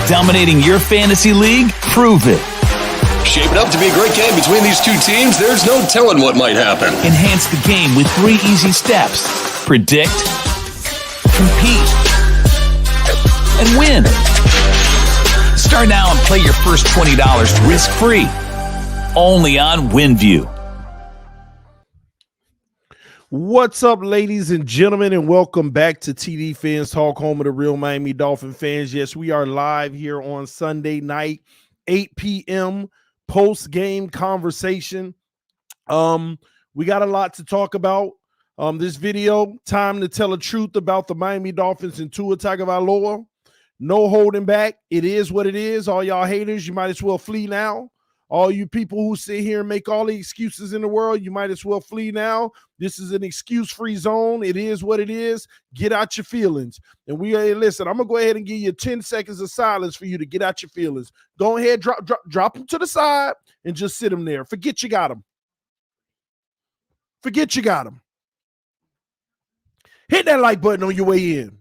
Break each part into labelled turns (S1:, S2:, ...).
S1: Dominating your fantasy league? Prove it.
S2: Shaping up to be a great game between these two teams. There's no telling what might happen.
S1: Enhance the game with 3 easy steps. Predict, compete, and win. Start now and play your first $20 risk-free. Only on WINVIEW.
S3: What's up, ladies and gentlemen, and welcome back to TDPHINSTALK, home of the real Miami Dolphin fans. Yes, we are live here on Sunday night, 8 p.m., post-game conversation. We got a lot to talk about. This video, time to tell the truth about the Miami Dolphins and Tua Tagovailoa. No holding back. It is what it is. All y'all haters, you might as well flee now. All you people who sit here and make all the excuses in the world, you might as well flee now. This is an excuse-free zone. It is what it is. Get out your feelings. And listen, I'm going to go ahead and give you 10 seconds of silence for you to get out your feelings. Go ahead, drop them to the side and just sit them there. Forget you got them. Forget you got them. Hit that like button on your way in.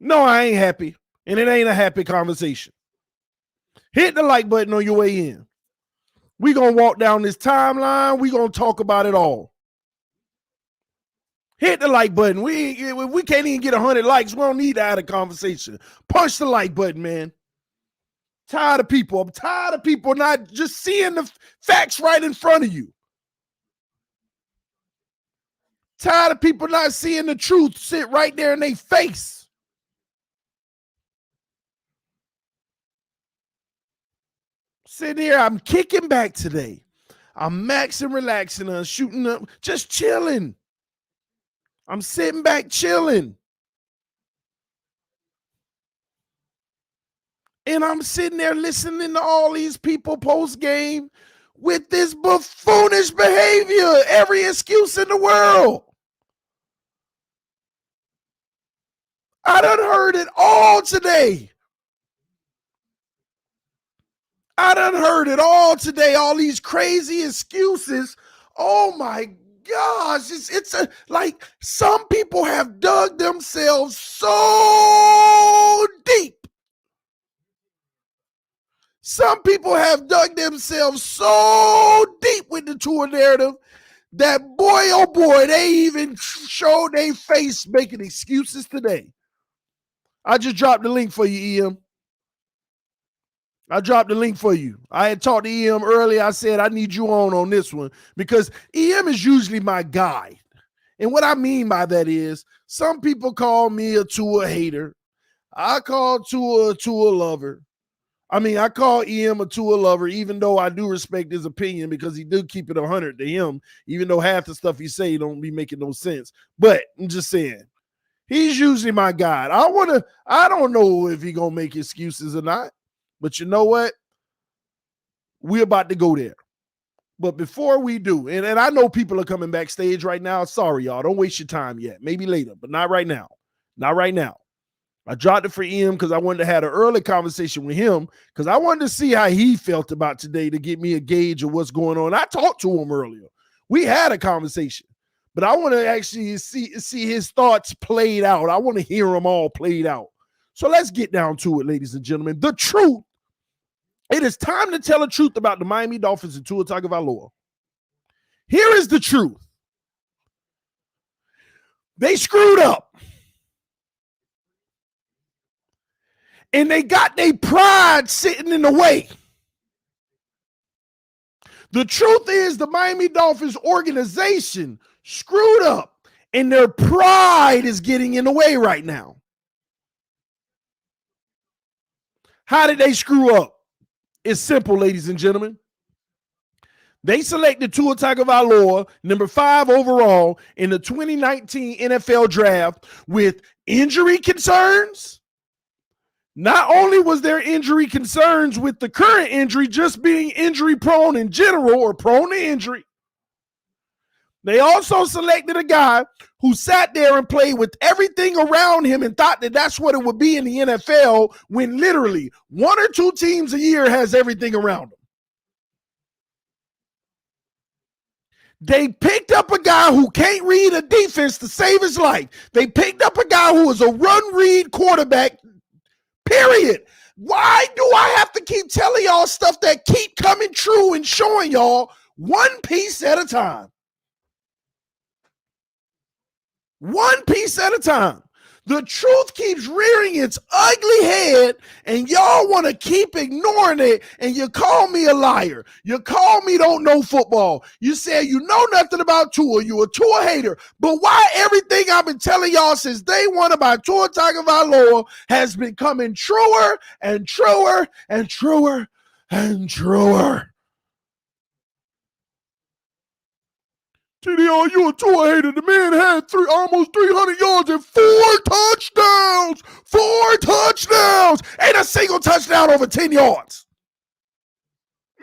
S3: No, I ain't happy. And it ain't a happy conversation. Hit the like button on your way in. We're going to walk down this timeline. We're going to talk about it all. Hit the like button. We can't even get 100 likes. We don't need to have a conversation. Punch the like button, man. Tired of people. I'm tired of people not just seeing the facts right in front of you. Tired of people not seeing the truth sit right there in their face. Sitting here, I'm kicking back today. I'm maxing, relaxing, I'm shooting up, just chilling. I'm sitting back chilling. And I'm sitting there listening to all these people post-game with this buffoonish behavior, every excuse in the world. I done heard it all today. I done heard it all today, all these crazy excuses. Oh my gosh, it's like some people have dug themselves so deep. Some people have dug themselves so deep with the Tua narrative that boy, oh boy, they even showed their face making excuses today. I just dropped the link for you, EM. I dropped the link for you. I had talked to EM earlier. I said, I need you on this one because EM is usually my guide. And what I mean by that is some people call me a Tua hater. I call Tua a Tua lover. I mean, I call EM a Tua lover, even though I do respect his opinion because he do keep it 100 to him, even though half the stuff he say don't be making no sense. But I'm just saying, he's usually my guy. I don't know if he gonna make excuses or not, but you know what? We're about to go there. But before we do, and I know people are coming backstage right now. Sorry, y'all. Don't waste your time yet. Maybe later, but not right now. Not right now. I dropped it for him because I wanted to have an early conversation with him because I wanted to see how he felt about today to get me a gauge of what's going on. I talked to him earlier. We had a conversation, but I want to actually see his thoughts played out. I want to hear them all played out. So let's get down to it, ladies and gentlemen. The truth. It is time to tell the truth about the Miami Dolphins and Tua Tagovailoa. Here is the truth. They screwed up. And they got their pride sitting in the way. The truth is the Miami Dolphins organization screwed up and their pride is getting in the way right now. How did they screw up? It's simple, ladies and gentlemen. They selected Tua Tagovailoa, number 5 overall in the 2019 NFL draft with injury concerns. Not only was there injury concerns with the current injury just being injury prone in general or prone to injury, they also selected a guy who sat there and played with everything around him and thought that that's what it would be in the NFL when literally 1 or 2 teams a year has everything around them. They picked up a guy who can't read a defense to save his life. They picked up a guy who is a run-read quarterback. Period. Why do I have to keep telling y'all stuff that keep coming true and showing y'all one piece at a time? One piece at a time. The truth keeps rearing its ugly head, and y'all want to keep ignoring it, and you call me a liar. You call me don't know football. You say you know nothing about Tua. You a Tua hater. But why everything I've been telling y'all since day one about Tua Tagovailoa has been coming truer and truer and truer and truer? TDR, you a Tua hater. The man had almost 300 yards and 4 touchdowns. 4 touchdowns. Ain't a single touchdown over 10 yards.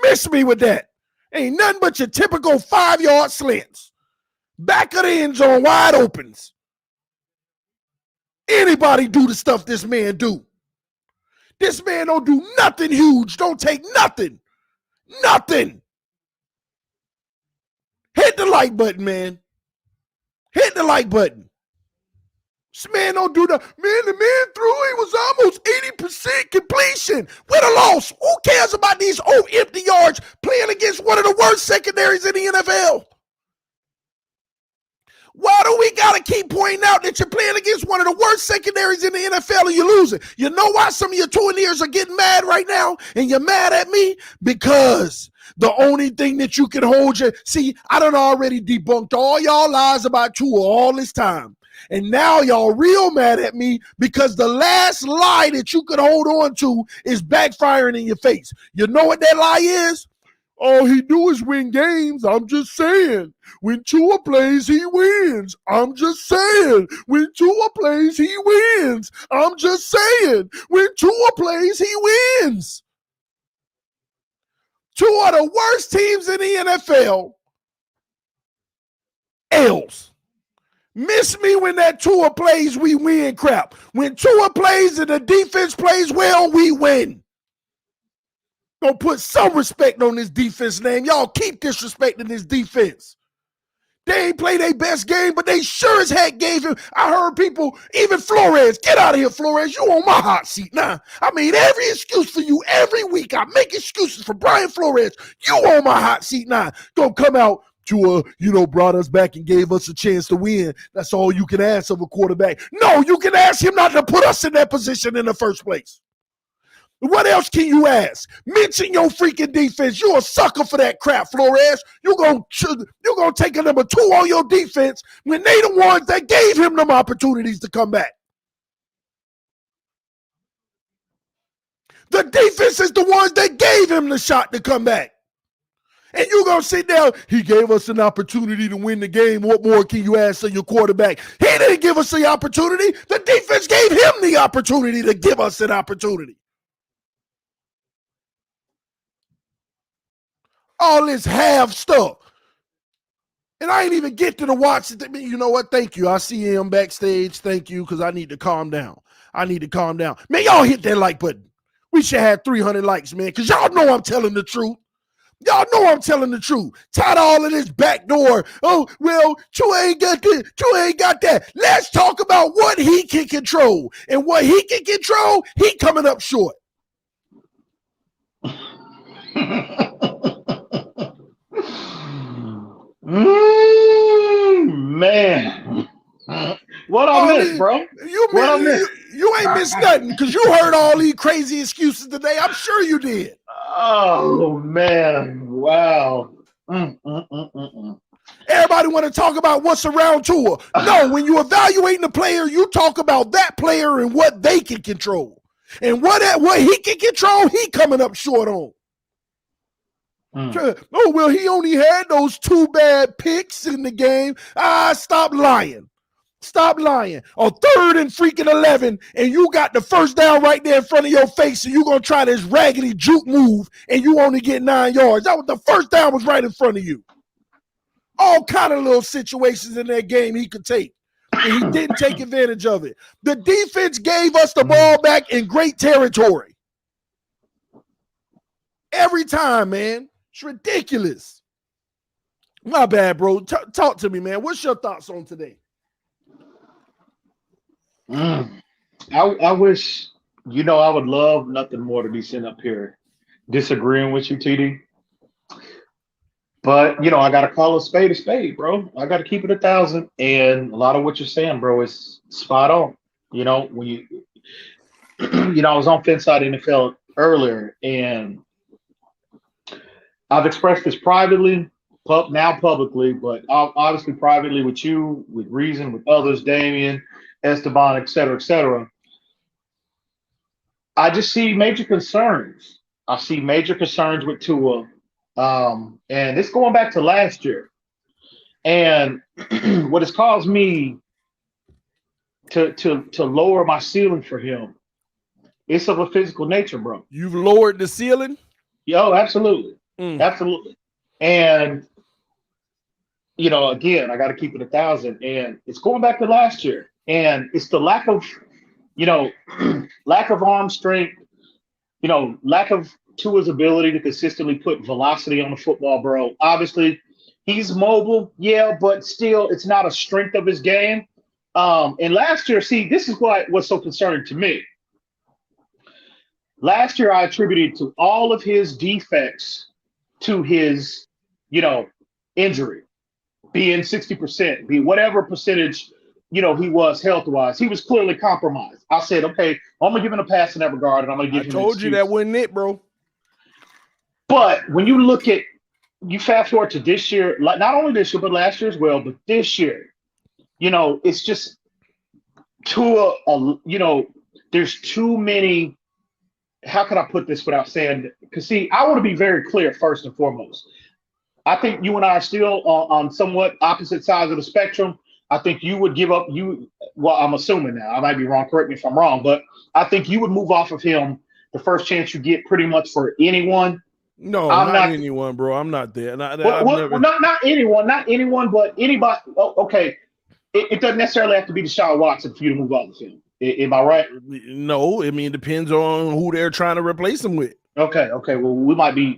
S3: Miss me with that. Ain't nothing but your typical 5-yard slants. Back of the end zone, wide opens. Anybody do the stuff this man do. This man don't do nothing huge. Don't take nothing. Nothing. Hit the like button, man. Hit the like button. This man don't do that. Man, the man threw, he was almost 80% completion with a loss. Who cares about these empty yards playing against one of the worst secondaries in the NFL? Why do we got to keep pointing out that you're playing against one of the worst secondaries in the NFL and you're losing? You know why some of your Tuaneers are getting mad right now and you're mad at me? Because the only thing that you can hold your... See, I done already debunked all y'all lies about Tua all this time. And now y'all real mad at me because the last lie that you could hold on to is backfiring in your face. You know what that lie is? All he do is win games. I'm just saying. When Tua plays, he wins. I'm just saying. When Tua plays, he wins. I'm just saying. When Tua plays, he wins. 2 of the worst teams in the NFL. L's. Miss me when that Tua plays, we win crap. When Tua plays and the defense plays well, we win. Gonna put some respect on this defense name. Y'all keep disrespecting this defense. They ain't play their best game, but they sure as heck gave him. I heard people, even Flores, get out of here, Flores. You on my hot seat now. I mean, every excuse for you every week. I make excuses for Brian Flores. You on my hot seat now. Gonna come out to, brought us back and gave us a chance to win. That's all you can ask of a quarterback. No, you can ask him not to put us in that position in the first place. What else can you ask? Mention your freaking defense. You're a sucker for that crap, Flores. You're gonna take a number 2 on your defense when they the ones that gave him them opportunities to come back. The defense is the ones that gave him the shot to come back. And you're going to sit down, he gave us an opportunity to win the game. What more can you ask of your quarterback? He didn't give us the opportunity. The defense gave him the opportunity to give us an opportunity. All this half stuff. And I ain't even get to the watch it. You know what? Thank you. I see him backstage. Thank you, because I need to calm down. Man, y'all hit that like button. We should have 300 likes, man, because y'all know I'm telling the truth. Tired of all of this backdoor. Oh, well, Tua ain't got this. Tua ain't got that. Let's talk about what he can control. And what he can control, he coming up short.
S4: Man. What I missed, bro?
S3: You ain't missed nothing, because you heard all these crazy excuses today. I'm sure you did.
S4: Oh, man. Wow.
S3: Everybody want to talk about what's around Tua. No, when you evaluating the player, you talk about that player and what they can control. And what he can control, he coming up short on. Oh, well, he only had those 2 bad picks in the game. Stop lying. Stop lying. On 3rd and freaking 11, and you got the first down right there in front of your face, and you're going to try this raggedy juke move, and you only get 9 yards. That was the first down was right in front of you. All kind of little situations in that game he could take, and he didn't take advantage of it. The defense gave us the ball back in great territory. Every time, man. It's ridiculous. My bad, bro. Talk to me, man. What's your thoughts on today?
S4: I wish, I would love nothing more to be sitting up here disagreeing with you, TD. But, I got to call a spade, bro. I got to keep it 1,000. And a lot of what you're saying, bro, is spot on. When you, I was on Finside NFL earlier, and I've expressed this privately, now publicly, but obviously privately with you, with Reason, with others, Damien, Esteban, et cetera, et cetera. I just see major concerns. I see major concerns with Tua. And it's going back to last year. And what has caused me to lower my ceiling for him, it's of a physical nature, bro.
S3: You've lowered the ceiling?
S4: Yo, absolutely. Absolutely. And, again, I got to keep it 1,000. And it's going back to last year. And it's the lack of, lack of arm strength, lack of Tua's ability to consistently put velocity on the football, bro. Obviously, he's mobile, yeah, but still, it's not a strength of his game. And last year, see, this is what's so concerning to me. Last year, I attributed to all of his defects to his, injury, being 60%, be whatever percentage, he was health-wise. He was clearly compromised. I said, okay, I'm going to give him a pass in that regard, and I'm going to give him an excuse.
S3: I told you that wasn't it, bro.
S4: But when you look at, you fast forward to this year, like not only this year, but last year as well, but this year, it's just there's too many. How can I put this without saying? Because see, I want to be very clear first and foremost. I think you and I are still on somewhat opposite sides of the spectrum. I think you would give up. Well, I'm assuming now. I might be wrong. Correct me if I'm wrong, but I think you would move off of him the first chance you get, pretty much for anyone.
S3: No, not anyone, bro. I'm not there.
S4: Not anyone, but anybody. Oh, okay, it doesn't necessarily have to be Deshaun Watson for you to move off of him. Am I right?
S3: No, I mean it depends on who they're trying to replace him with.
S4: Okay. Well, we might be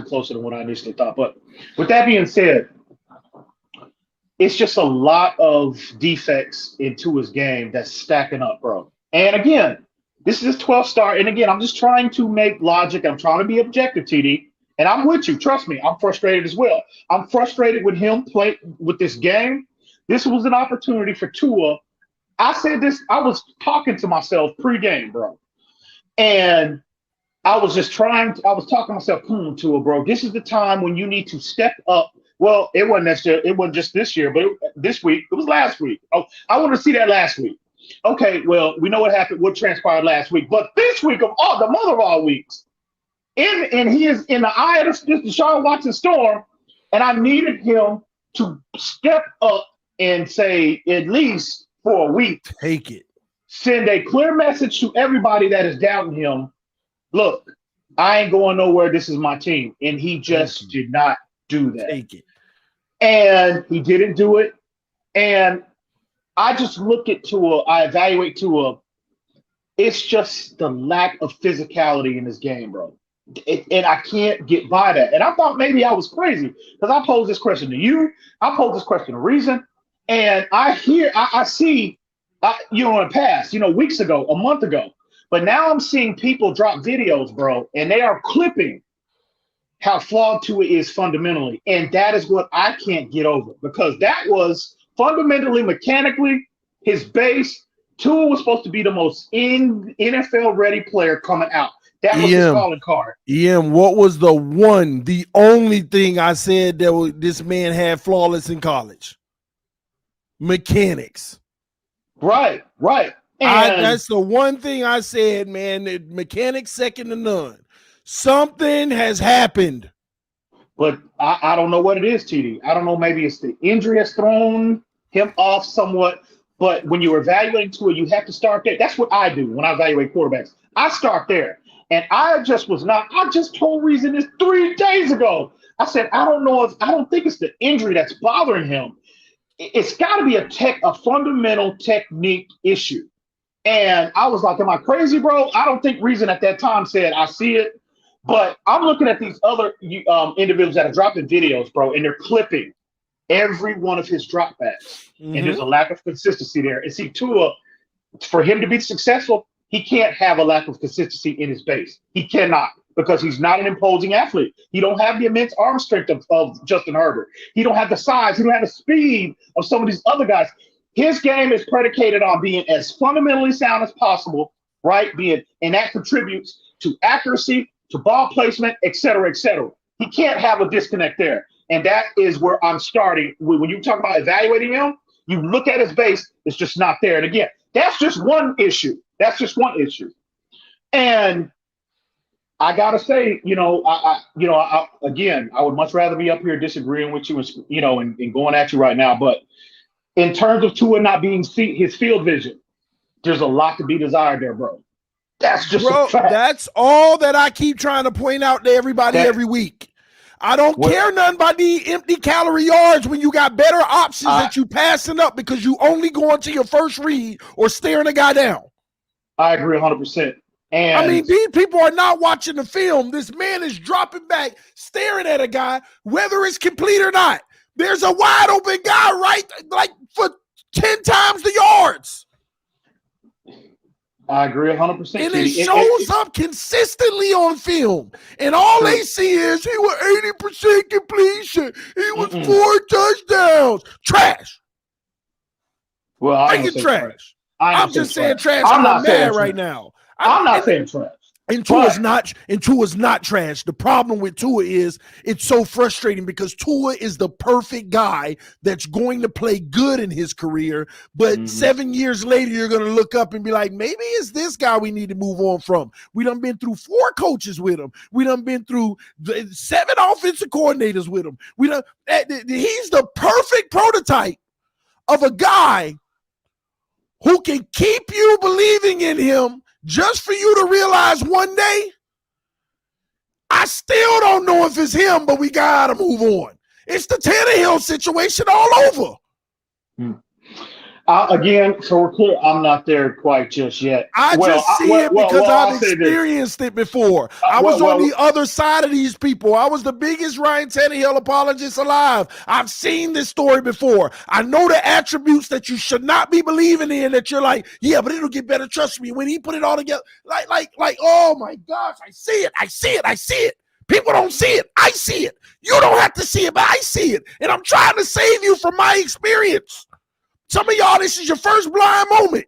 S4: closer than what I initially thought. But with that being said, it's just a lot of defects into his game that's stacking up, bro. And again, this is his 12th start. And again, I'm just trying to make logic. I'm trying to be objective, TD. And I'm with you. Trust me, I'm frustrated as well. I'm frustrated with him play with this game. This was an opportunity for Tua. I said this, I was talking to myself pre-game, bro. And I was talking to myself, Tua, bro, this is the time when you need to step up. Well, it wasn't just this year, but this week, it was last week. Oh, I wanted to see that last week. Okay, well, we know what happened, what transpired last week, but this week of all the mother of all weeks, and he is in the eye of this Deshaun Watson storm, and I needed him to step up and say, at least for a week,
S3: Take it.
S4: send a clear message to everybody that is doubting him. Look, I ain't going nowhere. This is my team. And he just did not do that.
S3: Take it.
S4: And he didn't do it. And I just look at Tua, I evaluate Tua. It's just the lack of physicality in this game, bro. And I can't get by that. And I thought maybe I was crazy because I posed this question to you. I posed this question to Reason. And I see, in the past, weeks ago, a month ago. But now I'm seeing people drop videos, bro, and they are clipping how flawed Tua is fundamentally. And that is what I can't get over because that was fundamentally, mechanically, his base. Tua was supposed to be the most NFL-ready player coming out. That was his calling card.
S3: What was the only thing I said that this man had flawless in college? Mechanics.
S4: Right.
S3: That's the one thing I said, man. Mechanics second to none. Something has happened.
S4: But I don't know what it is, TD. I don't know. Maybe it's the injury has thrown him off somewhat. But when you're evaluating Tua, you have to start there. That's what I do when I evaluate quarterbacks. I start there. And I just told Reason this 3 days ago. I said, I don't think it's the injury that's bothering him. It's got to be a fundamental technique issue. And I was like, am I crazy, bro? I don't think Reason at that time said, I see it. But I'm looking at these other individuals that are dropping videos, bro, and they're clipping every one of his dropbacks. Mm-hmm. And there's a lack of consistency there. And see, Tua, for him to be successful, he can't have a lack of consistency in his base. He cannot because he's not an imposing athlete. He don't have the immense arm strength of Justin Herbert. He don't have the size. He don't have the speed of some of these other guys. His game is predicated on being as fundamentally sound as possible, right? And that contributes to accuracy, to ball placement, et cetera, et cetera. He can't have a disconnect there. And that is where I'm starting. When you talk about evaluating him, you look at his base, it's just not there. And again, that's just one issue. And I gotta say, I would much rather be up here disagreeing with you, and going at you right now. But in terms of Tua not being his field vision, there's a lot to be desired there, bro. That's just a fact.
S3: That's all that I keep trying to point out to everybody every week. I don't care nothing about the empty calorie yards when you got better options that you passing up because you only going to your first read or staring a guy down.
S4: I agree 100%. And
S3: I mean, these people are not watching the film. This man is dropping back, staring at a guy, whether it's complete or not. There's a wide open guy for 10 times the yards.
S4: I agree 100%.
S3: And it shows up consistently on film. And all they see is he was 80% completion. He was 4 touchdowns. Trash.
S4: Well,
S3: I get trash. I'm just saying trash. I'm not mad right now.
S4: I'm not saying trash.
S3: And Tua's not trash. The problem with Tua is it's so frustrating because Tua is the perfect guy that's going to play good in his career. But 7 years later, you're going to look up and be like, maybe it's this guy we need to move on from. We done been through 4 coaches with him. We done been through 7 offensive coordinators with him. He's the perfect prototype of a guy who can keep you believing in him just for you to realize one day, I still don't know if it's him, but we got to move on. It's the Tannehill situation all over.
S4: Again, so we're clear, I'm not there quite just yet.
S3: I see it because I've experienced it before. I was on the other side of these people. I was the biggest Ryan Tannehill apologist alive. I've seen this story before. I know the attributes that you should not be believing in that you're like, yeah, but it'll get better. Trust me. When he put it all together, like, oh my gosh, I see it. People don't see it. I see it. You don't have to see it, but I see it. And I'm trying to save you from my experience. Some of y'all, this is your first blind moment.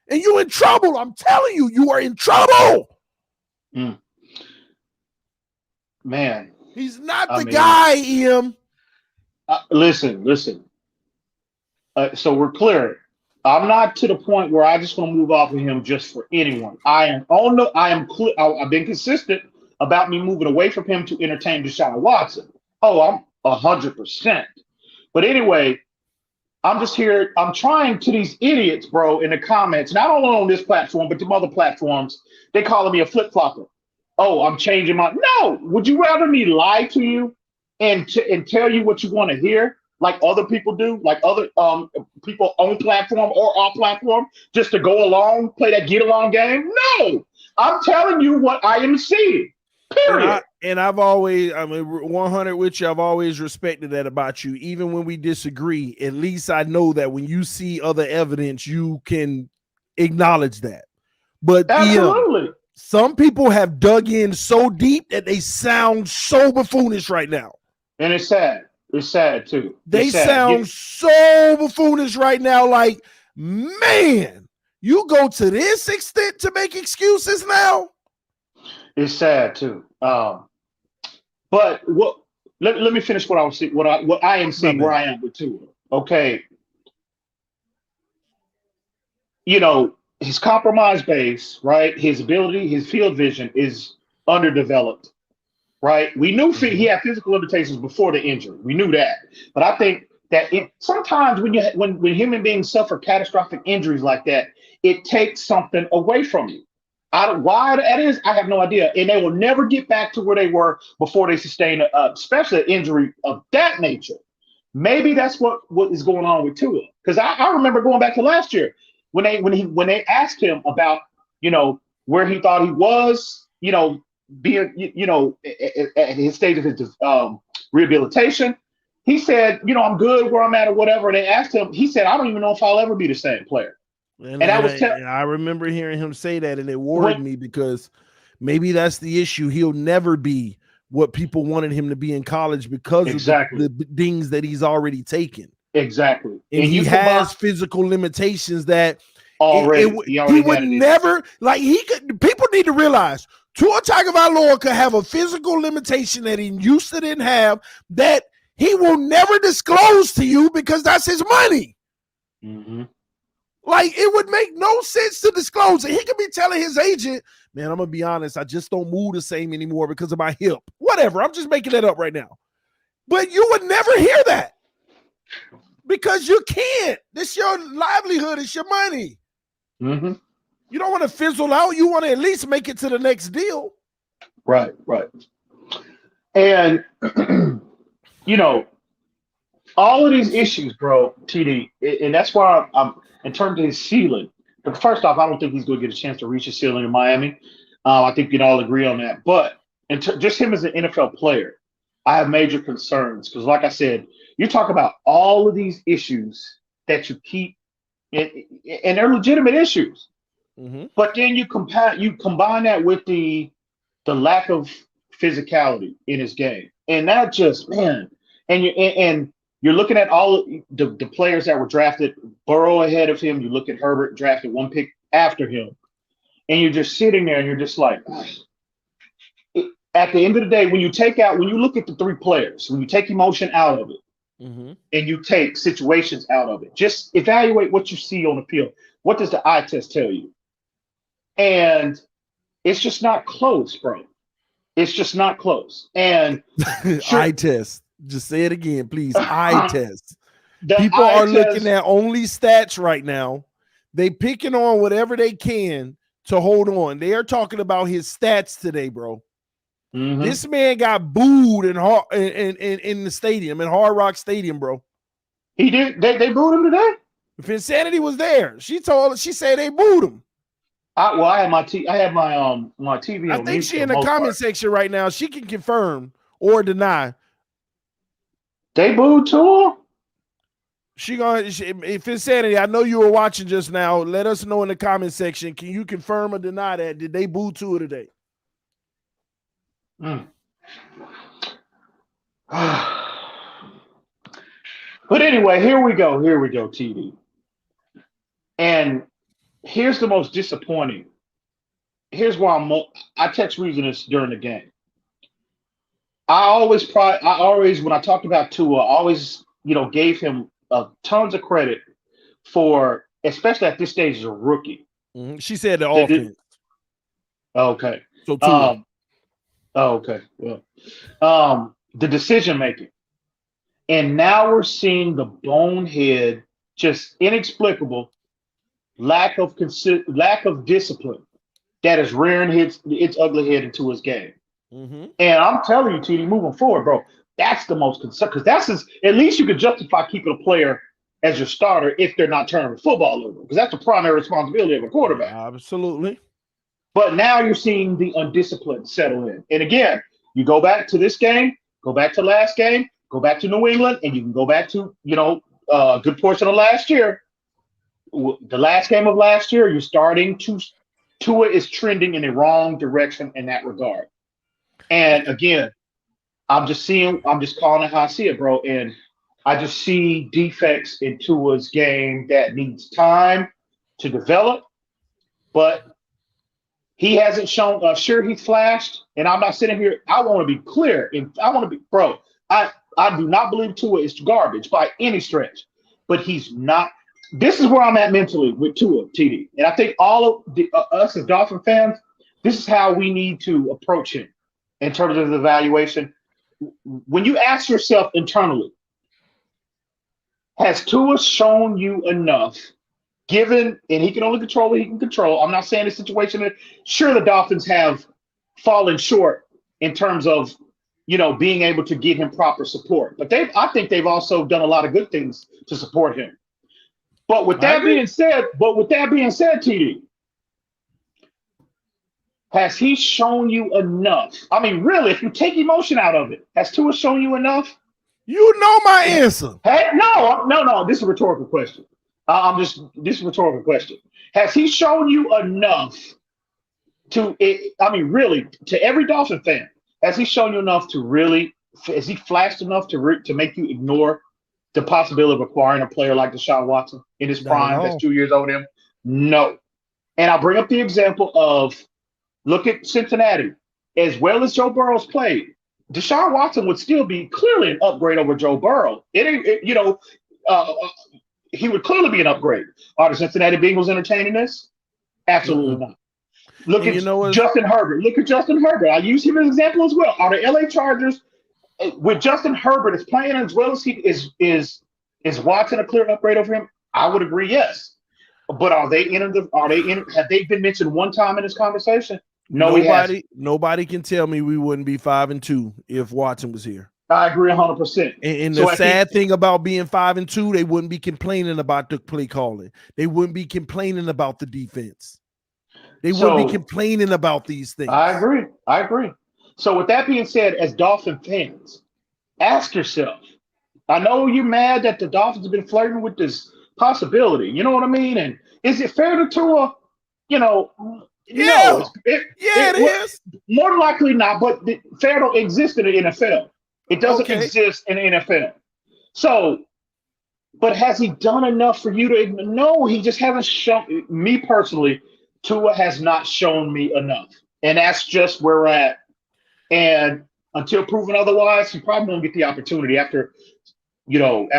S3: And you in trouble. I'm telling you, you are in trouble.
S4: Man.
S3: He's not the guy, Em.
S4: Listen. So we're clear. I'm not to the point where I just want to move off of him just for anyone. I've been consistent about me moving away from him to entertain Deshaun Watson. Oh, I'm 100%. But anyway, I'm just here. I'm trying to these idiots, bro, in the comments, not only on this platform, but the other platforms. They calling me a flip flopper. Oh, I'm changing my. No, would you rather me lie to you and tell you what you want to hear, like other people do, like other people on platform or off platform, just to go along, play that get along game? No, I'm telling you what I am seeing. Period.
S3: And I've always, 100 with you. I've always respected that about you. Even when we disagree, at least I know that when you see other evidence, you can acknowledge that. But
S4: absolutely,
S3: some people have dug in so deep that they sound so buffoonish right now.
S4: And it's sad. It's sad too.
S3: They sound so buffoonish right now. Like, man, you go to this extent to make excuses now?
S4: It's sad too. But let me finish what I was saying. What I am seeing where I am with Tua. Okay. You know, his compromise base, right? His ability, his field vision is underdeveloped, right? We knew he had physical limitations before the injury. We knew that. But I think that sometimes when human beings suffer catastrophic injuries like that, it takes something away from you. Why that is, I have no idea. And they will never get back to where they were before they sustain especially an injury of that nature. Maybe that's what is going on with Tua. Because I remember going back to last year when they asked him about, where he thought he was, being, at his stage of his rehabilitation. He said, I'm good where I'm at or whatever. And they asked him, he said, I don't even know if I'll ever be the same player.
S3: And I remember hearing him say that, and it worried me because maybe that's the issue. He'll never be what people wanted him to be in college because of the things that he's already taken.
S4: Exactly.
S3: And he has physical limitations that
S4: already
S3: he would never, like, people need to realize Tua Tagovailoa could have a physical limitation that he used to didn't have that he will never disclose to you because that's his money.
S4: Mm-hmm.
S3: Like, it would make no sense to disclose it. He could be telling his agent, man, I'm going to be honest, I just don't move the same anymore because of my hip. Whatever, I'm just making that up right now. But you would never hear that because you can't. This is your livelihood. It's your money.
S4: Mm-hmm.
S3: You don't want to fizzle out. You want to at least make it to the next deal.
S4: Right. And, all of these issues, bro, TD, and that's why I'm in terms of his ceiling. But first off, I don't think he's going to get a chance to reach his ceiling in Miami. I think we'd all agree on that. But just him as an NFL player, I have major concerns because, like I said, you talk about all of these issues that you keep, and they're legitimate issues.
S3: Mm-hmm.
S4: But then you combine that with the lack of physicality in his game, and that just, man, and you're looking at all the players that were drafted, Burrow ahead of him. You look at Herbert drafted one pick after him, and you're just sitting there and you're just like, at the end of the day, when you look at the three players, when you take emotion out of it,
S3: mm-hmm.
S4: and you take situations out of it, just evaluate what you see on the field. What does the eye test tell you? And it's just not close, bro. It's just not close. And
S3: eye test. Just say it again, please. Eye test. People are looking at only stats right now. They picking on whatever they can to hold on. They are talking about his stats today, bro.
S4: Mm-hmm.
S3: This man got booed in the stadium, in Hard Rock Stadium, bro.
S4: He did. They booed him today?
S3: If Insanity was there, she said they booed him.
S4: I had my my TV.
S3: I think she in the comment section right now. She can confirm or deny.
S4: They booed Tua?
S3: If Insanity, I know you were watching just now. Let us know in the comment section. Can you confirm or deny that? Did they boo Tua today?
S4: But anyway, here we go, TD. And here's the most disappointing. Here's why I text Reason this during the game. I always, when I talked about Tua, I always, gave him tons of credit for, especially at this stage as a rookie.
S3: She said the offense.
S4: Okay.
S3: So Tua.
S4: Okay. Well, the decision making, and now we're seeing the bonehead, just inexplicable lack of discipline that is rearing its ugly head into his game. And I'm telling you, TD, moving forward, bro, that's the most concern, because at least you could justify keeping a player as your starter if they're not turning the football over, because that's the primary responsibility of a quarterback.
S3: Absolutely.
S4: But now you're seeing the undisciplined settle in. And again, you go back to this game, go back to last game, go back to New England, and you can go back to, a good portion of last year. The last game of last year, you're starting to – Tua is trending in the wrong direction in that regard. And again, I'm just calling it how I see it, bro. And I just see defects in Tua's game that needs time to develop. But he hasn't shown, sure, he's flashed. And I'm not sitting here. I want to be clear. I do not believe Tua is garbage by any stretch. But he's not. This is where I'm at mentally with Tua, TD. And I think all of us as Dolphin fans, this is how we need to approach him in terms of the evaluation. When you ask yourself internally, has Tua shown you enough, given, and he can only control what he can control. I'm not saying the situation, sure, the Dolphins have fallen short in terms of, being able to get him proper support. But I think they've also done a lot of good things to support him. But with that being said, TD, has he shown you enough? I mean, really, if you take emotion out of it, has Tua shown you enough?
S3: You know my answer.
S4: Hey, no. This is a rhetorical question. This is a rhetorical question. Has he shown you enough really, to every Dolphin fan, has he shown you enough to really, has he flashed enough to make you ignore the possibility of acquiring a player like Deshaun Watson in his prime that's 2 years older than him? No. And I'll bring up the example of, look at Cincinnati. As well as Joe Burrow's played, Deshaun Watson would still be clearly an upgrade over Joe Burrow. He would clearly be an upgrade. Are the Cincinnati Bengals entertaining this? Absolutely not. Look at Justin Herbert. Look at Justin Herbert. I use him as an example as well. Are the LA Chargers, with Justin Herbert is playing as well as he is Watson a clear upgrade over him? I would agree, yes. But have they been mentioned one time in this conversation? No,
S3: nobody can tell me we wouldn't be 5-2 if Watson was here.
S4: I agree 100%.
S3: And the sad thing about being 5-2, they wouldn't be complaining about the play calling. They wouldn't be complaining about the defense. They wouldn't be complaining about these things.
S4: I agree. So with that being said, as Dolphin fans, ask yourself, I know you're mad that the Dolphins have been flirting with this possibility. You know what I mean? And is it fair to Tua? No. It is. More than likely not, but fair don't exist in the NFL. It doesn't exist in the NFL. So, but has he done enough for you to? No, he just hasn't shown me personally. Tua has not shown me enough. And that's just where we're at. And until proven otherwise, he probably won't get the opportunity after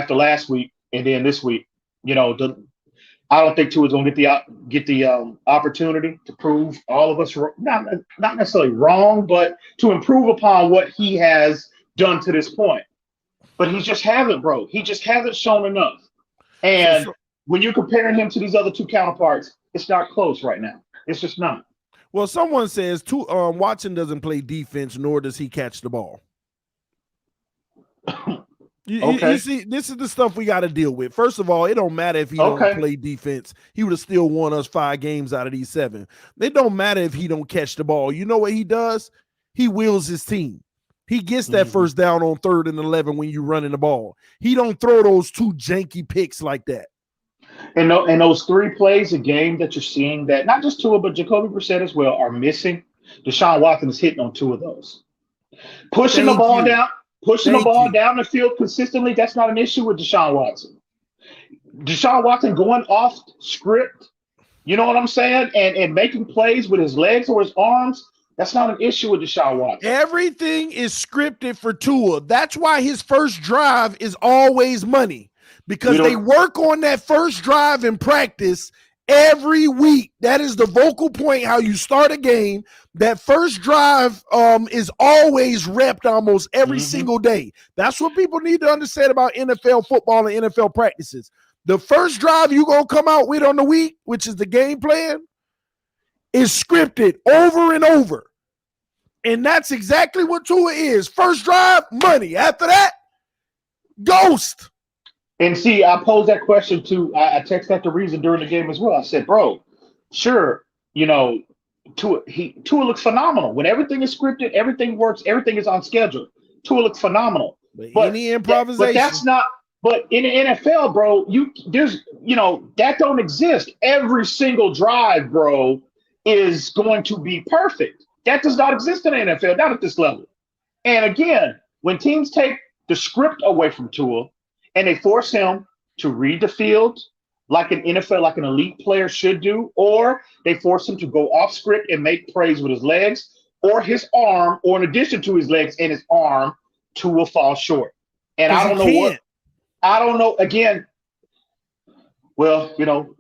S4: last week and then this week. I don't think Tua's going to get the opportunity to prove all of us not necessarily wrong, but to improve upon what he has done to this point. But he just hasn't, bro. He just hasn't shown enough. And when you're comparing him to these other two counterparts, it's not close right now. It's just not.
S3: Well, someone says Watson doesn't play defense, nor does he catch the ball. You see, this is the stuff we got to deal with. First of all, it don't matter if he don't play defense. He would have still won us 5 games out of these 7. It don't matter if he don't catch the ball. You know what he does? He wheels his team. He gets that first down on 3rd and 11 when you're running the ball. He don't throw those 2 janky picks like that.
S4: And those 3 plays a game that you're seeing that not just Tua, but Jacoby Brissett as well are missing. Deshaun Watson is hitting on 2 of those. Pushing the ball down the field consistently, that's not an issue with Deshaun Watson. Deshaun Watson going off script, you know what I'm saying? And making plays with his legs or his arms, that's not an issue with Deshaun Watson.
S3: Everything is scripted for Tua. That's why his first drive is always money. because they work on that first drive in practice every week. That is the vocal point, how you start a game. That first drive is always repped almost every single day. That's what people need to understand about NFL football and NFL practices. The first drive you're going to come out with on the week, which is the game plan, is scripted over and over. And that's exactly what Tua is. First drive, money. After that, ghost.
S4: And see, I posed that question to, I texted that to Reason during the game as well. I said, bro, sure, you know, Tua looks phenomenal. When everything is scripted, everything works, everything is on schedule. Tua looks phenomenal.
S3: But any improvisation.
S4: But that's not, but in the NFL, bro, that don't exist. Every single drive, bro, is going to be perfect. That does not exist in the NFL, not at this level. And again, when teams take the script away from Tua and they force him to read the field like an NFL, like an elite player should do, or they force him to go off script and make plays with his legs or his arm, or in addition to his legs and his arm, Tua falls short. And I don't know what. I don't know. Again, well, you know,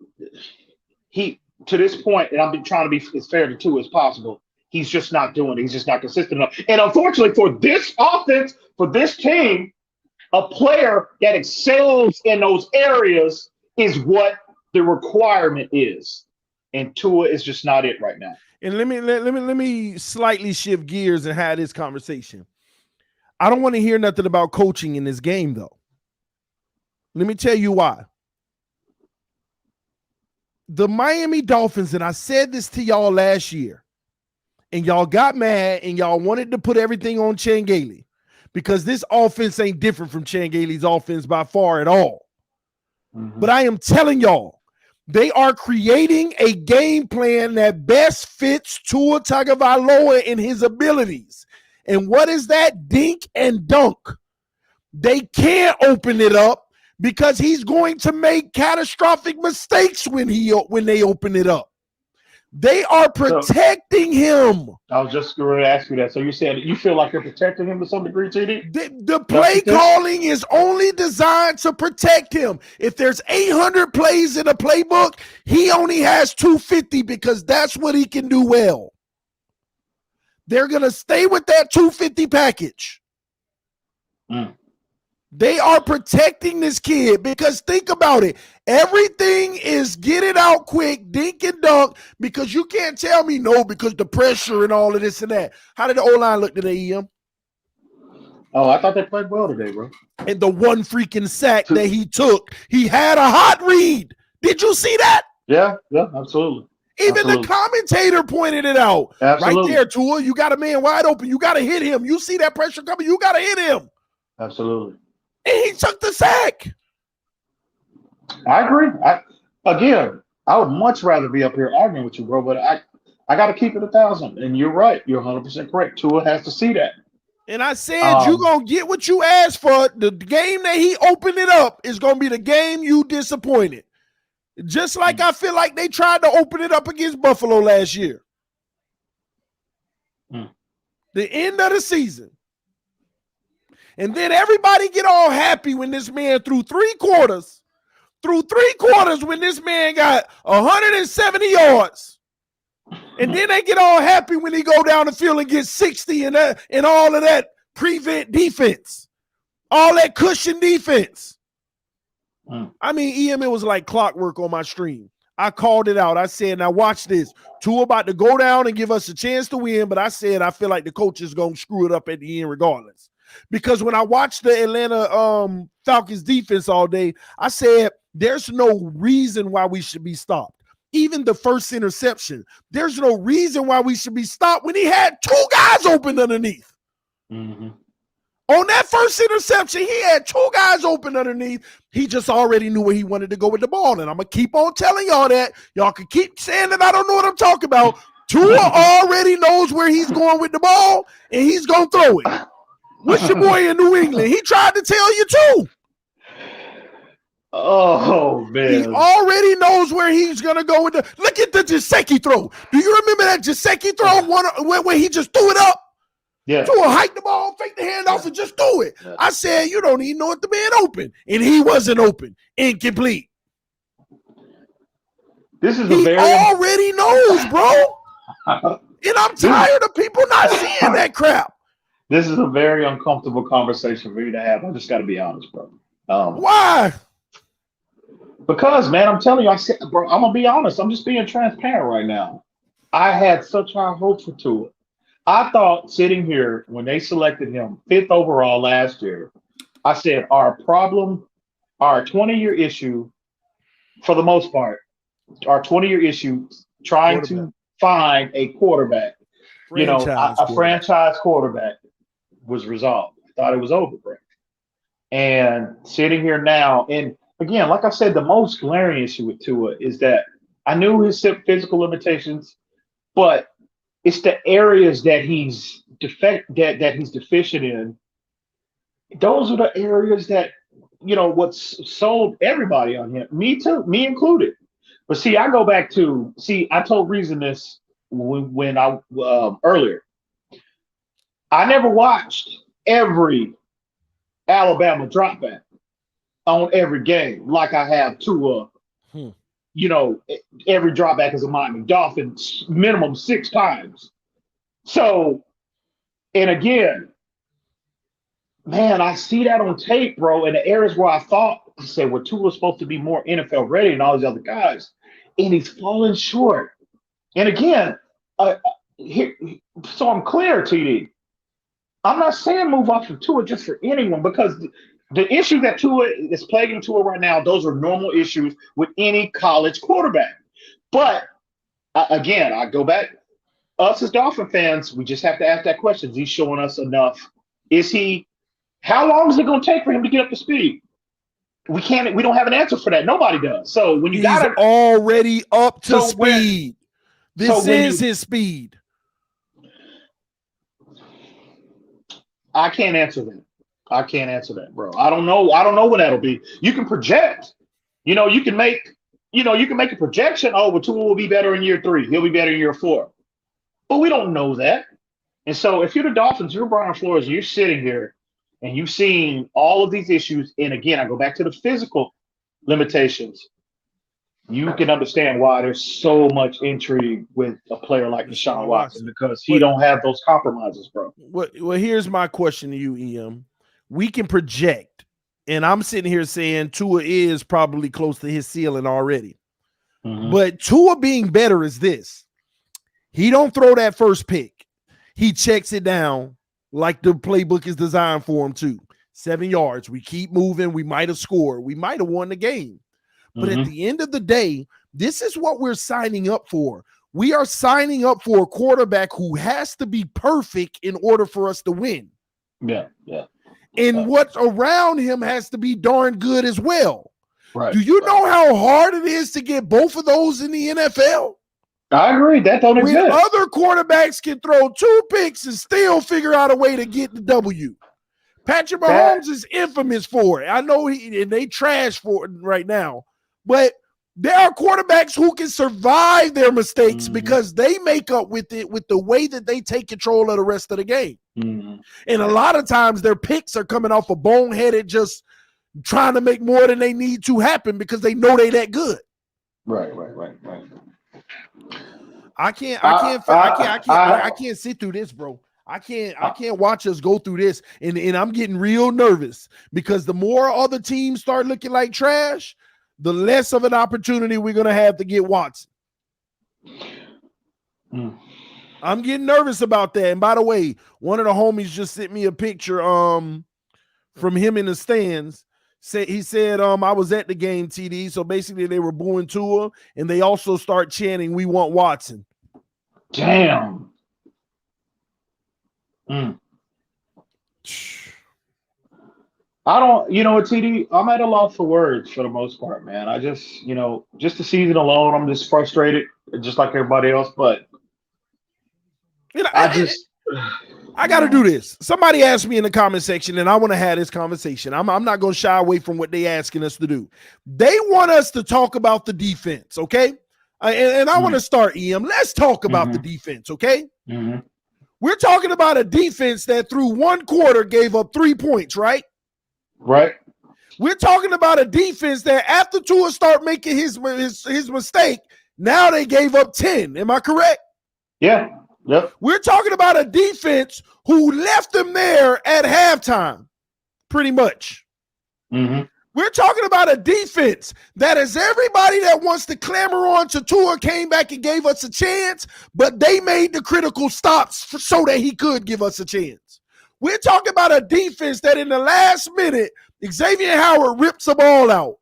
S4: he to this point, and I'm trying to be as fair to Tua as possible. He's just not doing it. He's just not consistent enough. And unfortunately for this offense, for this team, a player that excels in those areas is what the requirement is. And Tua is just not it right now.
S3: And let me slightly shift gears and have this conversation. I don't want to hear nothing about coaching in this game, though. Let me tell you why. The Miami Dolphins, and I said this to y'all last year, and y'all got mad and y'all wanted to put everything on Chan Gailey because this offense ain't different from Chan Gailey's offense by far at all. But I am telling y'all, they are creating a game plan that best fits Tua Tagovailoa and his abilities. And what is that? Dink and dunk. They can't open it up because he's going to make catastrophic mistakes when they open it up. They are protecting him.
S4: I was just going to ask you that. So you said you feel like they're protecting him to some degree, TD?
S3: The play calling is only designed to protect him. If there's 800 plays in a playbook, he only has 250 because that's what he can do well. They're going to stay with that 250 package. They are protecting this kid because think about it. Everything is get it out quick, dink and dunk, because you can't tell me no because the pressure and all of this and that. How did the O-line look today, EM?
S4: Oh, I thought they played well today, bro.
S3: And the one freaking sack that he took, he had a hot read. Did you see that?
S4: Yeah, absolutely.
S3: Even the commentator pointed it out.
S4: Absolutely.
S3: Right there, Tua. You got a man wide open. You got to hit him. You see that pressure coming. You got to hit him.
S4: Absolutely.
S3: And he took the sack.
S4: I agree. I would much rather be up here arguing with you, bro, but I got to keep it 1,000. And you're right. You're 100% correct. Tua has to see that.
S3: And I said, you're going to get what you asked for. The game that he opened it up is going to be the game you disappointed. Just like I feel like they tried to open it up against Buffalo last year. The end of the season. And then everybody get all happy when this man threw three quarters when this man got 170 yards. And then they get all happy when he go down the field and get 60 and all of that prevent defense, all that cushion defense. I mean, EM, it was like clockwork on my stream. I called it out. I said, now watch this. Tua about to go down and give us a chance to win, but I said I feel like the coach is going to screw it up at the end regardless. Because when I watched the Atlanta Falcons defense all day, I said there's no reason why we should be stopped. Even the first interception, there's no reason why we should be stopped when he had two guys open underneath. On that first interception, he had two guys open underneath. He just already knew where he wanted to go with the ball. And I'm going to keep on telling y'all that. Y'all can keep saying that I don't know what I'm talking about. Tua already knows where he's going with the ball, and he's going to throw it. What's your boy in New England? He tried to tell you too.
S4: Oh, man.
S3: He already knows where he's going to go with the – look at the Gesicki throw. Do you remember that Gesicki throw where he just threw it up?
S4: Yeah.
S3: Tua hike the ball, fake the handoff, and just do it.
S4: Yeah.
S3: I said, you don't even know if the man open. And he wasn't open. Incomplete.
S4: This is
S3: He already knows, bro. And I'm tired of people not seeing that crap.
S4: This is a very uncomfortable conversation for you to have. I just got to be honest, bro.
S3: Why?
S4: Because, man, I'm telling you, bro, I'm going to be honest. I'm just being transparent right now. I had such high hopes for Tua. I thought sitting here when they selected him 5th overall last year, I said our 20-year issue, for the most part, our 20-year issue trying to find a quarterback, a franchise quarterback was resolved. I thought it was over, bro. And sitting here now, and again, like I said, the most glaring issue with Tua is that I knew his physical limitations, but it's the areas that he's deficient in. Those are the areas that, what's sold everybody on him, me too, me included. But see, I go back to, I told Reason this when I earlier. I never watched every Alabama dropback on every game like I have Tua. Every dropback is a Miami Dolphins minimum 6 times. So, and again, man, I see that on tape, bro, in the areas where I said, well, Tua's supposed to be more NFL ready than all these other guys, and he's falling short. And again, so I'm clear, TD. I'm not saying move off of Tua just for anyone, because the issue that Tua is plaguing Tua right now, those are normal issues with any college quarterback. But again, I go back, us as Dolphin fans, we just have to ask that question. Is he showing us enough? How long is it going to take for him to get up to speed? We don't have an answer for that. Nobody does. So when
S3: he's already up to speed. This is his speed.
S4: I can't answer that. Bro. I don't know when that'll be. You can project. You can make a projection. Oh, well, Tua will be better in year 3. He'll be better in year 4. But we don't know that. And so if you're the Dolphins, you're Brian Flores, and you're sitting here and you've seen all of these issues, and again, I go back to the physical limitations, you can understand why there's so much intrigue with a player like Deshaun Watson, because he don't have those compromises, bro.
S3: Well, here's my question to you, EM. We can project, and I'm sitting here saying Tua is probably close to his ceiling already. Mm-hmm. But Tua being better is this. He don't throw that first pick. He checks it down like the playbook is designed for him to. 7 yards. We keep moving. We might have scored. We might have won the game. But at the end of the day, this is what we're signing up for. We are signing up for a quarterback who has to be perfect in order for us to win.
S4: Yeah.
S3: And what's around him has to be darn good as well.
S4: Right.
S3: Do you know how hard it is to get both of those in the NFL?
S4: I agree. That don't exist.
S3: When other quarterbacks can throw 2 picks and still figure out a way to get the W. Patrick Mahomes is infamous for it. I know and they trash for it right now. But there are quarterbacks who can survive their mistakes because they make up with it with the way that they take control of the rest of the game. And a lot of times their picks are coming off a boneheaded, just trying to make more than they need to happen because they know they that good.
S4: Right.
S3: I can't sit through this, bro. I can't watch us go through this, and I'm getting real nervous because the more other teams start looking like trash, the less of an opportunity we're going to have to get Watson. I'm getting nervous about that. And by the way, one of the homies just sent me a picture from him in the stands. He said, I was at the game, TD. So basically they were booing Tua, and they also start chanting, "We want Watson."
S4: Damn. I don't, TD, I'm at a loss for words for the most part, man. I just, just the season alone, I'm just frustrated, just like everybody else. But
S3: I got to do this. Somebody asked me in the comment section, and I want to have this conversation. I'm not going to shy away from what they asking us to do. They want us to talk about the defense, okay? And I want to start, EM. Let's talk about the defense, okay? We're talking about a defense that through one quarter gave up 3 points, right?
S4: Right.
S3: We're talking about a defense that after Tua start making his mistake, now they gave up 10. Am I correct?
S4: Yeah. Yep.
S3: We're talking about a defense who left them there at halftime, pretty much.
S4: Mm-hmm.
S3: We're talking about a defense that is everybody that wants to clamor on to Tua came back and gave us a chance, but they made the critical stops so that he could give us a chance. We're talking about a defense that in the last minute, Xavier Howard rips the ball out.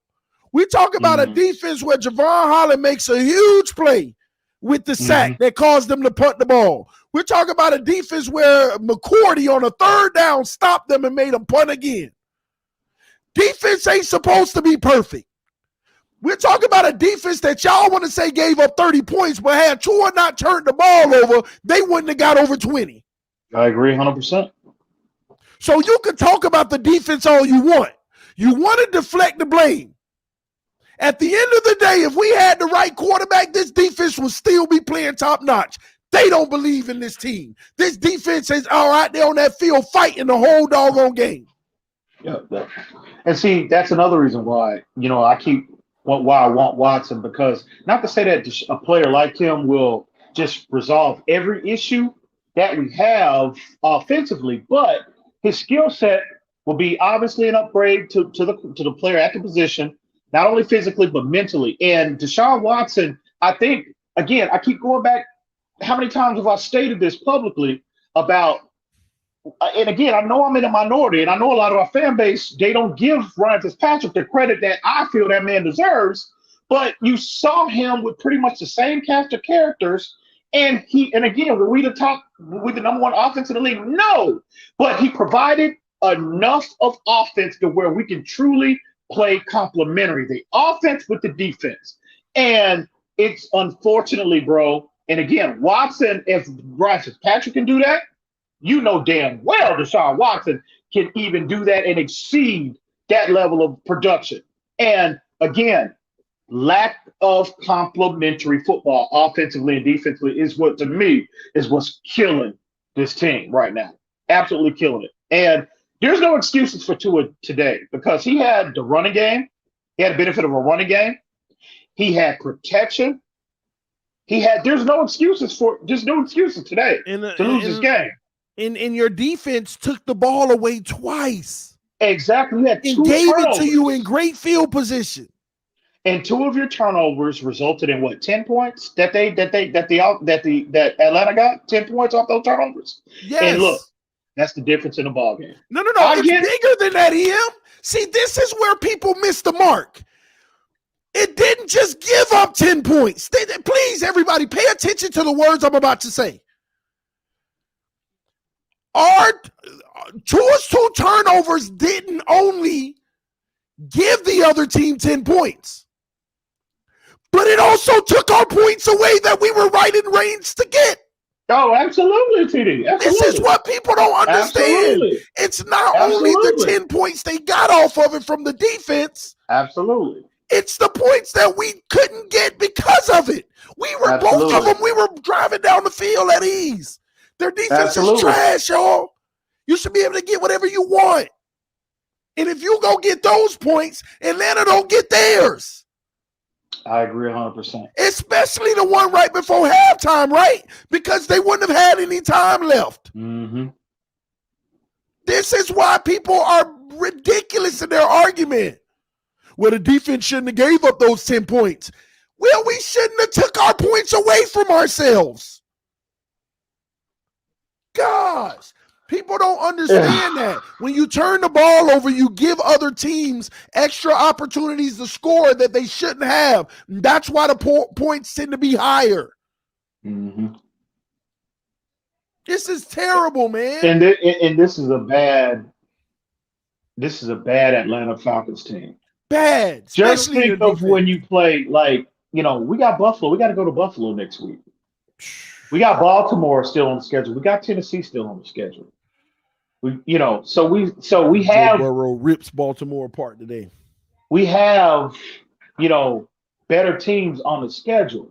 S3: We're talking about a defense where Javon Holland makes a huge play with the sack that caused them to punt the ball. We're talking about a defense where McCourty on a third down stopped them and made them punt again. Defense ain't supposed to be perfect. We're talking about a defense that y'all want to say gave up 30 points, but had Tua not turned the ball over, they wouldn't have got over 20.
S4: I agree 100%.
S3: So you can talk about the defense all you want. You want to deflect the blame. At the end of the day, if we had the right quarterback, this defense would still be playing top notch. They don't believe in this team. This defense is all right there on that field fighting the whole doggone game.
S4: Yeah. And see, that's another reason why, why I want Watson, because not to say that a player like him will just resolve every issue that we have offensively, but his skill set will be obviously an upgrade to the player at the position, not only physically, but mentally. And Deshaun Watson, I think, again, I keep going back. How many times have I stated this publicly about, and again, I know I'm in a minority, and I know a lot of our fan base, they don't give Ryan Fitzpatrick the credit that I feel that man deserves, but you saw him with pretty much the same cast of characters, and again, were we the number one offense in the league? No, but he provided enough of offense to where we can truly play complementary, the offense with the defense. And it's unfortunately, bro, and again, Watson, if Ryan Fitzpatrick can do that, you know damn well Deshaun Watson can even do that and exceed that level of production. And again, lack of complementary football offensively and defensively is what, to me, is what's killing this team right now. Absolutely killing it. And there's no excuses for Tua today because he had the running game. He had the benefit of a running game. He had protection. There's no excuses today to lose this game.
S3: And your defense took the ball away twice.
S4: Exactly.
S3: And gave it to you in great field position.
S4: And 2 of your turnovers resulted in what, 10 points that Atlanta got 10 points off those turnovers.
S3: Yes.
S4: And look, that's the difference in the ball game.
S3: No. It's bigger than that, EM. See, this is where people miss the mark. It didn't just give up 10 points. Please, everybody, pay attention to the words I'm about to say. Tua's 2 turnovers didn't only give the other team 10 points, but it also took our points away that we were right in range to get.
S4: Oh, absolutely, TD. Absolutely.
S3: This is what people don't understand.
S4: Absolutely.
S3: It's not only the 10 points they got off of it from the defense.
S4: Absolutely.
S3: It's the points that we couldn't get because of it. Both of them, we were driving down the field at ease. Their defense is trash, y'all. You should be able to get whatever you want. And if you go get those points, Atlanta don't get theirs.
S4: I agree 100%.
S3: Especially the one right before halftime, right? Because they wouldn't have had any time left.
S4: Mm-hmm.
S3: This is why people are ridiculous in their argument. Well, the defense shouldn't have gave up those 10 points. Well, we shouldn't have took our points away from ourselves. Gosh, people don't understand that. When you turn the ball over, you give other teams extra opportunities to score that they shouldn't have. That's why the points tend to be higher.
S4: Mm-hmm.
S3: This is terrible, man.
S4: And this is a bad Atlanta Falcons team.
S3: Bad.
S4: Just think of when you play, we got Buffalo. We got to go to Buffalo next week. We got Baltimore still on the schedule. We got Tennessee still on the schedule. So we have
S3: Burrow rips Baltimore apart today.
S4: We have, better teams on the schedule.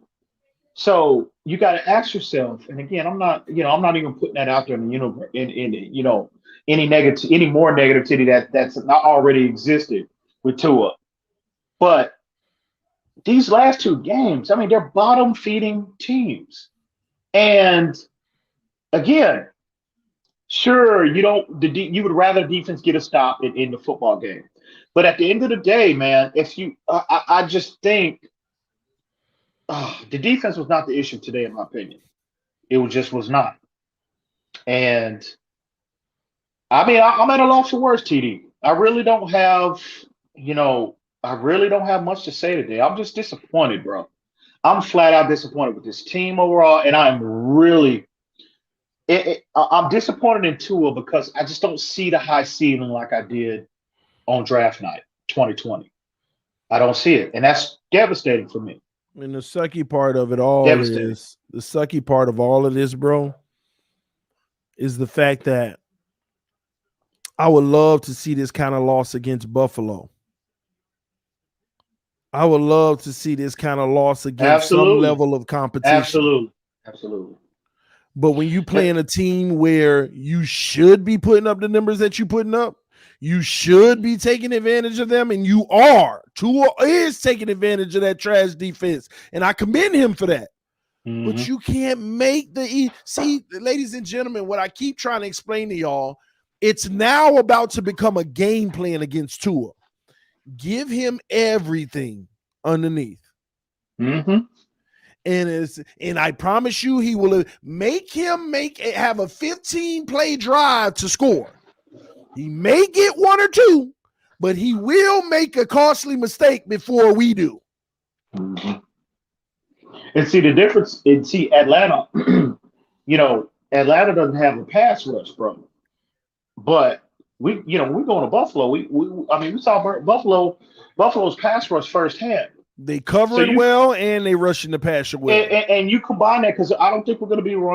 S4: So you got to ask yourself, and again, I'm not even putting that out there in the universe, any more negativity that's not already existed with Tua. But these last two games, I mean, they're bottom feeding teams. And again, sure, you would rather defense get a stop in the football game. But at the end of the day, man, I just think the defense was not the issue today, in my opinion. It was not. And I mean, I'm at a loss for words, TD. I really don't have much to say today. I'm just disappointed, bro. I'm flat out disappointed with this team overall, and I'm really, I'm disappointed in Tua because I just don't see the high ceiling like I did on draft night 2020. I don't see it, and that's devastating for me.
S3: And the sucky part of it all
S4: Devastating.
S3: is the sucky part of all of this, bro, is the fact that I would love to see this kind of loss against Buffalo. I would love to see this kind of loss against some level of competition.
S4: Absolutely.
S3: But when you play in a team where you should be putting up the numbers that you're putting up, you should be taking advantage of them, and you are. Tua is taking advantage of that trash defense, and I commend him for that.
S4: Mm-hmm.
S3: But you can't make see, ladies and gentlemen, what I keep trying to explain to y'all, it's now about to become a game plan against Tua. Give him everything underneath.
S4: Mm-hmm.
S3: And I promise you, he will have a 15 play drive to score. He may get one or two, but he will make a costly mistake before we do.
S4: Mm-hmm. And see the difference. And see Atlanta, Atlanta doesn't have a pass rush, bro. But we're going to Buffalo. We saw Buffalo's pass rush firsthand.
S3: They cover it well, and they rushing the passer well.
S4: And you combine that because I don't think we're going to be able to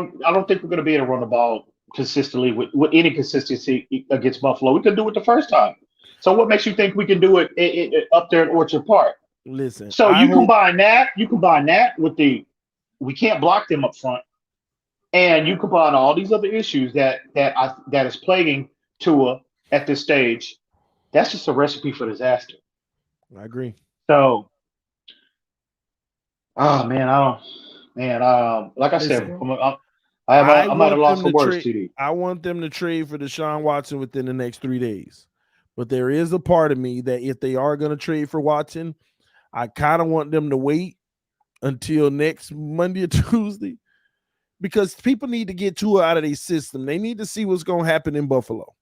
S4: run the ball consistently with any consistency against Buffalo. We could do it the first time. So what makes you think we can do it up there in Orchard Park?
S3: Listen.
S4: So combine that with we can't block them up front, and you combine all these other issues that is plaguing Tua at this stage. That's just a recipe for disaster.
S3: I agree.
S4: So. Oh man, like I said, I'm at a loss for words, TD.
S3: I want them to trade for Deshaun Watson within the next 3 days. But there is a part of me that if they are going to trade for Watson, I kind of want them to wait until next Monday or Tuesday, because people need to get Tua out of their system. They need to see what's going to happen in Buffalo.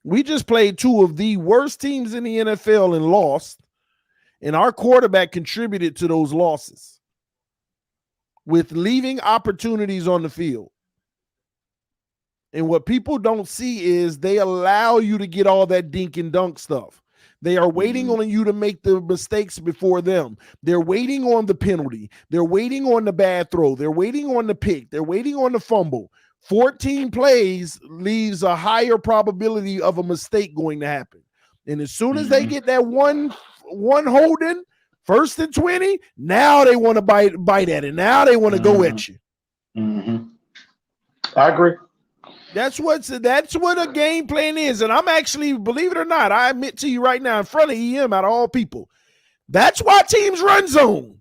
S3: We just played two of the worst teams in the NFL and lost. And our quarterback contributed to those losses with leaving opportunities on the field. And what people don't see is they allow you to get all that dink and dunk stuff. They are waiting on you to make the mistakes before them. They're waiting on the penalty. They're waiting on the bad throw. They're waiting on the pick. They're waiting on the fumble. 14 plays leaves a higher probability of a mistake going to happen. And as soon as they get that one holding, 1st and 20, now they want to bite at it. Now they want to go at you.
S4: Mm-hmm. I agree.
S3: That's what a game plan is. And I'm actually, believe it or not, I admit to you right now in front of EM out of all people, that's why teams run zone.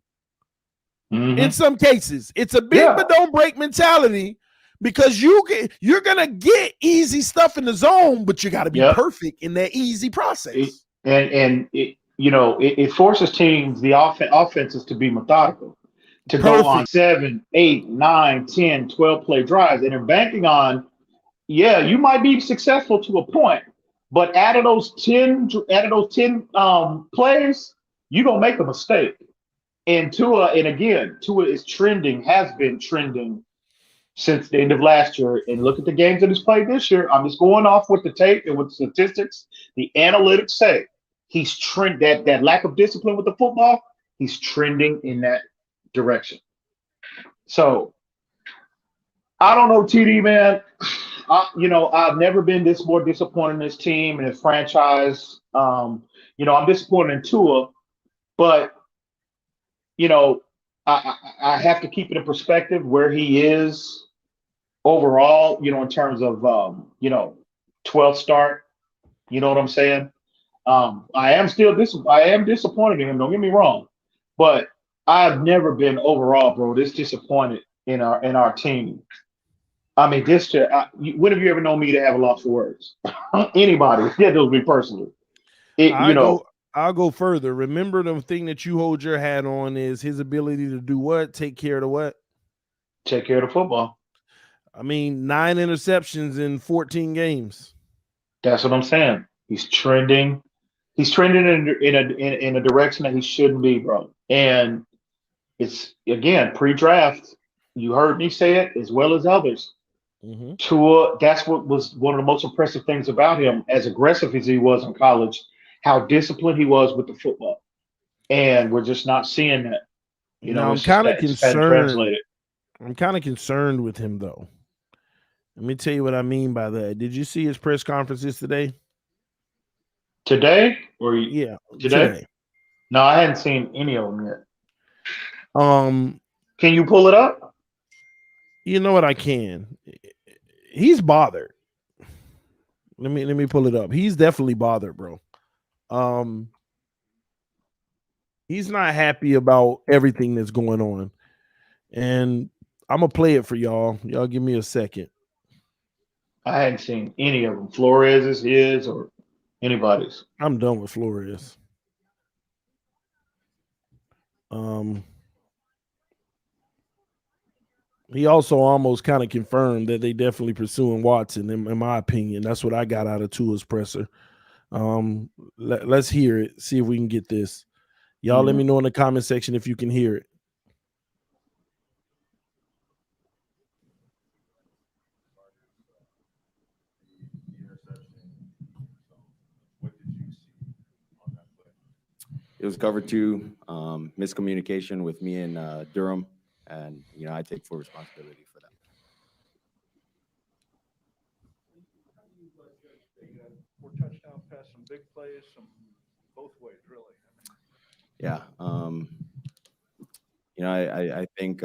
S3: In some cases. It's a big but don't break mentality, because you're going to get easy stuff in the zone, but you got to be perfect in that easy process.
S4: It forces teams, the offenses, to be methodical, to go on 7, 8, 9, 10, 12 play drives. And they're banking on, you might be successful to a point, but out of those 10 plays, you're going to make a mistake. And Tua has been trending since the end of last year. And look at the games that he's played this year. I'm just going off with the tape and with the statistics. The analytics say he's that lack of discipline with the football, he's trending in that direction. So I don't know, TD, man. I've never been this more disappointed in this team and this franchise. I'm disappointed in Tua, but I have to keep it in perspective where he is overall, in terms of 12th start. You know what I'm saying? I am disappointed in him. Don't get me wrong, but I've never been overall, bro, this disappointed in our team. I mean, when have you ever known me to have a loss for words? Anybody? Yeah, those me personally. It,
S3: I go I'll go further. Remember, the thing that you hold your hat on is his ability to do what? Take care of the what?
S4: take care of the football.
S3: I mean, 9 interceptions in 14 games.
S4: That's what I'm saying. He's trending. He's trending in a direction that he shouldn't be, bro. And it's again pre-draft. You heard me say it as well as others.
S3: Mm-hmm.
S4: Tua, that's what was one of the most impressive things about him, as aggressive as he was in college, how disciplined he was with the football. And we're just not seeing that.
S3: Now I'm
S4: It's just
S3: kind of
S4: that it just hadn't
S3: concerned.
S4: translated.
S3: I'm kind of concerned with him, though. Let me tell you what I mean by that. Did you see his press conferences today?
S4: Today or
S3: Yeah,
S4: today?
S3: today.
S4: No, I hadn't seen any of them yet.
S3: Um,
S4: Can you pull it up?
S3: you know what? I can. He's bothered. Let me pull it up. He's definitely bothered, bro. Um, he's not happy about everything that's going on, and I'm gonna play it for y'all. Y'all give me a second.
S4: I hadn't seen any of them. Flores's, his, or anybody's.
S3: I'm done with Flores. Um, he also almost kind of confirmed that they definitely pursuing Watson. In my opinion, that's what I got out of Tua's presser. Let's hear it. See if we can get this. Y'all, let me know in the comment section if you can hear it.
S5: It was cover two, miscommunication with me and Durham, and I take full responsibility for that.
S6: Four touchdown pass, some big plays, some both ways, really.
S5: Yeah, I think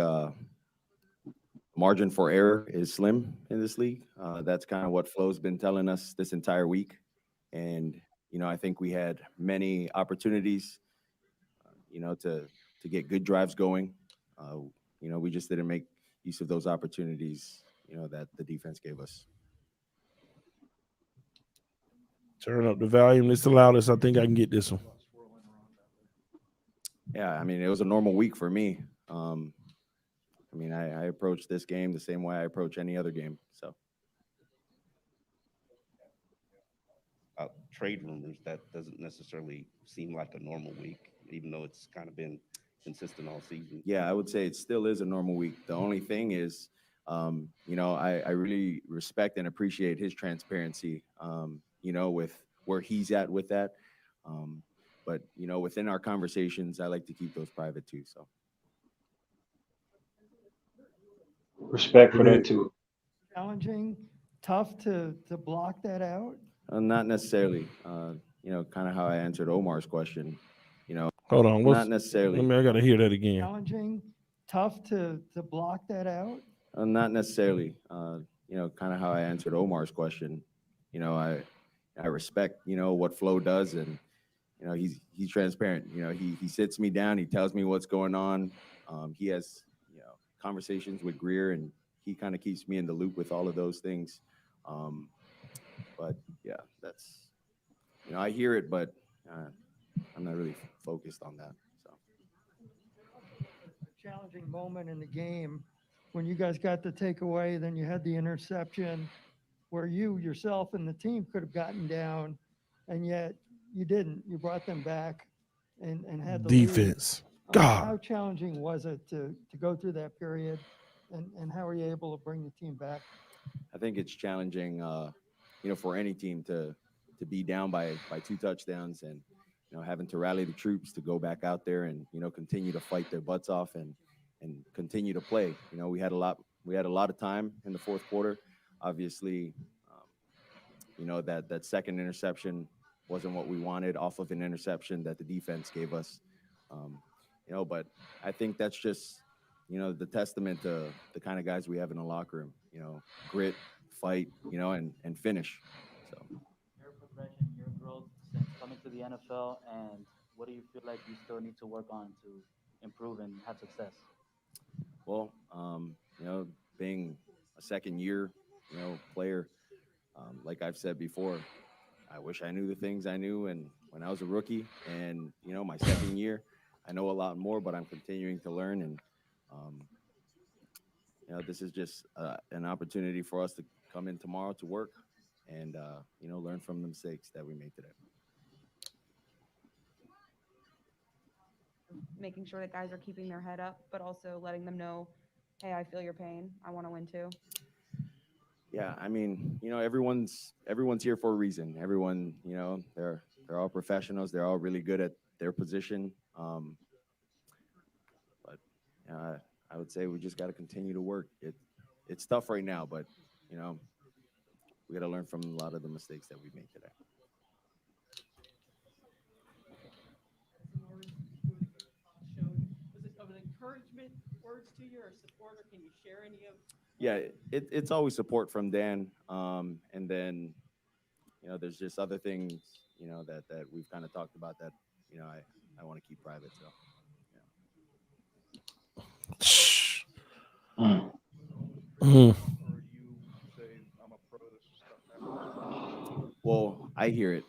S5: margin for error is slim in this league. That's kind of what Flo's been telling us this entire week, and I think we had many opportunities, to get good drives going. We just didn't make use of those opportunities, that the defense gave us.
S3: Turn up the volume. It's the loudest. I think I can get this one.
S5: Yeah, I mean, it was a normal week for me. I approach this game the same way I approach any other game. So,
S7: trade rumors, that doesn't necessarily seem like a normal week, even though it's kind of been consistent all season.
S5: yeah, I would say it still is a normal week. The only thing is, I really respect and appreciate his transparency, with where he's at with that. But, within our conversations, I like to keep those private too. So,
S4: Respect for that too.
S8: Challenging, tough to block that out.
S5: not necessarily, kind of how I answered Omar's question,
S3: Hold on.
S5: not necessarily.
S3: I gotta hear that again.
S8: Challenging, tough to block that out.
S5: Not necessarily, kind of how I answered Omar's question. I respect, what Flo does, and he's transparent. He sits me down, he tells me what's going on. He has conversations with Greer, and he kind of keeps me in the loop with all of those things. But yeah, that's I hear it, but I'm not really focused on that. So,
S8: A challenging moment in the game when you guys got the takeaway, then you had the interception where you yourself and the team could have gotten down, and yet you didn't. You brought them back and had the
S3: Defense.
S8: lead.
S3: God.
S8: How challenging was it to go through that period, and how were you able to bring the team back?
S5: I think it's challenging, for any team to be down by 2 touchdowns and having to rally the troops to go back out there and continue to fight their butts off and continue to play. We had a lot of time in the fourth quarter. Obviously, that second interception wasn't what we wanted off of an interception that the defense gave us. But I think that's just, the testament to the kind of guys we have in the locker room, grit, fight, and finish. So
S9: Your progression, your growth since coming to the NFL, and what do you feel like you still need to work on to improve and have success?
S5: Well, being a second year, player, like I've said before, I wish I knew the things I knew and when I was a rookie, and my second year, I know a lot more, but I'm continuing to learn, and this is just an opportunity for us to come in tomorrow to work and learn from the mistakes that we made today.
S10: Making sure that guys are keeping their head up, but also letting them know, hey, I feel your pain. I want to win too.
S5: Yeah, I mean, everyone's here for a reason. Everyone, they're all professionals. They're all really good at their position. But I would say we just got to continue to work. It's tough right now, but we got to learn from a lot of the mistakes that we made today.
S11: Was it of an encouragement words to you or support, or can you share any of?
S5: Yeah, it's always support from Dan, and then there's just other things that we've kind of talked about that I want to keep private. So well, I hear it.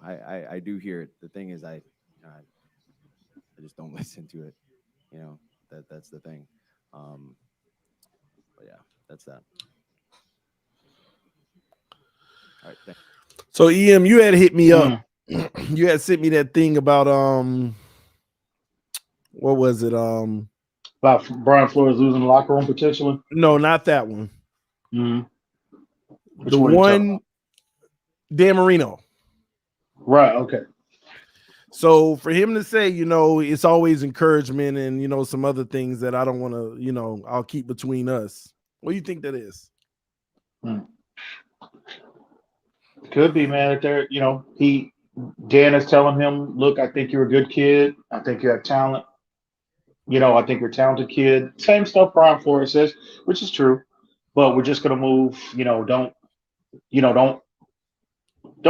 S5: I do hear it. The thing is, I just don't listen to it. That's the thing. But yeah, that's that. All right. Thanks.
S3: So EM, you had hit me up. You had sent me that thing about what was it?
S4: About Brian Flores losing the locker room potentially?
S3: No, not that one.
S4: Mm-hmm.
S3: The one, Dan Marino.
S4: Right. Okay.
S3: So for him to say, it's always encouragement and, some other things that I don't want to, I'll keep between us. What do you think that is?
S4: Could be, man. If they're, Dan is telling him, look, I think you're a good kid. I think you have talent. I think you're a talented kid. Same stuff Brian Flores says, which is true. But we're just going to move, don't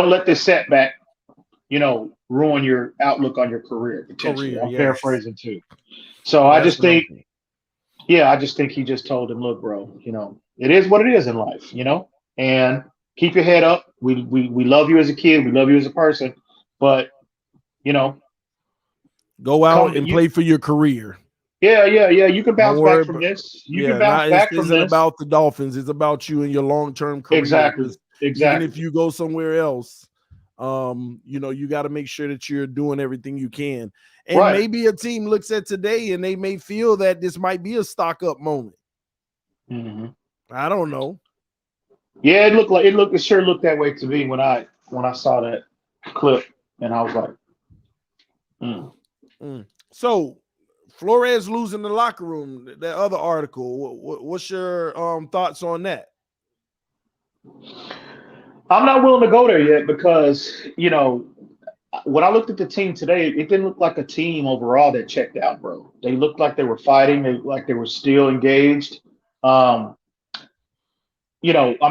S4: let this setback, ruin your outlook on your career potentially. I'm paraphrasing too. So I just think he just told him, look, bro, it is what it is in life, and keep your head up. We love you as a kid. We love you as a person, but
S3: go out and play for your career.
S4: Yeah. You can bounce back from this. You can bounce back from this. It isn't
S3: about the Dolphins. It's about you and your long-term career.
S4: Exactly.
S3: Even if you go somewhere else, you got to make sure that you're doing everything you can. And maybe a team looks at today and they may feel that this might be a stock up moment.
S4: Mm-hmm.
S3: I don't know.
S4: Yeah, it sure looked that way to me when I saw that clip, and I was like,
S3: So Flores losing the locker room, that other article, what's your thoughts on that?
S4: I'm not willing to go there yet because, when I looked at the team today, it didn't look like a team overall that checked out, bro. They looked like they were fighting. They looked like they were still engaged. I'm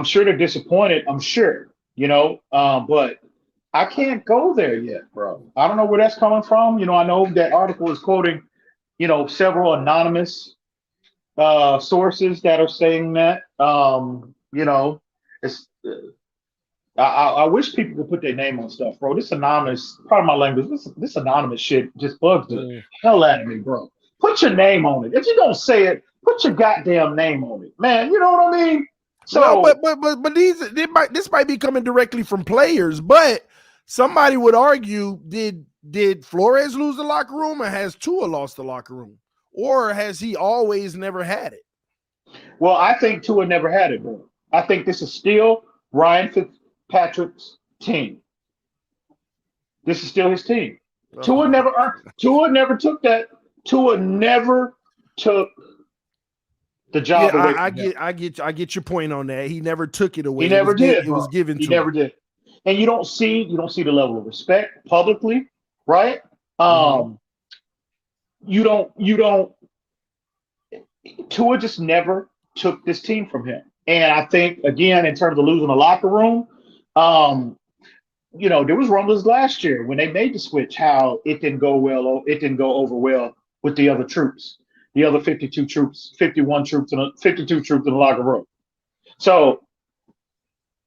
S4: sure they're disappointed. I'm sure, but I can't go there yet, bro. I don't know where that's coming from. I know that article is quoting, several anonymous sources that are saying that. It's I wish people could put their name on stuff, bro. This anonymous, part of my language, this anonymous shit just bugs the hell out of me, bro. Put your name on it. If you don't say it, put your goddamn name on it, man. You know what I mean? So,
S3: no, but this might be coming directly from players, but somebody would argue, did Flores lose the locker room, or has Tua lost the locker room, or has he always never had it?
S4: Well, I think Tua never had it, bro. I think this is still Ryan Fitzpatrick's team. This is still his team. Tua never took that. Tua never took the job away.
S3: I get your point on that. He never took it away.
S4: He never did.
S3: It was given to him.
S4: He never did. And you don't see the level of respect publicly, right? you don't. Tua just never took this team from him, and I think again in terms of losing the locker room, um, there was rumblings last year when they made the switch how it didn't go well. It didn't go over well with the other troops, the other 52 troops, 51 troops, and 52 troops in the locker room. So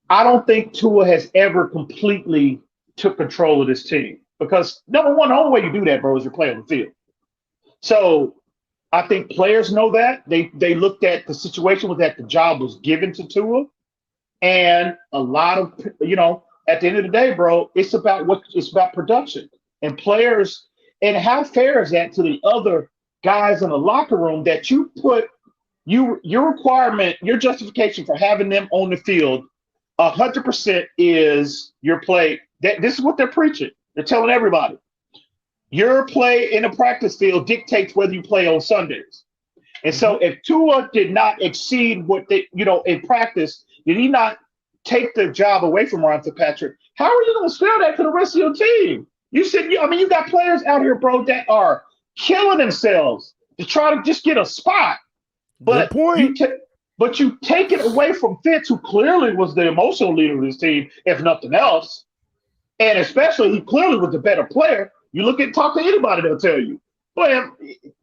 S4: I don't think Tua has ever completely took control of this team because number one, the only way you do that, bro, is you play on the field. So I think players know that. They looked at the situation was that the job was given to Tua, and a lot of at the end of the day, bro, it's about production and players. And how fair is that to the other guys in the locker room that you put your requirement, your justification for having them on the field 100% is your play. This is what they're preaching. They're telling everybody. Your play in the practice field dictates whether you play on Sundays. And so if Tua did not exceed what they, in practice, did he not take the job away from Ryan Fitzpatrick? How are you going to sell that to the rest of your team? You got players out here, bro, that are killing themselves to try to just get a spot. But you take it away from Fitz, who clearly was the emotional leader of this team, if nothing else. And especially, he clearly was the better player. You talk to anybody, they'll tell you. But,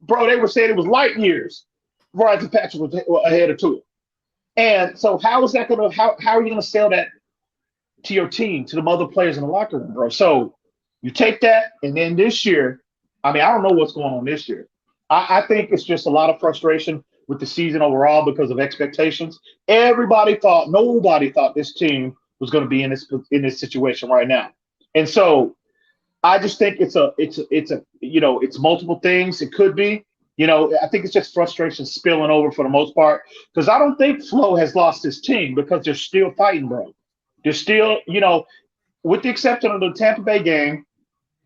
S4: bro, they were saying it was light years. Ryan Fitzpatrick was ahead of Tua. And so how are you going to sell that to your team, to the other players in the locker room, bro? So you take that, and then this year, I don't know what's going on this year. I think it's just a lot of frustration with the season overall because of expectations. Nobody thought this team was going to be in this situation right now. And so I just think it's multiple things. It could be, I think it's just frustration spilling over for the most part, because I don't think Flo has lost his team because they're still fighting, bro. They're still, with the exception of the Tampa Bay game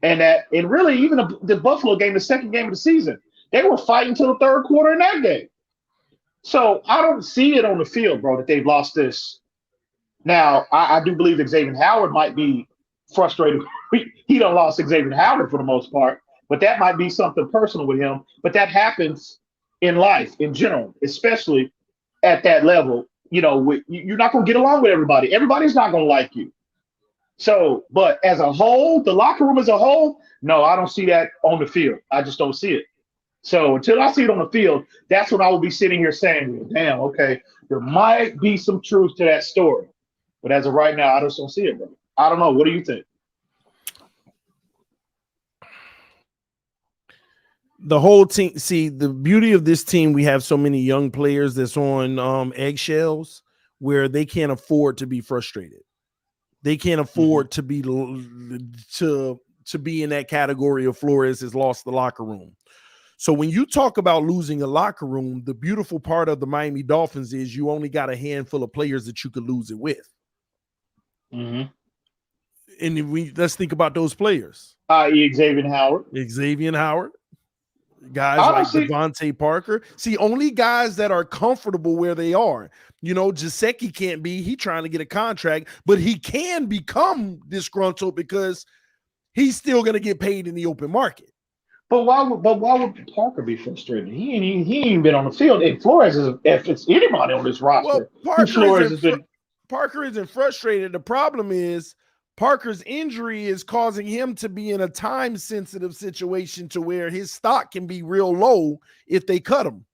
S4: and really even the Buffalo game, the second game of the season, they were fighting till the third quarter in that game. So I don't see it on the field, bro, that they've lost this. Now, I do believe Xavier Howard might be frustrated. He done lost Xavier Howard for the most part, but that might be something personal with him. But that happens in life in general, especially at that level. You're not going to get along with everybody. Everybody's not going to like you. So, but as a whole, the locker room as a whole, no, I don't see that on the field. I just don't see it. So until I see it on the field, that's when I will be sitting here saying, damn, okay, there might be some truth to that story. But as of right now, I just don't see it, bro. I don't know. What do you think?
S3: The whole team, see, the beauty of this team, we have so many young players that's on eggshells where they can't afford to be frustrated. They can't afford to be to be in that category of Flores has lost the locker room. So when you talk about losing a locker room, the beautiful part of the Miami Dolphins is you only got a handful of players that you could lose it with.
S4: Mm-hmm.
S3: And let's think about those players.
S4: Xavier Howard.
S3: Guys like Devontae Parker. See, only guys that are comfortable where they are. Gesicki can't be. He's trying to get a contract, but he can become disgruntled because he's still going to get paid in the open market.
S4: But why would Parker be frustrated? He ain't even been on the field. And Flores is, if it's anybody on this roster,
S3: Parker isn't frustrated. The problem is Parker's injury is causing him to be in a time-sensitive situation to where his stock can be real low if they cut him.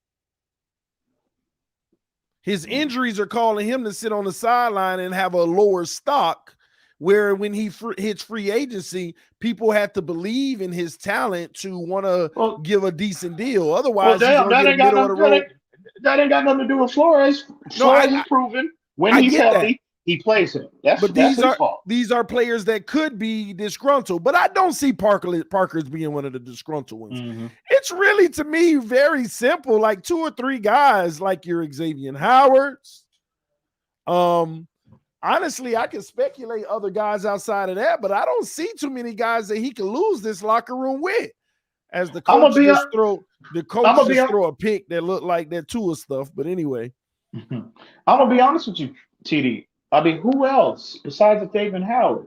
S3: His injuries are calling him to sit on the sideline and have a lower stock, where when he hits free agency, people have to believe in his talent to want to give a decent deal. Otherwise,
S4: that ain't got nothing to do with Flores. Flores is proven when he's healthy, he plays him. That's his fault.
S3: These are players that could be disgruntled, but I don't see Parker's being one of the disgruntled ones.
S4: Mm-hmm.
S3: It's really, to me, very simple. Like 2 or 3 guys, like your Xavier Howards. Honestly, I can speculate other guys outside of that, but I don't see too many guys that he can lose this locker room with. As the coach just throw a pick that looked like that Tua stuff. But anyway,
S4: I'm gonna be honest with you, TD. Who else besides Xavier Howard?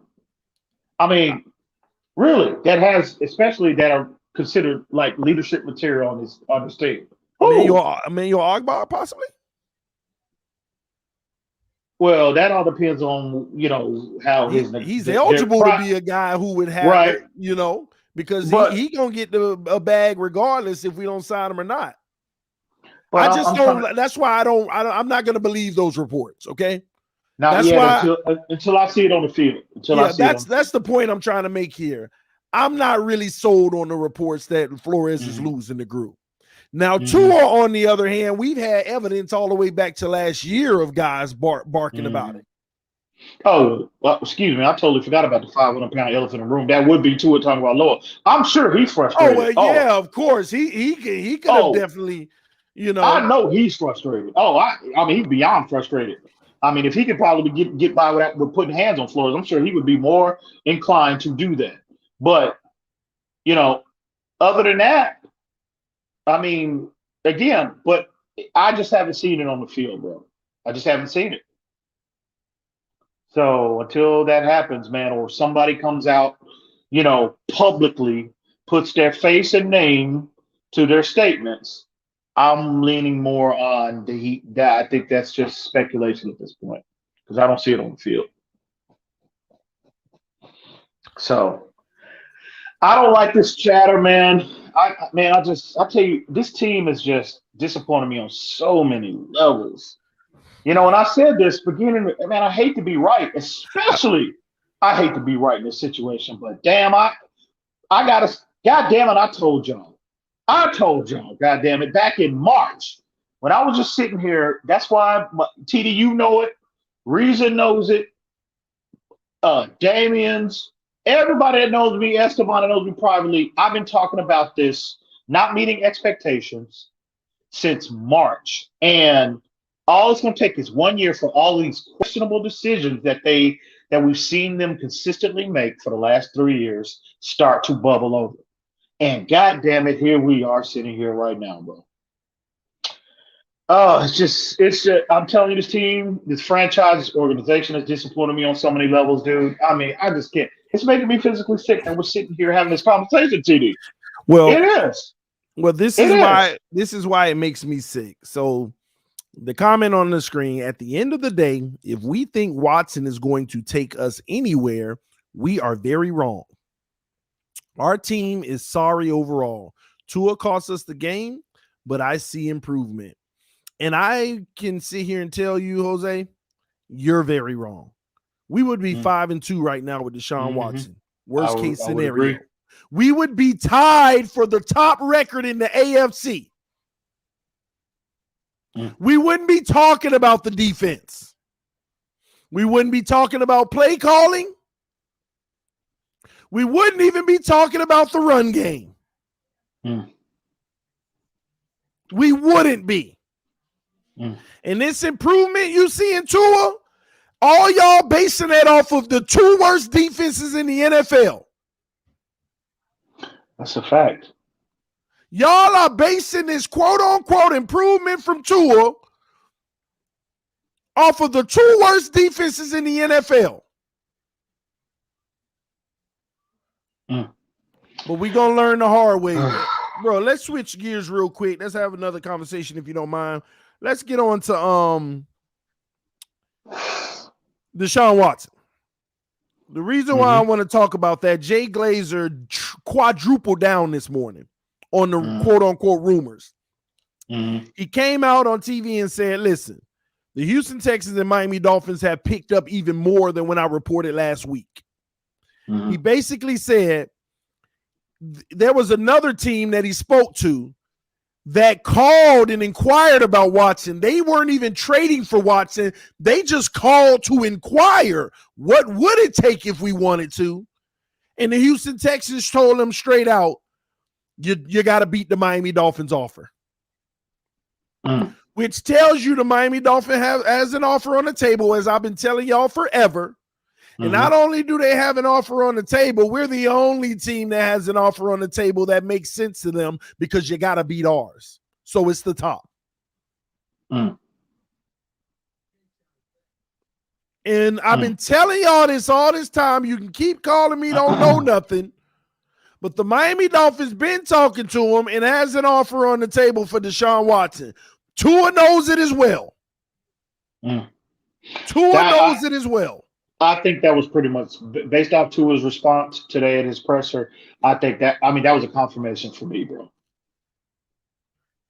S4: Really, that has, especially that are considered like leadership material on his team. Who?
S3: Emmanuel Ogbah, possibly.
S4: Well, that all depends on how
S3: he's eligible to be a guy who would have
S4: right.
S3: it, because
S4: But,
S3: he gonna get a bag regardless if we don't sign him or not.
S4: But
S3: I just don't. That's why I'm not gonna believe those reports. Okay.
S4: Not
S3: that's
S4: yet
S3: why,
S4: until I see it on the field.
S3: That's the point I'm trying to make here. I'm not really sold on the reports that Flores is losing the group. Now, Tua, on the other hand, we've had evidence all the way back to last year of guys barking about it.
S4: Oh, well, excuse me. I totally forgot about the 500-pound elephant in the room. That would be Tua Tagovailoa. I'm sure he's frustrated.
S3: Oh, well, yeah, of course. He could have definitely,
S4: I know he's frustrated. I mean, he's beyond frustrated. I mean, if he could probably get by with putting hands on Flores, I'm sure he would be more inclined to do that. But, other than that, I mean, again, but I just haven't seen it on the field, bro. I just haven't seen it. So until that happens, man, or somebody comes out, publicly puts their face and name to their statements, I'm leaning more on the Heat. I think that's just speculation at this point because I don't see it on the field. So I don't like this chatter, man. I tell you, this team is just disappointing me on so many levels. And I said this beginning, man, I hate to be right, especially I hate to be right in this situation, but damn, I gotta, God damn it, I told y'all, God damn it, back in March, when I was just sitting here, that's why, TD, you know it, Reason knows it, Damien's, everybody that knows me, Esteban that knows me privately, I've been talking about this not meeting expectations since March. And all it's going to take is 1 year for all these questionable decisions that we've seen them consistently make for the last 3 years start to bubble over. And God damn it, here we are sitting here right now, bro. Oh, it's just, I'm telling you, this team, this franchise, this organization is disappointing me on so many levels, dude. I mean, I just can't. It's making me physically sick, and we're sitting here having this conversation, TD.
S3: Well,
S4: it is.
S3: Well, this is why it makes me sick. So the comment on the screen, at the end of the day, if we think Watson is going to take us anywhere, we are very wrong. Our team is sorry overall. Tua cost us the game, but I see improvement. And I can sit here and tell you, Jose, you're very wrong. We would be 5-2 right now with Deshaun Watson. Worst case scenario. We would be tied for the top record in the AFC. We wouldn't be talking about the defense. We wouldn't be talking about play calling. We wouldn't even be talking about the run game. We wouldn't be. And this improvement you see in Tua, all y'all basing that off of the two worst defenses in the NFL.
S4: That's a fact.
S3: Y'all are basing this quote-unquote improvement from Tua off of the two worst defenses in the NFL. But we're going to learn the hard way. Bro, let's switch gears real quick. Let's have another conversation if you don't mind. Let's get on to Deshaun Watson. The reason why I want to talk about that, Jay Glazer quadrupled down this morning on the quote-unquote rumors. He came out on TV and said, listen, the Houston Texans and Miami Dolphins have picked up even more than when I reported last week. He basically said there was another team that he spoke to that called and inquired about Watson. They weren't even trading for Watson. They just called to inquire, what would it take if we wanted to? And the Houston Texans told them straight out, you got to beat the Miami Dolphins offer. Which tells you the Miami Dolphins has an offer on the table, as I've been telling y'all forever. And not only do they have an offer on the table, we're the only team that has an offer on the table that makes sense to them because you got to beat ours. So it's the top. And I've been telling y'all this all this time. You can keep calling me don't know nothing. But the Miami Dolphins been talking to him and has an offer on the table for Deshaun Watson. Tua knows it as well. Tua knows it as well.
S4: I think that was pretty much based off Tua's response today at his presser. I think that was a confirmation for me, bro.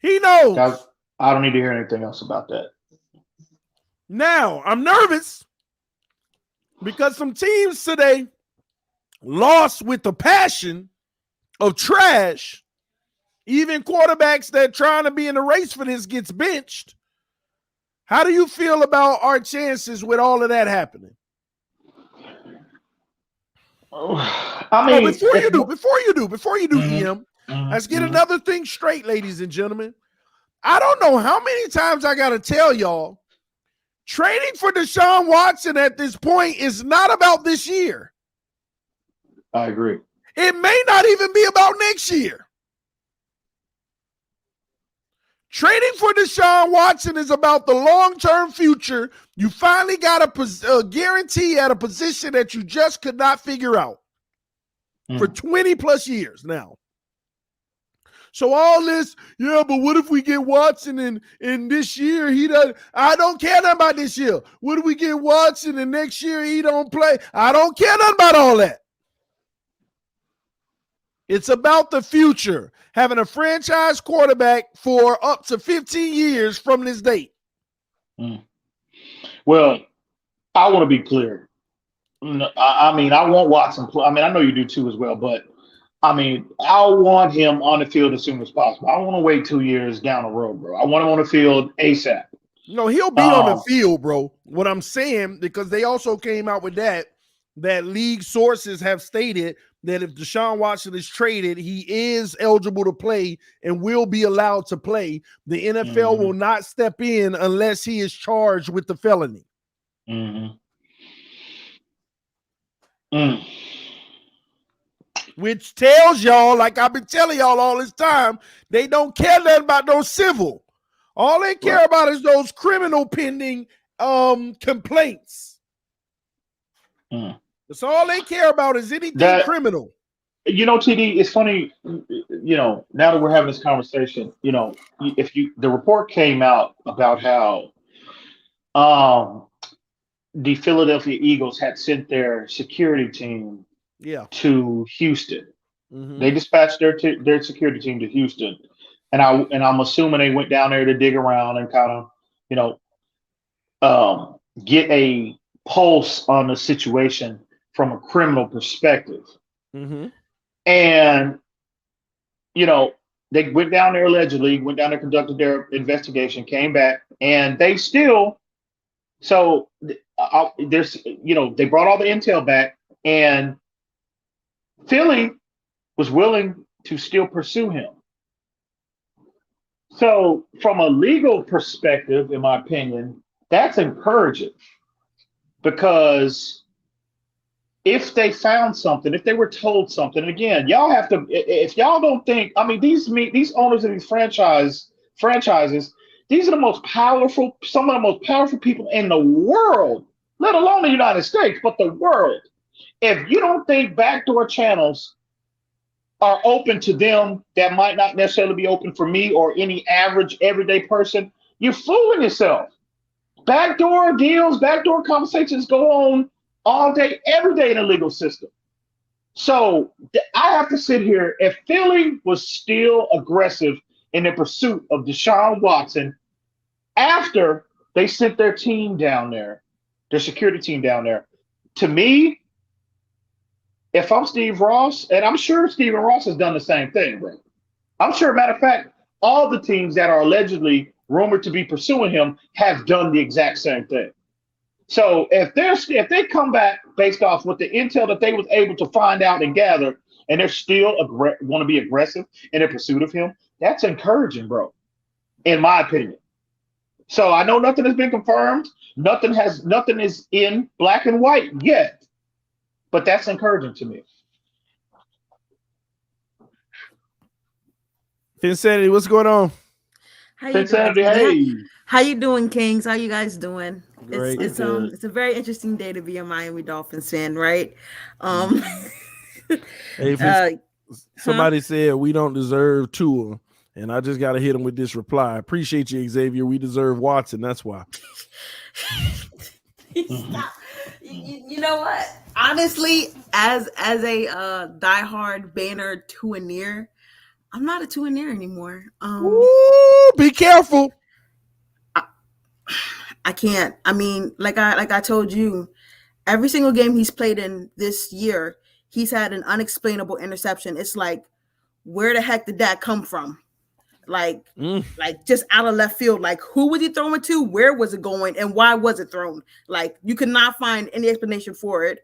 S3: He knows.
S4: I don't need to hear anything else about that.
S3: Now, I'm nervous because some teams today lost with the passion of trash. Even quarterbacks that trying to be in the race for this gets benched. How do you feel about our chances with all of that happening?
S4: I mean,
S3: before you do, EM, let's get another thing straight, ladies and gentlemen. I don't know how many times I got to tell y'all, trading for Deshaun Watson at this point is not about this year.
S4: I agree.
S3: It may not even be about next year. Trading for Deshaun Watson is about the long-term future. You finally got a guarantee at a position that you just could not figure out for 20 plus years now. So all this, but what if we get Watson in this year? He doesn't. I don't care nothing about this year. What if we get Watson and next year he don't play? I don't care nothing about all that. It's about the future. Having a franchise quarterback for up to 15 years from this date.
S4: Well, I want to be clear. I mean, I want Watson. I mean, I know you do too as well, but I mean, I want him on the field as soon as possible. I don't want to wait 2 years down the road, bro. I want him on the field ASAP.
S3: No, he'll be on the field, bro. What I'm saying, because they also came out with that league sources have stated that if Deshaun Watson is traded, he is eligible to play and will be allowed to play. The NFL will not step in unless he is charged with the felony. Which tells y'all, like I've been telling y'all all this time, they don't care nothing about those civil. All they care about is those criminal pending complaints. That's all they care about is anything criminal.
S4: You know, TD, it's funny, now that we're having this conversation, the report came out about how the Philadelphia Eagles had sent their security team to Houston. They dispatched their security team to Houston. And I'm assuming they went down there to dig around and kind of, get a pulse on the situation from a criminal perspective. And, they went down there allegedly, conducted their investigation, came back, and they still, they brought all the intel back, and Philly was willing to still pursue him. So from a legal perspective, in my opinion, that's encouraging, because if they found something, if they were told something, and again, y'all have to, if y'all don't think, I mean, these owners of these franchises, these are the most powerful, some of the most powerful people in the world, let alone the United States, but the world. If you don't think backdoor channels are open to them, that might not necessarily be open for me or any average everyday person, you're fooling yourself. Backdoor deals, backdoor conversations go on all day, every day in the legal system. So I have to sit here. If Philly was still aggressive in their pursuit of Deshaun Watson after they sent their team down there, their security team down there, to me, if I'm Steve Ross, and I'm sure Stephen Ross has done the same thing, bro. I'm sure, matter of fact, all the teams that are allegedly rumored to be pursuing him have done the exact same thing. So if they come back based off with the intel that they was able to find out and gather, and they're still want to be aggressive in their pursuit of him, that's encouraging, bro, in my opinion. So I know nothing has been confirmed. Nothing is in black and white yet, but that's encouraging to me.
S3: Insanity, what's going on?
S4: Insanity, hey.
S12: How you doing, Kings? How you guys doing?
S3: Great.
S12: It's a very interesting day to be a Miami Dolphins fan, right?
S3: Hey, Somebody said we don't deserve Tua, and I just got to hit him with this reply. Appreciate you, Xavier. We deserve Watson. That's why.
S12: Stop. You know what? Honestly, as a diehard banner Tua-neer, I'm not a Tua-neer anymore.
S3: Ooh, be careful.
S12: I can't. I mean, like I told you, every single game he's played in this year, he's had an unexplainable interception. It's like, where the heck did that come from? Like just out of left field. Like, who was he throwing to? Where was it going? And why was it thrown? Like, you could not find any explanation for it.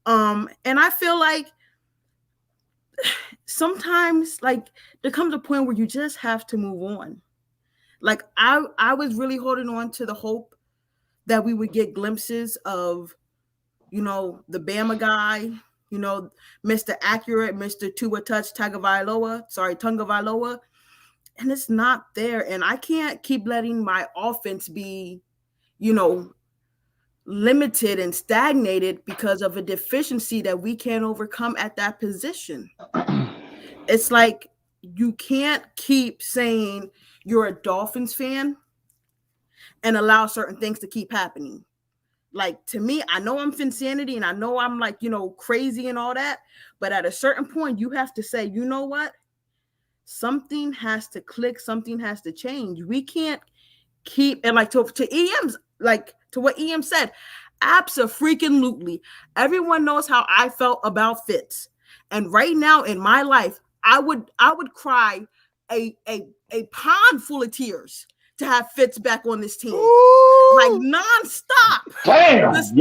S12: And I feel like sometimes, like, there comes a point where you just have to move on. Like, I was really holding on to the hope that we would get glimpses of, you know, the Bama guy, you know, Mr. Accurate, Mr. Tua Tagovailoa. And it's not there. And I can't keep letting my offense be, you know, limited and stagnated because of a deficiency that we can't overcome at that position. It's like, you can't keep saying you're a Dolphins fan and allow certain things to keep happening. Like, to me, I know I'm Finsanity and I know I'm, like, you know, crazy and all that. But at a certain point, you have to say, you know what? Something has to click. Something has to change. We can't keep, and like to EM's, like to what EM said, abso-freaking-lutely. Everyone knows how I felt about Fitz. And right now in my life, I would cry a pond full of tears to have Fitz back on this team.
S3: Ooh.
S12: Like, nonstop.
S4: Damn.
S12: Just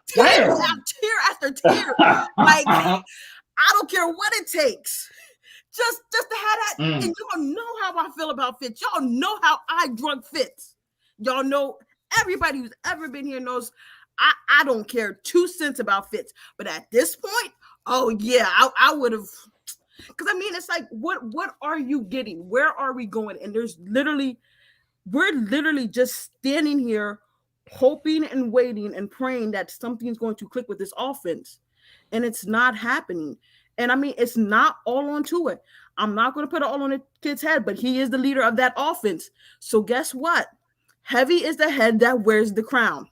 S12: tear after tear. Like, I don't care what it takes. Just to have that. And y'all know how I feel about Fitz. Y'all know how I drunk Fitz. Y'all know, everybody who's ever been here knows I don't care 2 cents about Fitz. But at this point, oh yeah, I would have. Because I mean, it's like, what are you getting? Where are we going? And we're literally just standing here hoping and waiting and praying that something's going to click with this offense. And it's not happening. And I mean, it's not all on Tua. I'm not going to put it all on the kid's head, but he is the leader of that offense. So guess what? Heavy is the head that wears the crown.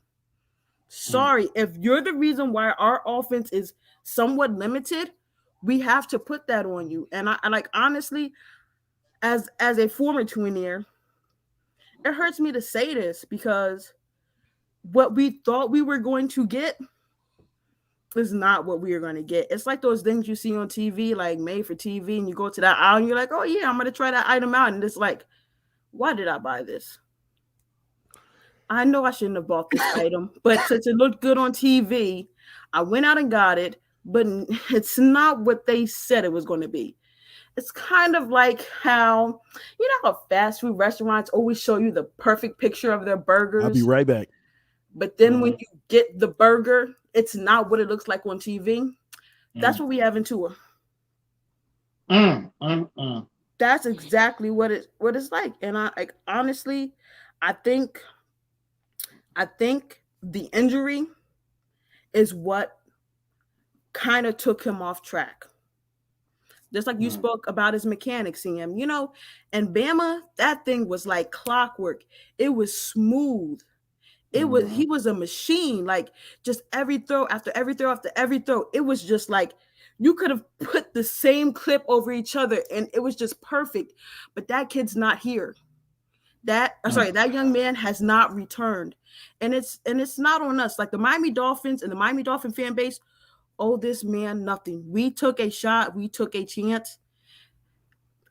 S12: Sorry, if you're the reason why our offense is somewhat limited, we have to put that on you. And I like, honestly, as a former Tua-neer, it hurts me to say this because what we thought we were going to get is not what we are going to get. It's like those things you see on TV, like made for TV, and you go to that aisle and you're like, oh yeah, I'm going to try that item out. And it's like, why did I buy this? I know I shouldn't have bought this item, but since it looked good on TV, I went out and got it, but it's not what they said it was going to be. It's kind of like how, you know, how fast food restaurants always show you the perfect picture of their burgers.
S3: I'll be right back.
S12: But then when you get the burger, it's not what it looks like on TV. That's what we have in Tua. That's exactly what it's like. And I like, honestly, I think the injury is what kind of took him off track. Just like you spoke about his mechanics, CM, you know, and Bama, that thing was like clockwork. It was smooth. He was a machine, like just every throw after every throw after every throw. It was just like you could have put the same clip over each other and it was just perfect. But that kid's not here. That young man has not returned. And it's not on us. Like the Miami Dolphins and the Miami Dolphin fan base owe this man nothing. We took a shot, we took a chance,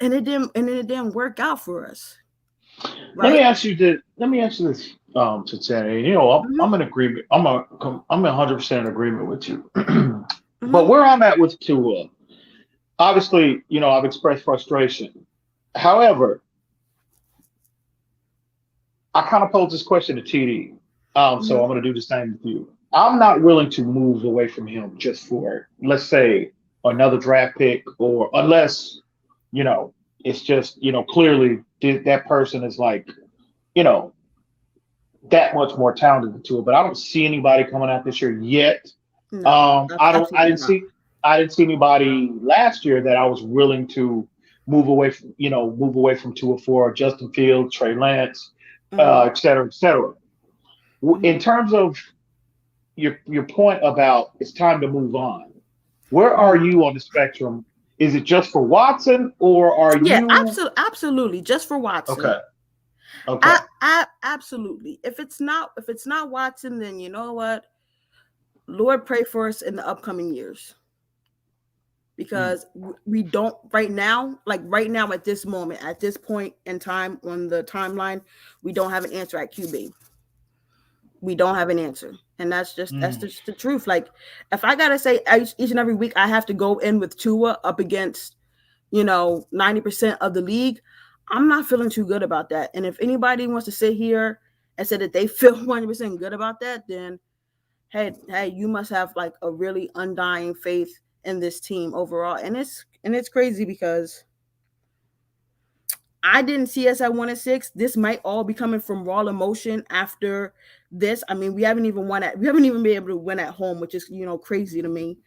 S12: and it didn't work out for us. Right?
S4: Let me ask you this, Cincinnati. You know, I'm in agreement. I'm 100% in agreement with you. But where I'm at with Tua, obviously, you know, I've expressed frustration. However, I kind of posed this question to TD. So I'm going to do the same with you. I'm not willing to move away from him just for, let's say, another draft pick, or unless, you know, it's just, you know, clearly that person is like, you know, that much more talented than Tua. But I don't see anybody coming out this year yet. I didn't see I didn't see anybody last year that I was willing to move away from 2 or 4, Justin Fields, Trey Lance, et cetera, et cetera. In terms of your point about it's time to move on, where are you on the spectrum? Is it just for Watson, or are you?
S12: Absolutely, just for Watson.
S4: Okay. Okay.
S12: Absolutely. If it's not Watson, then you know what? Lord, pray for us in the upcoming years. Because we don't right now at this moment, at this point in time on the timeline, we don't have an answer at QB. We don't have an answer. And that's just the truth. Like, if I gotta say each and every week I have to go in with Tua up against, 90% of the league, I'm not feeling too good about that. And if anybody wants to sit here and say that they feel 100% good about that, then hey, you must have like a really undying faith in this team overall. And it's crazy because I didn't see us at 1-6. This might all be coming from raw emotion after this. I mean, we haven't even been able to win at home, which is crazy to me.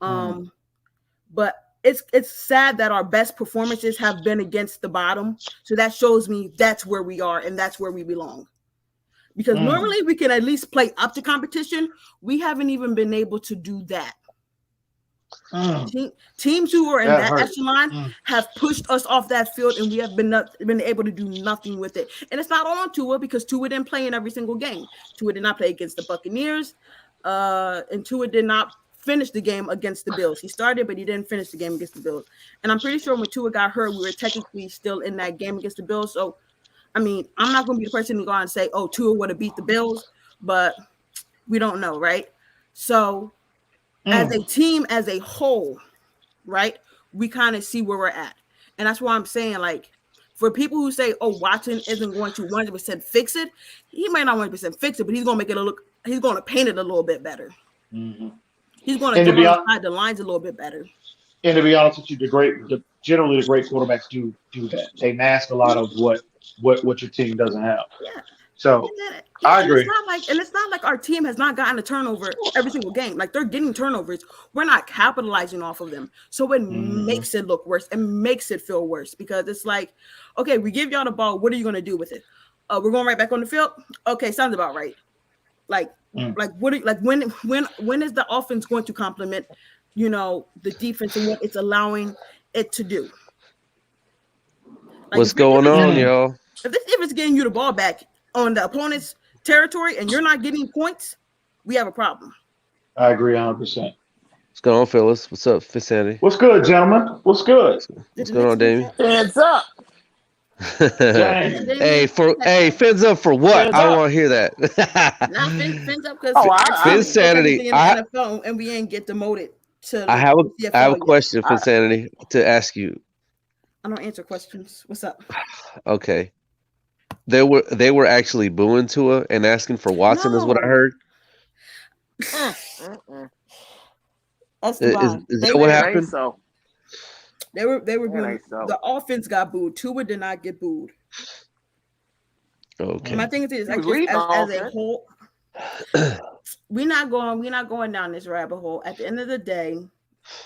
S12: But it's sad that our best performances have been against the bottom. So that shows me that's where we are and that's where we belong. Because normally we can at least play up to competition. We haven't even been able to do that. Teams who are in that echelon have pushed us off that field, and we have been able to do nothing with it. And it's not on Tua, because Tua didn't play in every single game. Tua did not play against the Buccaneers, and Tua did not finish the game against the Bills. He started, but he didn't finish the game against the Bills. And I'm pretty sure when Tua got hurt, we were technically still in that game against the Bills. So, I mean, I'm not going to be the person to go out and say, oh, Tua would have beat the Bills, but we don't know, right? So, as a team, as a whole, right, we kind of see where we're at. And that's why I'm saying, like, for people who say, oh, Watson isn't going to 100% fix it, he might not 100% fix it, but he's going to make it he's going to paint it a little bit better. He's going to go outside the lines a little bit better.
S4: And to be honest with you, generally the great quarterbacks do that. They mask a lot of what your team doesn't have.
S12: Yeah.
S4: So I agree.
S12: It's not like our team has not gotten a turnover every single game. Like, they're getting turnovers. We're not capitalizing off of them. So it makes it look worse. It makes it feel worse, because it's like, okay, we give y'all the ball. What are you going to do with it? We're going right back on the field. Okay, sounds about right. Like when is the offense going to complement, the defense and what it's allowing it to do? Like,
S13: what's going on, y'all?
S12: If it's getting you the ball back on the opponent's territory and you're not getting points, we have a problem.
S4: I agree 100%.
S13: What's going on, fellas? What's up, Fissanity?
S4: What's good, gentlemen? What's good?
S13: What's going on, Damien?
S14: Hands up.
S13: Hey, fins up for what? I don't want to hear that.
S12: Fins up because
S13: Finsanity.
S12: NFL and we ain't get demoted to.
S13: I have a question, Finsanity, to ask you.
S12: I don't answer questions. What's up?
S13: Okay. They were actually booing Tua and asking for Watson, is what I heard.
S12: That's the
S13: is that what happened?
S14: So.
S12: They were booing. The offense got booed. Tua did not get booed.
S13: Okay.
S12: My thing is like as a whole, we're not going down this rabbit hole. At the end of the day,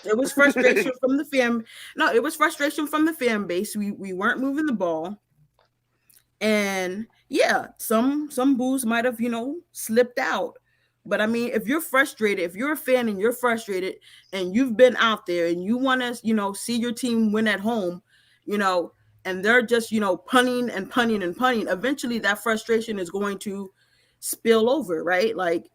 S12: it was frustration from the fan. No, it was frustration from the fan base. We weren't moving the ball. And yeah, some boos might have, slipped out. But I mean, if you're frustrated, if you're a fan and you're frustrated and you've been out there and you want to, see your team win at home, and they're just, punting and punting and punting, eventually that frustration is going to spill over, right? Like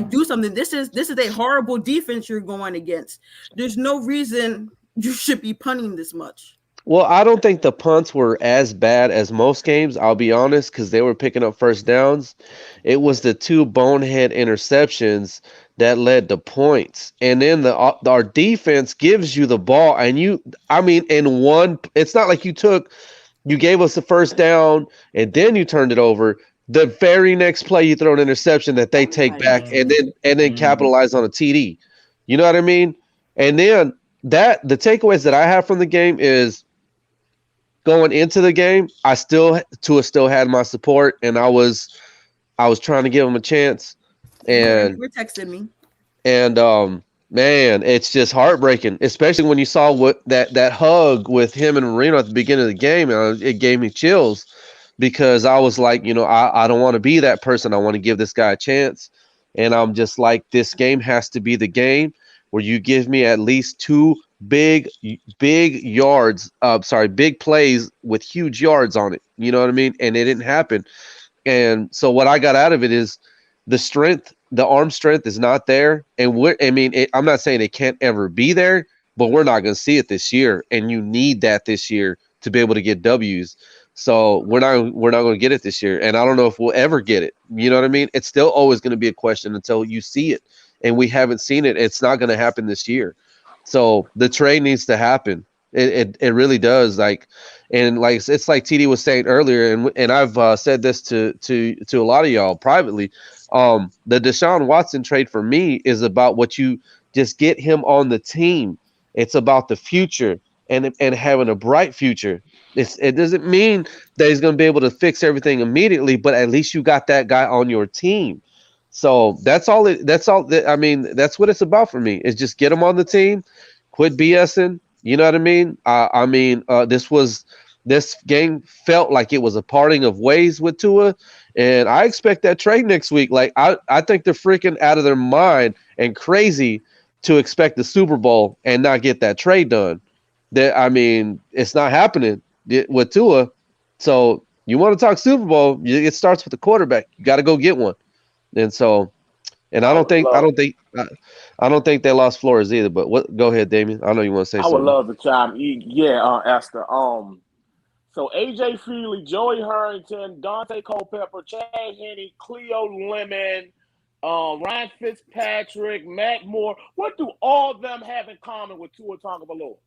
S12: do something. This is a horrible defense you're going against. There's no reason you should be punting this much.
S13: Well, I don't think the punts were as bad as most games, I'll be honest, because they were picking up first downs. It was the 2 bonehead interceptions that led to points. And then our defense gives you the ball, and it's not like you gave us the first down and then you turned it over. The very next play you throw an interception that they take back and then capitalize on a TD. You know what I mean? And then the takeaways that I have from the game is, going into the game, Tua still had my support, and I was trying to give him a chance. And
S12: you were texting me.
S13: And Man, it's just heartbreaking, especially when you saw what that hug with him and Marino at the beginning of the game. It gave me chills because I was like, I don't want to be that person. I want to give this guy a chance. And I'm just like, this game has to be the game where you give me at least two big yards, big plays with huge yards on it. You know what I mean? And it didn't happen. And so what I got out of it is the arm strength is not there. And I'm not saying it can't ever be there, but we're not going to see it this year. And you need that this year to be able to get W's. So we're not going to get it this year. And I don't know if we'll ever get it. You know what I mean? It's still always going to be a question until you see it. And we haven't seen it. It's not going to happen this year. So the trade needs to happen. It really does. It's like TD was saying earlier, and I've said this to a lot of y'all privately. The Deshaun Watson trade for me is about what you just get him on the team. It's about the future and having a bright future. It doesn't mean that he's going to be able to fix everything immediately, but at least you got that guy on your team. So that's all. That's what it's about for me. Is just get him on the team, quit BSing. You know what I mean? This game felt like it was a parting of ways with Tua, and I expect that trade next week. Like I think they're freaking out of their mind and crazy to expect the Super Bowl and not get that trade done. It's not happening with Tua. So you want to talk Super Bowl? It starts with the quarterback. You got to go get one. And so, and I don't think they lost Flores either. But go ahead, Damien. I know you want to say something.
S14: I would love to chime in. Yeah, Esther. So AJ Feely, Joey Harrington, Dante Culpepper, Chad Henne, Cleo Lemon, Ryan Fitzpatrick, Matt Moore. What do all of them have in common with Tua Tagovailoa?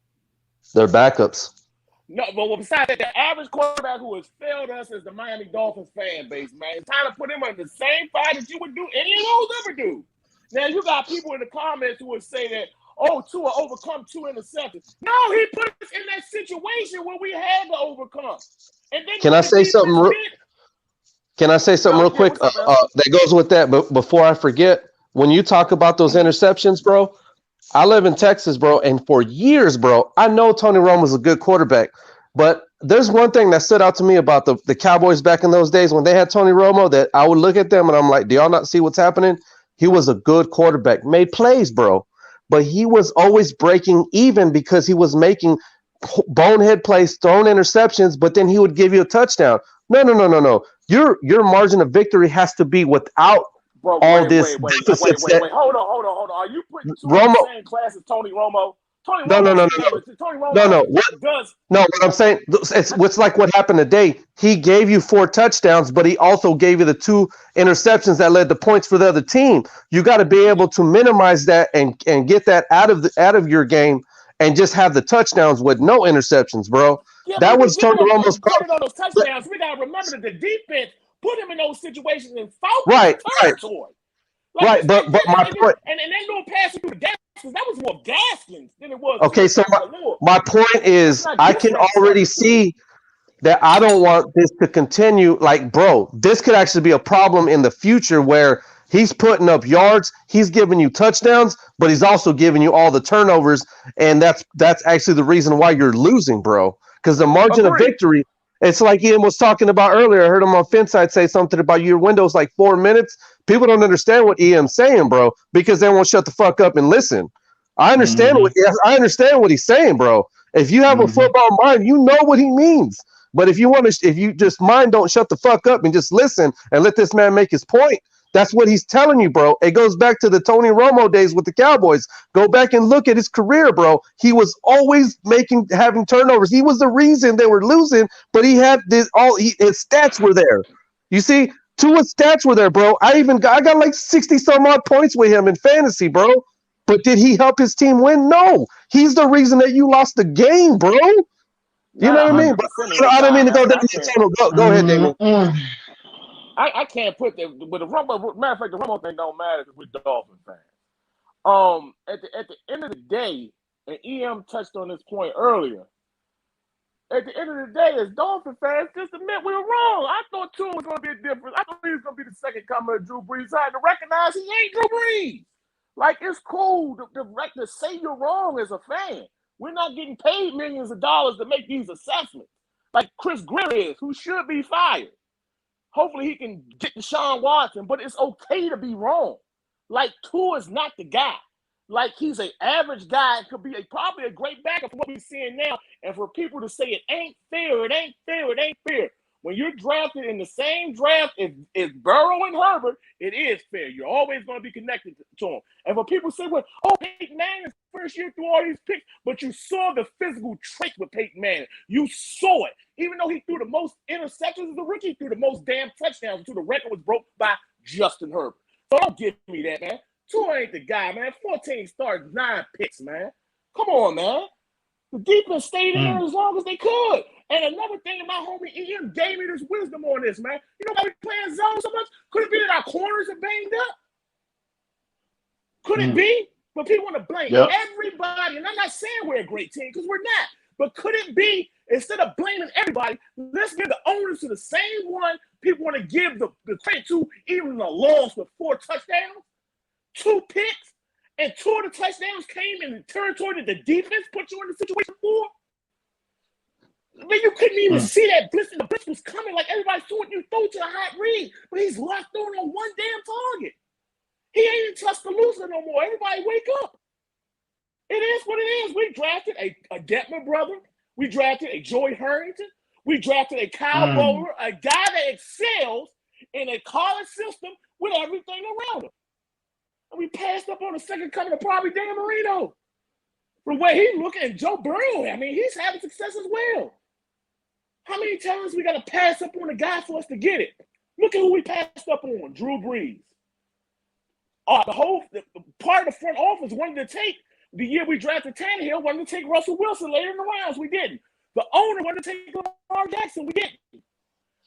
S13: They're backups.
S14: No, but besides that, the average quarterback who has failed us is the Miami Dolphins fan base, man. It's time to put him in the same fire that you would do any of those ever do. Now, you got people in the comments who would say that, Tua overcome 2 interceptions. No, he put us in that situation where we had to overcome. And then
S13: Can I say something real quick? That goes with that. But before I forget, when you talk about those interceptions, bro, I live in Texas, bro, and for years, bro, I know Tony Romo's a good quarterback. But there's one thing that stood out to me about the Cowboys back in those days when they had Tony Romo that I would look at them and I'm like, do y'all not see what's happening? He was a good quarterback, made plays, bro. But he was always breaking even because he was making bonehead plays, throwing interceptions, but then he would give you a touchdown. No. Your margin of victory has to be without all this deficit.
S14: Wait. Hold on. Are you putting Tua in the same class as Tony Romo?
S13: No. What I'm saying, it's like what happened today. He gave you 4 touchdowns, but he also gave you the 2 interceptions that led to points for the other team. You got to be able to minimize that and get that out of your game and just have the touchdowns with no interceptions, bro.
S14: Yeah,
S13: that was Tony Romo's
S14: problem. On those touchdowns, we got to remember that the defense put him in those situations and fought territory.
S13: Right, but my point,
S14: and they don't pass you through the gas because that was more Gaskins than it was.
S13: Okay, so my point is, I can already see that I don't want this to continue. Like, bro, this could actually be a problem in the future where he's putting up yards, he's giving you touchdowns, but he's also giving you all the turnovers, and that's actually the reason why you're losing, bro. Because the margin of victory. It's like Ian was talking about earlier. I heard him on Finside say something about your window's like 4 minutes. People don't understand what Ian's saying, bro, because they won't shut the fuck up and listen. I understand what he's saying, bro. If you have a football mind, you know what he means. But if you just don't shut the fuck up and just listen and let this man make his point, that's what he's telling you, bro. It goes back to the Tony Romo days with the Cowboys. Go back and look at his career, bro. He was always having turnovers. He was the reason they were losing, but he had his stats were there. You see, Tua's stats were there, bro. I got like 60 some odd points with him in fantasy, bro. But did he help his team win? No. He's the reason that you lost the game, bro. You know what I mean? But I don't mean to go down the channel. Go ahead, Damon.
S14: I can't put that with the Romo. Matter of fact, the Romo thing don't matter because we're Dolphin fans. At the end of the day, and EM touched on this point earlier. At the end of the day, as Dolphin fans, just admit we were wrong. I thought Tua was going to be a difference. I thought he was going to be the second coming of Drew Brees. I had to recognize he ain't Drew Brees. Like, it's cool to say you're wrong as a fan. We're not getting paid millions of dollars to make these assessments. Like Chris Greer is, who should be fired. Hopefully he can get Deshaun Watson, but it's okay to be wrong. Like, Tua is not the guy. Like, he's an average guy. It could be probably a great backup for what we're seeing now. And for people to say it ain't fair, it ain't fair, it ain't fair. When you're drafted in the same draft as Burrow and Herbert, it is fair. You're always going to be connected to them. And for people say, well, Peyton Manning's first year threw all these picks, but you saw the physical traits with Peyton Manning. You saw it. Even though he threw the most interceptions as a rookie, he threw the most damn touchdowns until the record was broke by Justin Herbert. So don't give me that, man. Tua ain't the guy, man. 14 starts, 9 picks, man. Come on, man. The defense stayed in there as long as they could. And another thing, my homie Ian gave me this wisdom on this, man. You know why we playing zone so much? Could it be that our corners are banged up? Could it be? But people want to blame everybody. And I'm not saying we're a great team, because we're not. But could it be, instead of blaming everybody, let's give the owners to the same one people want to give the credit to, even the loss with 4 touchdowns, 2 picks, and 2 of the touchdowns came in the territory that the defense put you in the situation for? Man, you couldn't even see that blitz, and the blitz was coming. Like, everybody threw it, you throw it to a hot read, but he's locked on one damn target. He ain't in Tuscaloosa no more. Everybody wake up. It is what it is. We drafted a Detmer brother. We drafted a Joey Harrington. We drafted a Kyle Bowler, a guy that excels in a college system with everything around him. And we passed up on the second coming of probably Dan Marino. From where he's looking at Joe Burrow, I mean, he's having success as well. How many times we got to pass up on a guy for us to get it? Look at who we passed up on, Drew Brees. The part of the front office wanted to take, the year we drafted Tannehill, wanted to take Russell Wilson later in the rounds. We didn't. The owner wanted to take Lamar Jackson. We didn't.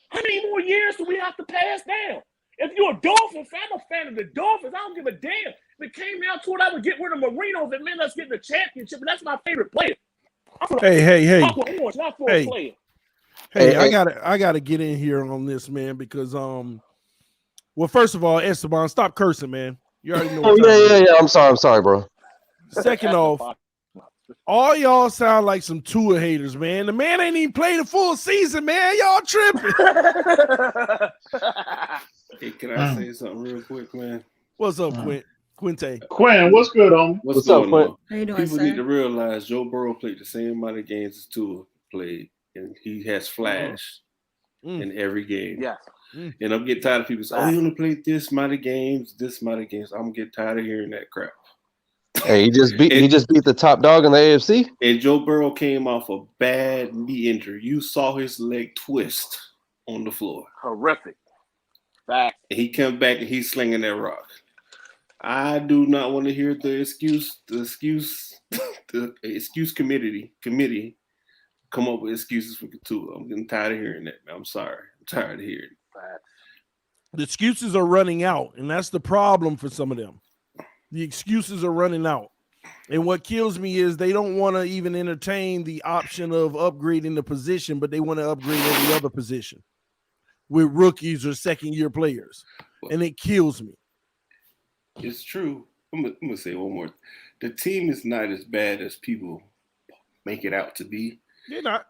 S14: How many more years do we have to pass down? If you're a Dolphin fan, I'm a fan of the Dolphins. I don't give a damn. If it came down to it, I would get rid of Marino if it meant us getting the championship. And that's my favorite player.
S3: Hey.
S14: Orange, not for a player.
S3: Hey, I gotta get in here on this, man, because well, first of all, Esteban, stop cursing, man. You already know.
S13: Yeah. I'm sorry, bro.
S3: Second off, all y'all sound like some Tua haters, man. The man ain't even played a full season, man. Y'all tripping.
S15: Hey, can I say something real quick, man?
S3: What's up, Quinte?
S4: Quinn, what's good, homie?
S15: What's
S13: up, Quinn?
S15: on?
S12: How you doing,
S15: People
S12: sir?
S15: need to realize Joe Burrow played the same amount of games as Tua played, and he has flashed in every game.
S14: Yeah.
S15: And I'm getting tired of people saying, he only played this amount of games. I'm getting tired of hearing that crap.
S13: Hey, he just beat the top dog in the AFC.
S15: And Joe Burrow came off a bad knee injury. You saw his leg twist on the floor.
S14: Horrific. Fact.
S15: And he come back and he's slinging that rock. I do not want to hear the excuse committee come up with excuses for Tua. I'm getting tired of hearing that, man. I'm sorry. I'm tired of hearing it.
S3: The excuses are running out, and that's the problem for some of them. The excuses are running out. And what kills me is they don't want to even entertain the option of upgrading the position, but they want to upgrade every other position with rookies or second-year players. And it kills me.
S15: It's true. I'm gonna say one more. The team is not as bad as people make it out to be.
S3: They're not.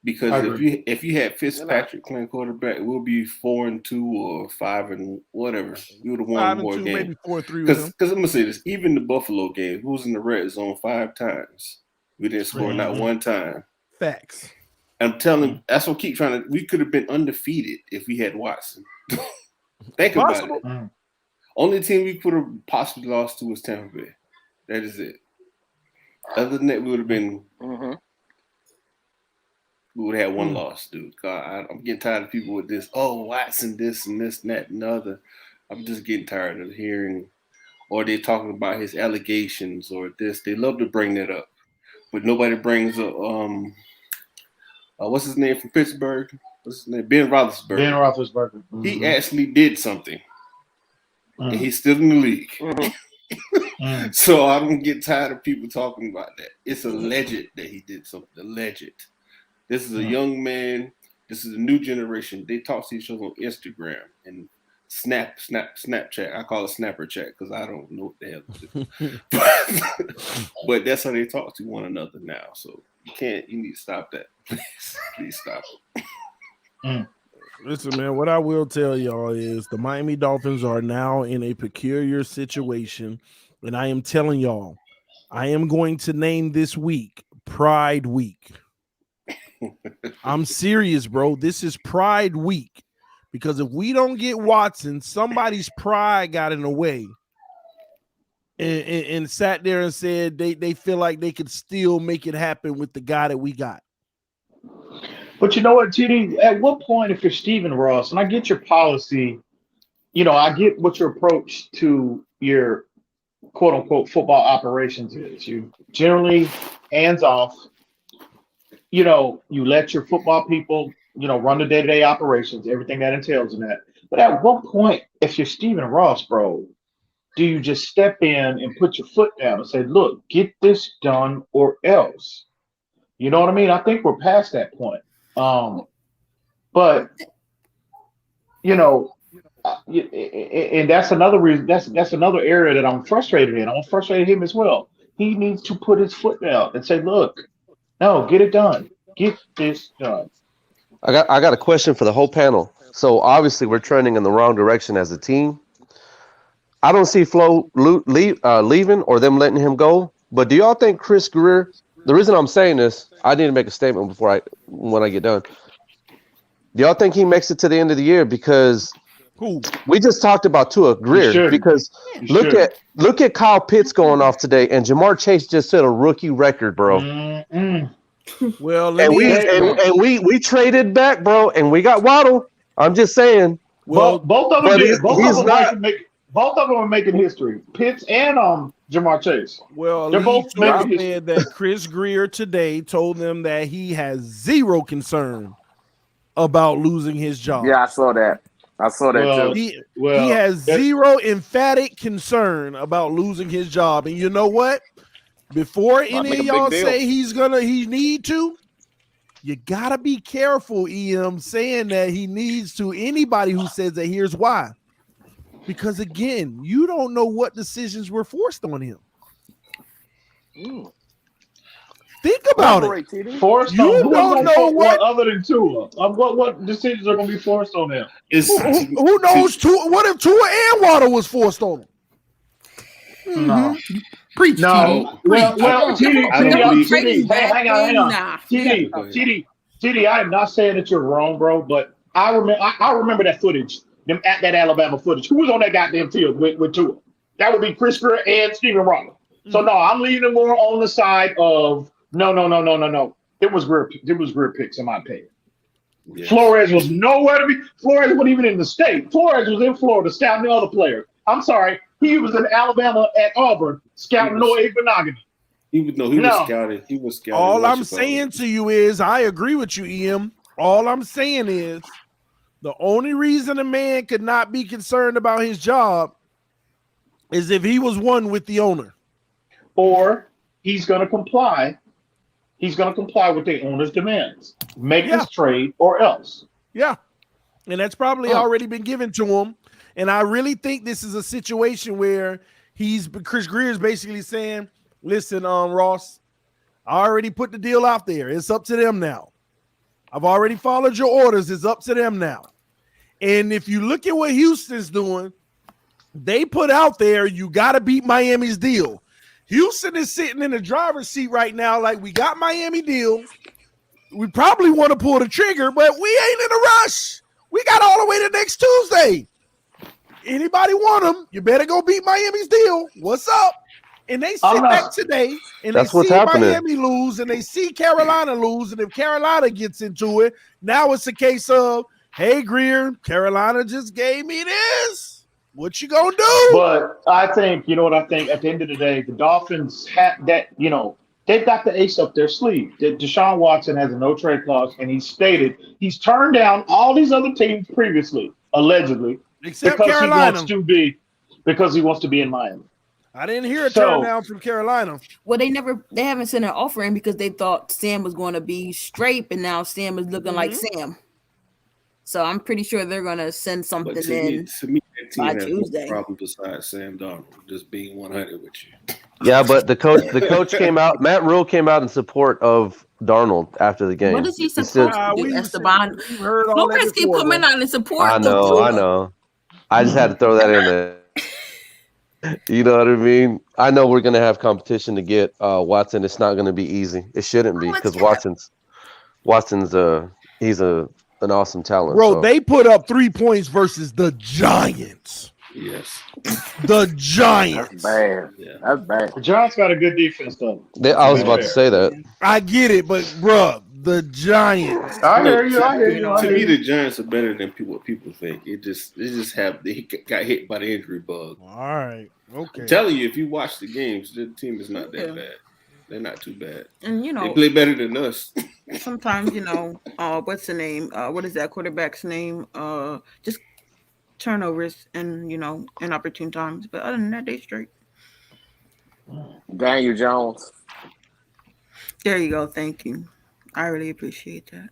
S15: Because if you had Fitzpatrick playing quarterback, we'll be 4-2 or 5 whatever. We would have won more games.
S3: Maybe 4-3.
S15: Because I'm gonna say this: even the Buffalo game, we was in the red zone 5 times. We didn't score not one time.
S3: Facts.
S15: I'm telling. That's what I keep trying to. We could have been undefeated if we had Watson. Think about it. Only team we could have possibly lost to was Tampa Bay. That is it. Other than that, we would have been. We would have had one loss, dude. God, I'm getting tired of people with this. Oh, Watson, this and this and that and the other. I'm just getting tired of hearing, or they're talking about his allegations or this. They love to bring that up, but nobody brings up. What's his name from Pittsburgh? What's his name? Ben Roethlisberger. He actually did something, and he's still in the league. So I don't get tired of people talking about that. It's alleged that he did something. Alleged. This is a young man. This is a new generation. They talk to each other on Instagram and Snapchat. I call it Snapper Chat because I don't know what the hell it is. But that's how they talk to one another now. So you need to stop that. Please stop it.
S3: Listen, man, what I will tell y'all is the Miami Dolphins are now in a peculiar situation. And I am telling y'all, I am going to name this week Pride Week. I'm serious, bro. This is Pride Week. Because if we don't get Watson, somebody's pride got in the way and sat there and said they feel like they could still make it happen with the guy that we got.
S4: But you know what, TD? At what point, if you're Stephen Ross, and I get your policy, I get what your approach to your quote unquote football operations is. You generally hands off. You let your football people, run the day-to-day operations, everything that entails in that. But at what point, if you're Stephen Ross, bro, do you just step in and put your foot down and say, look, get this done or else? You know what I mean? I think we're past that point. But, and that's another reason, that's another area that I'm frustrated in. I'm frustrated him as well. He needs to put his foot down and say, look, no, get it done. Get this done.
S13: I got a question for the whole panel. So obviously we're trending in the wrong direction as a team. I don't see Flo leaving or them letting him go. But do y'all think Chris Greer? The reason I'm saying this, I need to make a statement when I get done. Do y'all think he makes it to the end of the year? Because we just talked about Tua Greer. Because look at Kyle Pitts going off today, and Jamar Chase just set a rookie record, bro.
S3: Well,
S13: we traded back, bro, and we got Waddle. I'm just saying.
S4: Well, both of them did. Both of them are making history. Pitts and Jamar Chase.
S3: Well,
S4: they're both making history.
S3: Said that Chris Greer today told them that he has zero concern about losing his job.
S14: Yeah, I saw that. Too.
S3: He has zero emphatic concern about losing his job. And you know what? Before any of y'all say he need to, you gotta be careful, EM, saying that he needs to. Anybody who says that, here's why. Because again, you don't know what decisions were forced on him. Think about it.
S4: Forced you on don't know what other than Tua. What decisions are going to be forced on him?
S3: Who knows? Tua? What if Tua and Waddle was forced on him?
S4: No.
S3: Preach.
S4: No. Well, TD, hang on. TD, I am not saying that you're wrong, bro, but I remember that footage, that Alabama footage. Who was on that goddamn field with Tua? That would be Chris Greer and Stephen Ross. So no, I'm leaning more on the side of no. It was Greer picks in my opinion. Yeah. Flores was nowhere to be. Flores wasn't even in the state. Flores was in Florida scouting the other players. I'm sorry, he was in Alabama at Auburn scouting Noah Igbinoghene.
S15: He was scouting. He was scouting.
S3: All I'm saying to you is, I agree with you, EM. All I'm saying is, the only reason a man could not be concerned about his job is if he was one with the owner,
S4: or he's going to comply. He's going to comply with the owner's demands. Make this trade or else.
S3: Yeah. And that's probably already been given to him. And I really think this is a situation where Chris Greer is basically saying, listen, Ross, I already put the deal out there. It's up to them now. I've already followed your orders. It's up to them now. And if you look at what Houston's doing, they put out there, you got to beat Miami's deal. Houston is sitting in the driver's seat right now like, we got Miami deal. We probably want to pull the trigger, but we ain't in a rush. We got all the way to next Tuesday. Anybody want them, you better go beat Miami's deal. What's up? And they sit back today, and they see Miami lose, and they see Carolina lose, and if Carolina gets into it, now it's a case of, hey, Greer, Carolina just gave me this. What you gonna do?
S4: But I think, you know what I think? At the end of the day, the Dolphins have that, they've got the ace up their sleeve. Deshaun Watson has a no-trade clause, and he's stated he's turned down all these other teams previously, allegedly,
S3: except Carolina.
S4: Because he wants to be in Miami.
S3: I didn't hear a turn down from Carolina.
S12: Well, they haven't sent an offer in because they thought Sam was going to be straight, and now Sam is looking like Sam. So I'm pretty sure they're gonna send something
S15: But to
S12: in
S15: me, that team
S12: by
S15: has
S12: Tuesday.
S15: no problem besides Sam Darnold, just being 100 with you.
S13: Yeah, but the coach came out. Matt Rule came out in support of Darnold after the game.
S12: What is he
S13: said-
S12: supposed to do, Esteban?
S3: We've heard all that
S12: Nobody's keep
S3: before,
S12: coming
S3: bro.
S12: out and support.
S13: I know. I just had to throw that in there. You know what I mean? I know we're gonna have competition to get Watson. It's not gonna be easy. It shouldn't be because Watson's he's an awesome talent.
S3: Bro,
S13: so.
S3: they put up 3 points versus the Giants.
S15: Yes.
S3: The Giants.
S14: That's bad.
S15: Yeah.
S14: That's bad.
S4: The Giants got a good defense, though.
S13: I was about to say that.
S3: I get it, but bruh, the Giants.
S4: I hear you. I hear you. I
S15: To
S4: hear
S15: me,
S4: you.
S15: the Giants are better than what people think. They got hit by the injury bug.
S3: All right. Okay.
S15: I'm telling you, if you watch the games, the team is not that bad. They're not too bad.
S12: And
S15: They play better than us.
S12: sometimes what's the name? What is that quarterback's name? Just turnovers and inopportune times. But other than that, they straight.
S14: Daniel Jones.
S12: There you go. Thank you. I really appreciate that.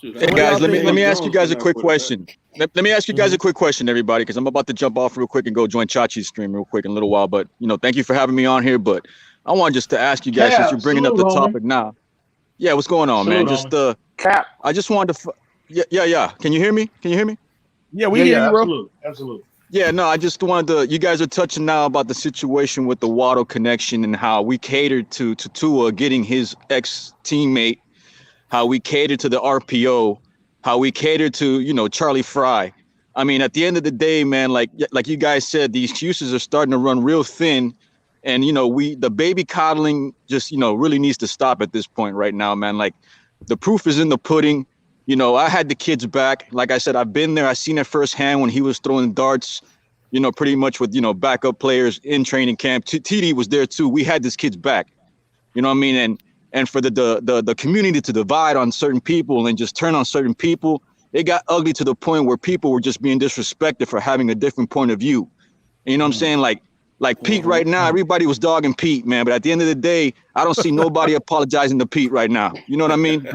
S16: Hey guys, let me ask you guys a quick question. Let me ask you guys a quick question, everybody, because I'm about to jump off real quick and go join Chachi's stream real quick in a little while. But thank you for having me on here. But I want just to ask you guys, since you're bringing up the topic now. Yeah, what's going on, man? Just
S14: Cap.
S16: I just wanted to. Yeah. Can you hear me?
S3: Yeah, we hear you, bro.
S4: Absolutely.
S16: Yeah, no, I just wanted to. You guys are touching now about the situation with the Waddle connection and how we catered to Tua getting his ex-teammate, how we catered to the RPO, how we catered to Charlie Fry. I mean, at the end of the day, man, like you guys said, the excuses are starting to run real thin, and the baby coddling just really needs to stop at this point right now, man. Like the proof is in the pudding. I had the kids back. Like I said, I've been there. I seen it firsthand when he was throwing darts, pretty much with, backup players in training camp. TD was there too. We had this kid's back. You know what I mean? And for the community to divide on certain people and just turn on certain people, it got ugly to the point where people were just being disrespected for having a different point of view. And you know what I'm saying? Like Pete right now, everybody was dogging Pete, man. But at the end of the day, I don't see nobody apologizing to Pete right now. You know what I mean?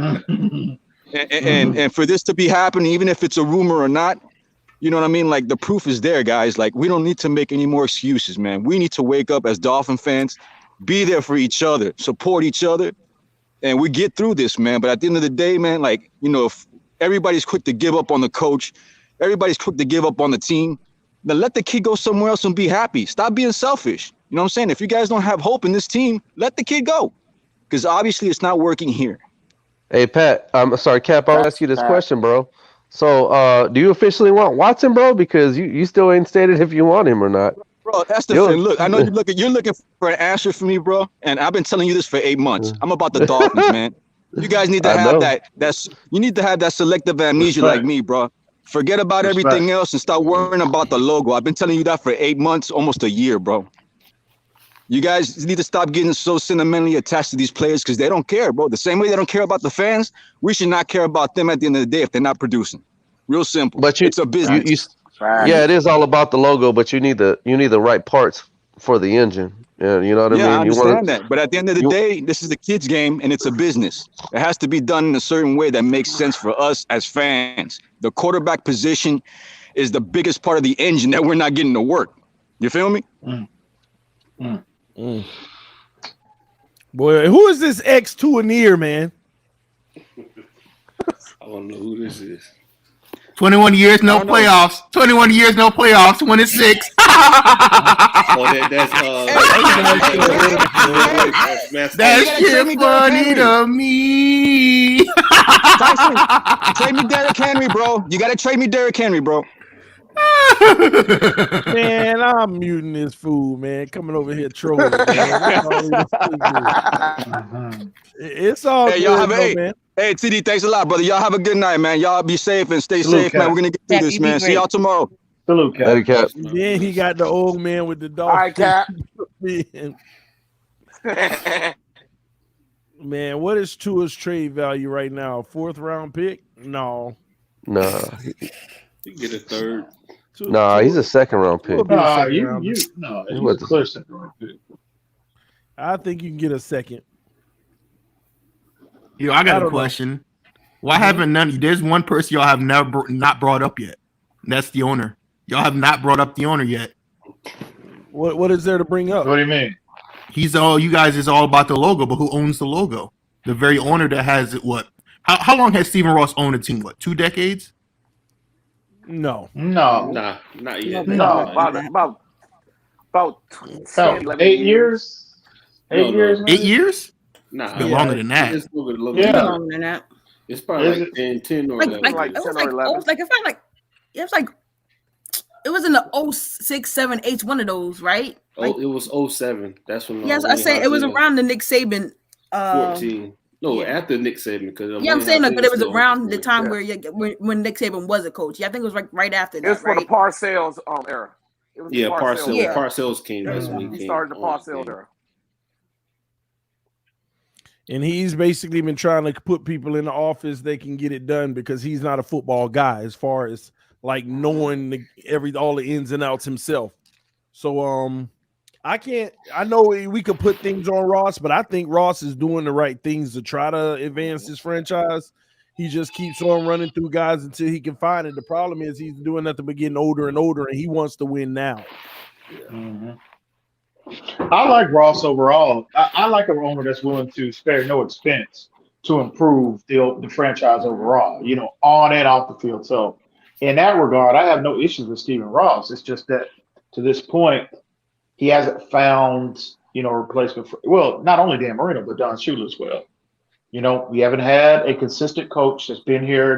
S16: And for this to be happening, even if it's a rumor or not, you know what I mean? Like the proof is there, guys. Like we don't need to make any more excuses, man. We need to wake up as Dolphin fans, be there for each other, support each other, and we get through this, man. But at the end of the day, man, if everybody's quick to give up on the coach, everybody's quick to give up on the team, then let the kid go somewhere else and be happy. Stop being selfish. You know what I'm saying? If you guys don't have hope in this team, let the kid go, because obviously it's not working here.
S13: Hey Pat, I'm sorry, Cap. I'll ask you this question, bro. So, do you officially want Watson, bro? Because you still ain't stated if you want him or not.
S16: Bro, that's the thing. Look, I know you're looking for an answer for me, bro. And I've been telling you this for 8 months. I'm about the Dolphins, man. You guys need to have you need to have that selective amnesia like me, bro. Forget about everything else and start worrying about the logo. I've been telling you that for 8 months, almost a year, bro. You guys need to stop getting so sentimentally attached to these players because they don't care, bro. The same way they don't care about the fans, we should not care about them at the end of the day if they're not producing. Real simple. But it's a business.
S13: Yeah, it is all about the logo, but you need the right parts for the engine. Yeah, you know what I mean?
S16: I understand that. But at the end of the day, this is the kids' game and it's a business. It has to be done in a certain way that makes sense for us as fans. The quarterback position is the biggest part of the engine that we're not getting to work. You feel me?
S3: Boy, who is this ex-Tuanier, man?
S15: I don't know who this is.
S17: 21 years, no playoffs. 21 years, no playoffs. 26.
S16: That's
S17: shit funny to me.
S16: Tyson, trade me Derrick Henry, bro. You got to trade me Derrick Henry, bro.
S3: Man, I'm muting this fool, man. Coming over here trolling, man. It's all
S16: hey, y'all
S3: good,
S16: have
S3: man.
S16: Hey, TD, thanks a lot, brother. Y'all have a good night, man. Y'all be safe and stay safe, man. We're gonna get through this, man. See y'all tomorrow.
S4: Salute,
S13: Cap.
S3: Then he got the old man with the dog.
S14: All right, Cap.
S3: Man, what is Tua's trade value right now? 4th round pick? No.
S13: Nah.
S15: You get a 3rd.
S13: Nah, he's a 2nd round pick.
S4: He's a clear 2nd round pick.
S3: I think you can get a 2nd.
S17: Yo, I got a question. Why haven't none? There's one person y'all have not brought up yet. And that's the owner. Y'all have not brought up the owner yet.
S3: What is there to bring up?
S4: What do you mean?
S17: You guys is all about the logo, but who owns the logo? The very owner that has it. What? How long has Stephen Ross owned a team? What? 2 decades?
S3: No.
S15: Not yet.
S14: No, about
S4: 8 years. 8 years.
S17: 8 years?
S15: Nah,
S17: it's been longer than that.
S12: It's longer than that.
S15: It's probably like 10 or 11.
S12: It was in the 06, 7, 8, one of those, right?
S15: It was 07. That's when.
S12: Yes, I say it was around the Nick Saban.
S15: 14. No, after Nick Saban, because
S12: I'm saying but it was around the time when Nick Saban was a coach. Yeah, I think it was right after that.
S14: It was for the Parcells era. It was
S15: Parcells came. That's when
S14: he started the Parcells era.
S3: And he's basically been trying to put people in the office they can get it done because he's not a football guy as far as like knowing all the ins and outs himself. So I know we could put things on Ross, but I think Ross is doing the right things to try to advance this franchise. He just keeps on running through guys until he can find it. The problem is he's doing nothing but getting older and older, and he wants to win now.
S4: Mm-hmm. I like Ross overall. I like an owner that's willing to spare no expense to improve the franchise overall, on and off the field. So in that regard, I have no issues with Stephen Ross. It's just that to this point, he hasn't found, a replacement for, not only Dan Marino, but Don Shula as well. We haven't had a consistent coach that's been here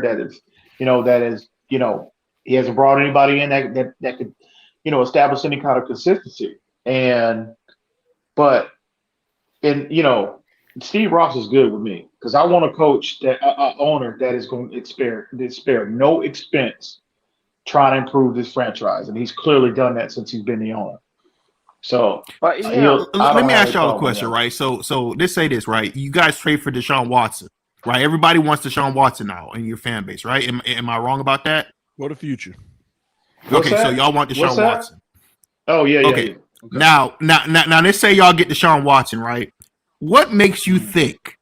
S4: he hasn't brought anybody in that could, establish any kind of consistency. But Steve Ross is good with me because I want a coach owner that is going to spare no expense trying to improve this franchise. And he's clearly done that since he's been the owner. So
S17: let me ask y'all a question, right? So let's say this, right? You guys trade for Deshaun Watson, right? Everybody wants Deshaun Watson now in your fan base, right? Am I wrong about that?
S3: For the future.
S17: Okay, so y'all want Deshaun Watson.
S4: Oh, yeah.
S17: Okay. Now, let's say y'all get Deshaun Watson, right? What makes you think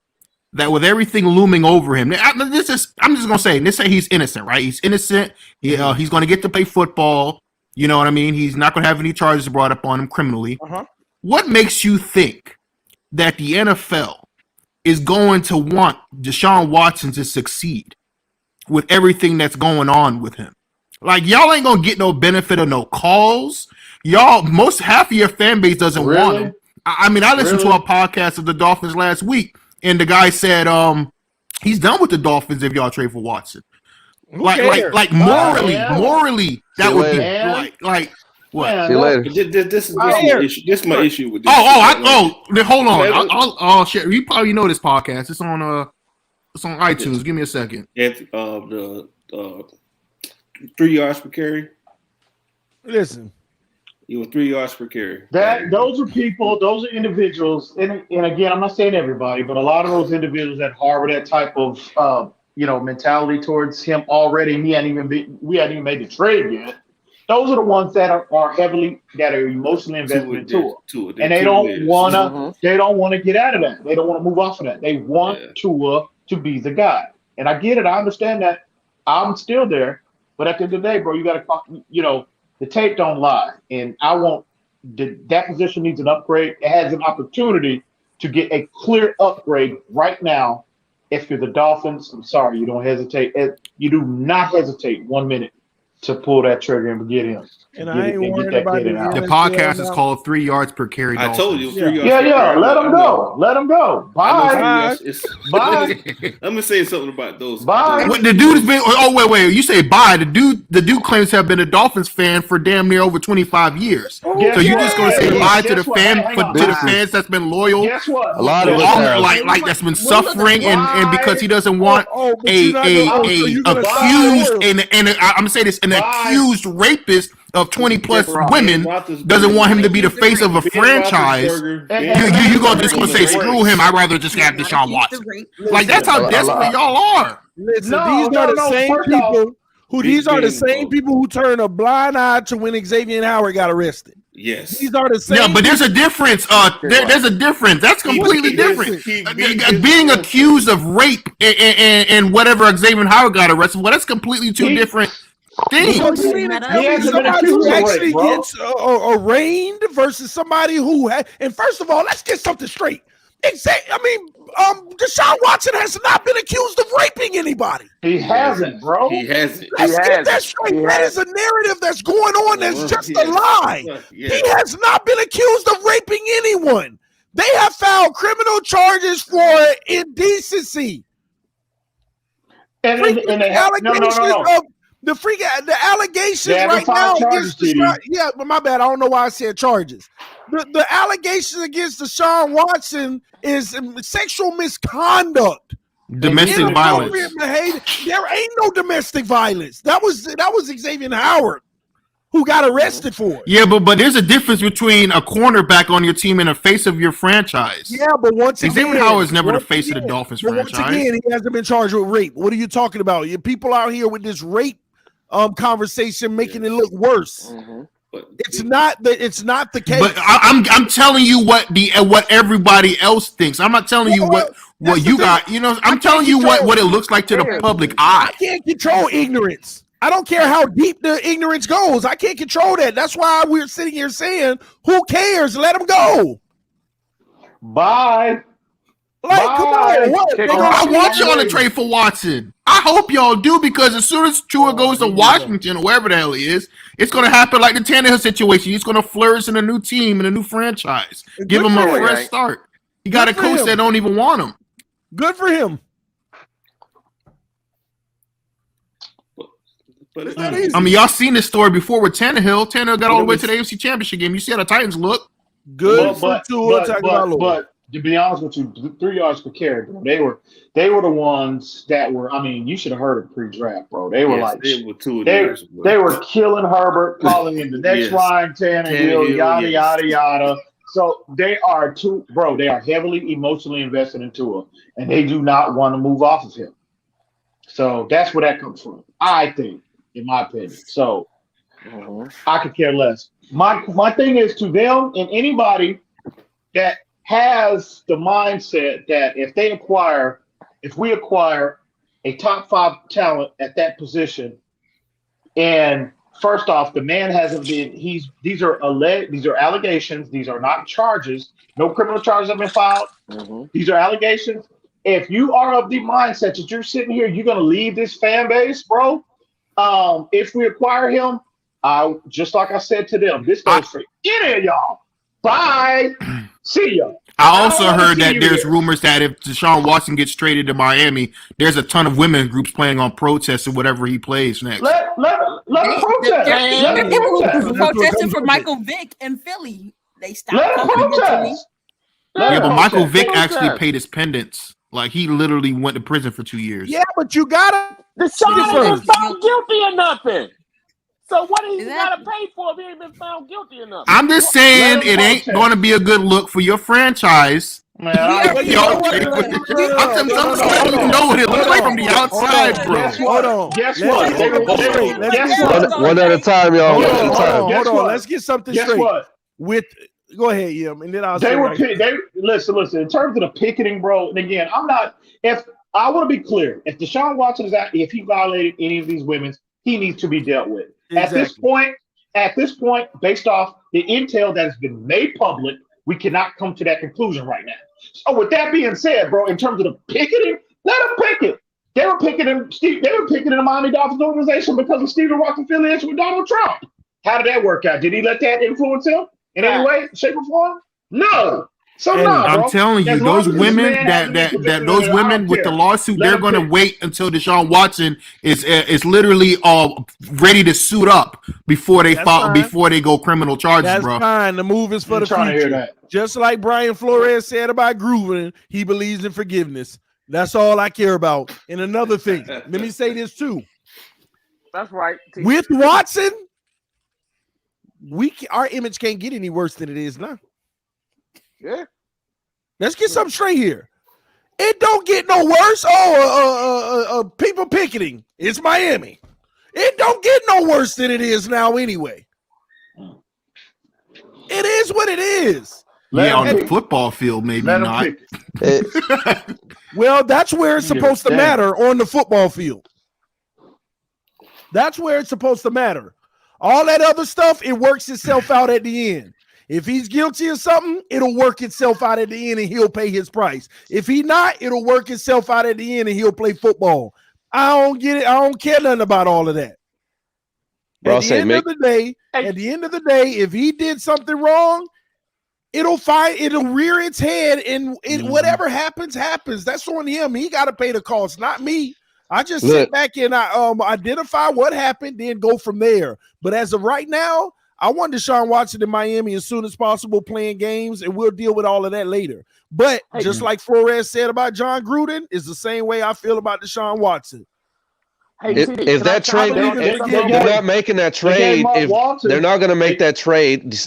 S17: that with everything looming over him, I'm just gonna say, let's say he's innocent, right? He's innocent. He's gonna get to play football. You know what I mean? He's not gonna have any charges brought up on him criminally. What makes you think that the NFL is going to want Deshaun Watson to succeed with everything that's going on with him? Like, y'all ain't gonna get no benefit of no calls. Half of your fan base doesn't want him. I listened to a podcast of the Dolphins last week, and the guy said he's done with the Dolphins if y'all trade for Watson. Like morally, that would be like what?
S15: See you later. This is my issue. This is my issue with this.
S17: Hold on. Shit, you probably know this podcast. It's on iTunes. Give me a second.
S15: The 3 yards per carry.
S3: Listen.
S15: You were 3 yards per carry.
S4: Those are individuals, and again, I'm not saying everybody, but a lot of those individuals that harbor that type of mentality towards him already. We hadn't even made the trade yet. Those are the ones that are emotionally invested in Tua. And they don't want to get out of that. They don't want to move off of that. They want Tua to be the guy. And I get it. I understand that. I'm still there. But at the end of the day, bro, you got to, the tape don't lie. And I want that position needs an upgrade. It has an opportunity to get a clear upgrade right now. If you're the Dolphins, I'm sorry, you don't hesitate. You do not hesitate 1 minute to pull that trigger and get him.
S3: And I ain't worried about it.
S17: The podcast is called 3 yards per carry.
S15: I told you 3 yards.
S4: Yeah. Let them go. Let them go. Bye.
S15: Bye. I'm gonna say something about those.
S4: Bye.
S17: The dude's been. Oh wait. You say bye. The dude claims to have been a Dolphins fan for damn near over 25 years. So you're just gonna say bye to the fans that's been loyal.
S4: Guess what?
S13: A lot of
S17: like that's been suffering and because he doesn't want a accused and I'm gonna say this, an accused rapist of 20 plus women doesn't want him to be the face of a franchise. You just gonna say screw him? I'd rather just have Deshaun Watson. Like that's how desperate y'all are.
S3: Listen, these are the same people who turn a blind eye to when Xavier Howard got arrested.
S15: Yes.
S3: These are the same.
S17: Yeah, but there's a difference. There's a difference. That's completely different. Being accused of rape and whatever Xavier Howard got arrested, well, that's completely two different things.
S3: You mean to tell me somebody who actually gets arraigned versus somebody who had? And first of all, let's get something straight. Deshaun Watson has not been accused of raping anybody.
S4: He hasn't, bro.
S15: He hasn't.
S3: Let's get that straight. That is a narrative that's going on. That's just a lie. He has not been accused of raping anyone. They have filed criminal charges for indecency.
S4: And they have
S3: the allegations right now against but my bad. I don't know why I said charges. The allegations against Deshaun Watson is sexual misconduct,
S17: domestic violence.
S3: There ain't no domestic violence. That was Xavier Howard who got arrested for it.
S17: Yeah, but there's a difference between a cornerback on your team and a face of your franchise.
S3: Yeah, but once again,
S17: Xavier Howard's never the face of the Dolphins franchise.
S3: Once again, he hasn't been charged with rape. What are you talking about? You people out here with this rape conversation making it look worse. It's not the case.
S17: But I'm telling you what everybody else thinks. I'm not telling you what you got. You know, I'm telling you what it looks like to the public eye.
S3: I can't control ignorance. I don't care how deep the ignorance goes. I can't control that. That's why we're sitting here saying, "Who cares? Let them go."
S4: Bye.
S3: Like, come on. What?
S17: I want y'all to trade for Watson. I hope y'all do, because as soon as Tua goes to Washington or wherever the hell he is, it's going to happen like the Tannehill situation. He's going to flourish in a new team, in a new franchise. Give him a fresh start. He got a coach that don't even want him.
S3: Good for him.
S17: I mean, y'all seen this story before with Tannehill. Tannehill got all the way to the AFC Championship game. You see how the Titans look?
S3: Good for Tua Tagovailoa.
S4: But to be honest with you, 3 yards per carry, bro. They were the ones that were. I mean, you should have heard it pre-draft, bro. They were they were killing Herbert, calling him the next Ryan Tannehill, yada yada yada. So they are They are heavily emotionally invested in Tua, and they do not want to move off of him. So that's where that comes from, I think, in my opinion. So I could care less. My thing is to them and anybody that has the mindset that if we acquire a top 5 talent at that position, and first off, the man hasn't been. These are allegations. These are not charges. No criminal charges have been filed. These are allegations. If you are of the mindset that you're sitting here, you're gonna leave this fan base, bro. If we acquire him, just like I said to them, this goes for any of y'all. Bye. See ya.
S17: I also heard that there's rumors that if Deshaun Watson gets traded to Miami, there's a ton of women groups planning on protesting whatever he plays next.
S4: Let them protest.
S12: There are people who protested for Michael Vick in Philly. They stopped complimenting.
S17: Yeah, but Michael Vick actually paid his pendants. Like, he literally went to prison for 2 years.
S3: Yeah, but you gotta.
S14: Deshaun ain't been found guilty or nothing. So what do you gotta pay for if he ain't been found guilty or nothing?
S17: I'm just saying it ain't going to be a good look for your franchise. Man, you know what it looks like from the outside, bro.
S3: Hold on.
S4: Guess what?
S13: One at a time, y'all. One at a time.
S3: Hold on. Let's get something straight. Go ahead, Yim, and then I'll say.
S4: Listen. In terms of the picketing, bro. And again, I want to be clear. If Deshaun Watson is out, if he violated any of these women, he needs to be dealt with. Exactly. At this point, based off the intel that has been made public, we cannot come to that conclusion right now. So with that being said, bro, in terms of the picketing, let them picket. They were picketing the Miami Dolphins organization because of Stephen Rock's affiliation with Donald Trump. How did that work out? Did he let that influence him in any way, shape, or form? No. So
S17: I'm telling you, those women those women with the lawsuit, they're going to wait until Deshaun Watson is literally ready to suit up before they go criminal charges,
S3: That's
S17: bro.
S3: fine. The move is for the future. Just like Brian Flores said about Gruden, he believes in forgiveness. That's all I care about. And another thing, let me say this too.
S14: That's right.
S3: With Watson, our image can't get any worse than it is now.
S14: Yeah.
S3: Let's get something straight here. It don't get no worse. People picketing. It's Miami. It don't get no worse than it is now anyway. is what it is.
S17: On the football field, maybe not.
S3: Well, that's where it's supposed to matter, on the football field. That's where it's supposed to matter. All that other stuff, it works itself out at the end. If he's guilty of something, it'll work itself out at the end and he'll pay his price. If he not, it'll work itself out at the end and he'll play football. I don't get it. I don't care nothing about all of that. At the end of the day, if he did something wrong, it'll rear its head, and whatever happens, happens. That's on him. He got to pay the cost, not me. I just sit back and I identify what happened, then go from there. But as of right now, I want Deshaun Watson in Miami as soon as possible, playing games, and we'll deal with all of that later. But just like Flores said about John Gruden, is the same way I feel about Deshaun Watson.
S13: If that trade, they're not making that trade. If they're not going to make that trade,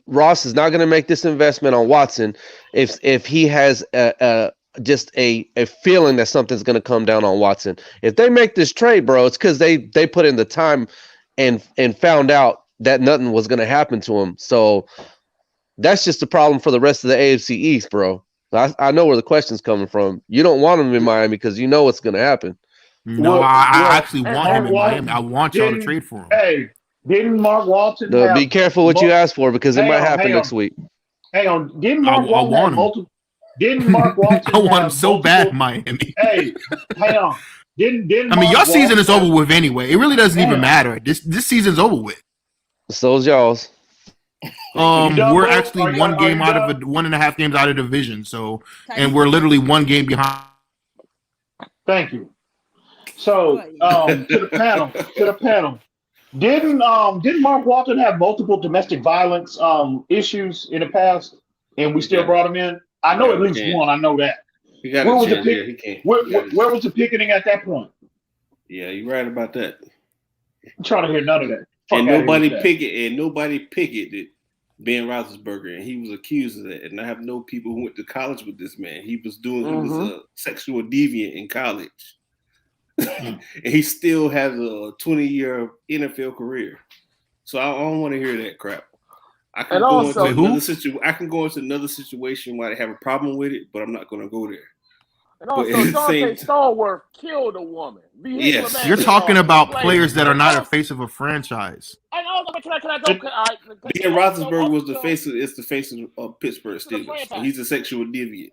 S13: Ross is not going to make this investment on Watson if he has just a feeling that something's going to come down on Watson. If they make this trade, bro, it's because they put in the time and found out that nothing was going to happen to him. So that's just a problem for the rest of the AFC East, bro. I know where the question's coming from. You don't want him in Miami because you know what's going to happen.
S17: No, I actually want him in Miami. I want y'all to trade for him.
S4: Hey, didn't Mark Walton?
S13: Be careful what you ask for because it might happen next week.
S4: Hang on, didn't Mark Walton have multiple? Didn't Mark Walton?
S17: I want him so bad in Miami.
S4: Hey, hang on. Didn't
S17: I mean,
S4: Mark
S17: y'all season is
S4: Walton-
S17: over with anyway. It really doesn't even matter. This season's over with.
S13: So's y'all's.
S17: We're actually one game out of 1.5 games out of division. So, and we're literally one game behind.
S4: Thank you. So, to the panel. Didn't Mark Walton have multiple domestic violence issues in the past, and we still brought him in? I know at least one. I know that. Where was the picketing at that point?
S15: Yeah, you're right about that.
S4: I'm trying to hear none of that.
S15: And nobody picketed Ben Roethlisberger, and he was accused of that. And I have no people who went to college with this man. He was a sexual deviant in college. And he still has a 20-year NFL career. So I don't want to hear that crap. I can go into another situation where I have a problem with it, but I'm not going to go there.
S14: And also, Dante Stallworth killed a woman.
S17: Yes, you're talking about players that are not a face of a franchise.
S14: And also, can I go?
S15: Ben Roethlisberger was the face of Pittsburgh Steelers. So he's a sexual deviant.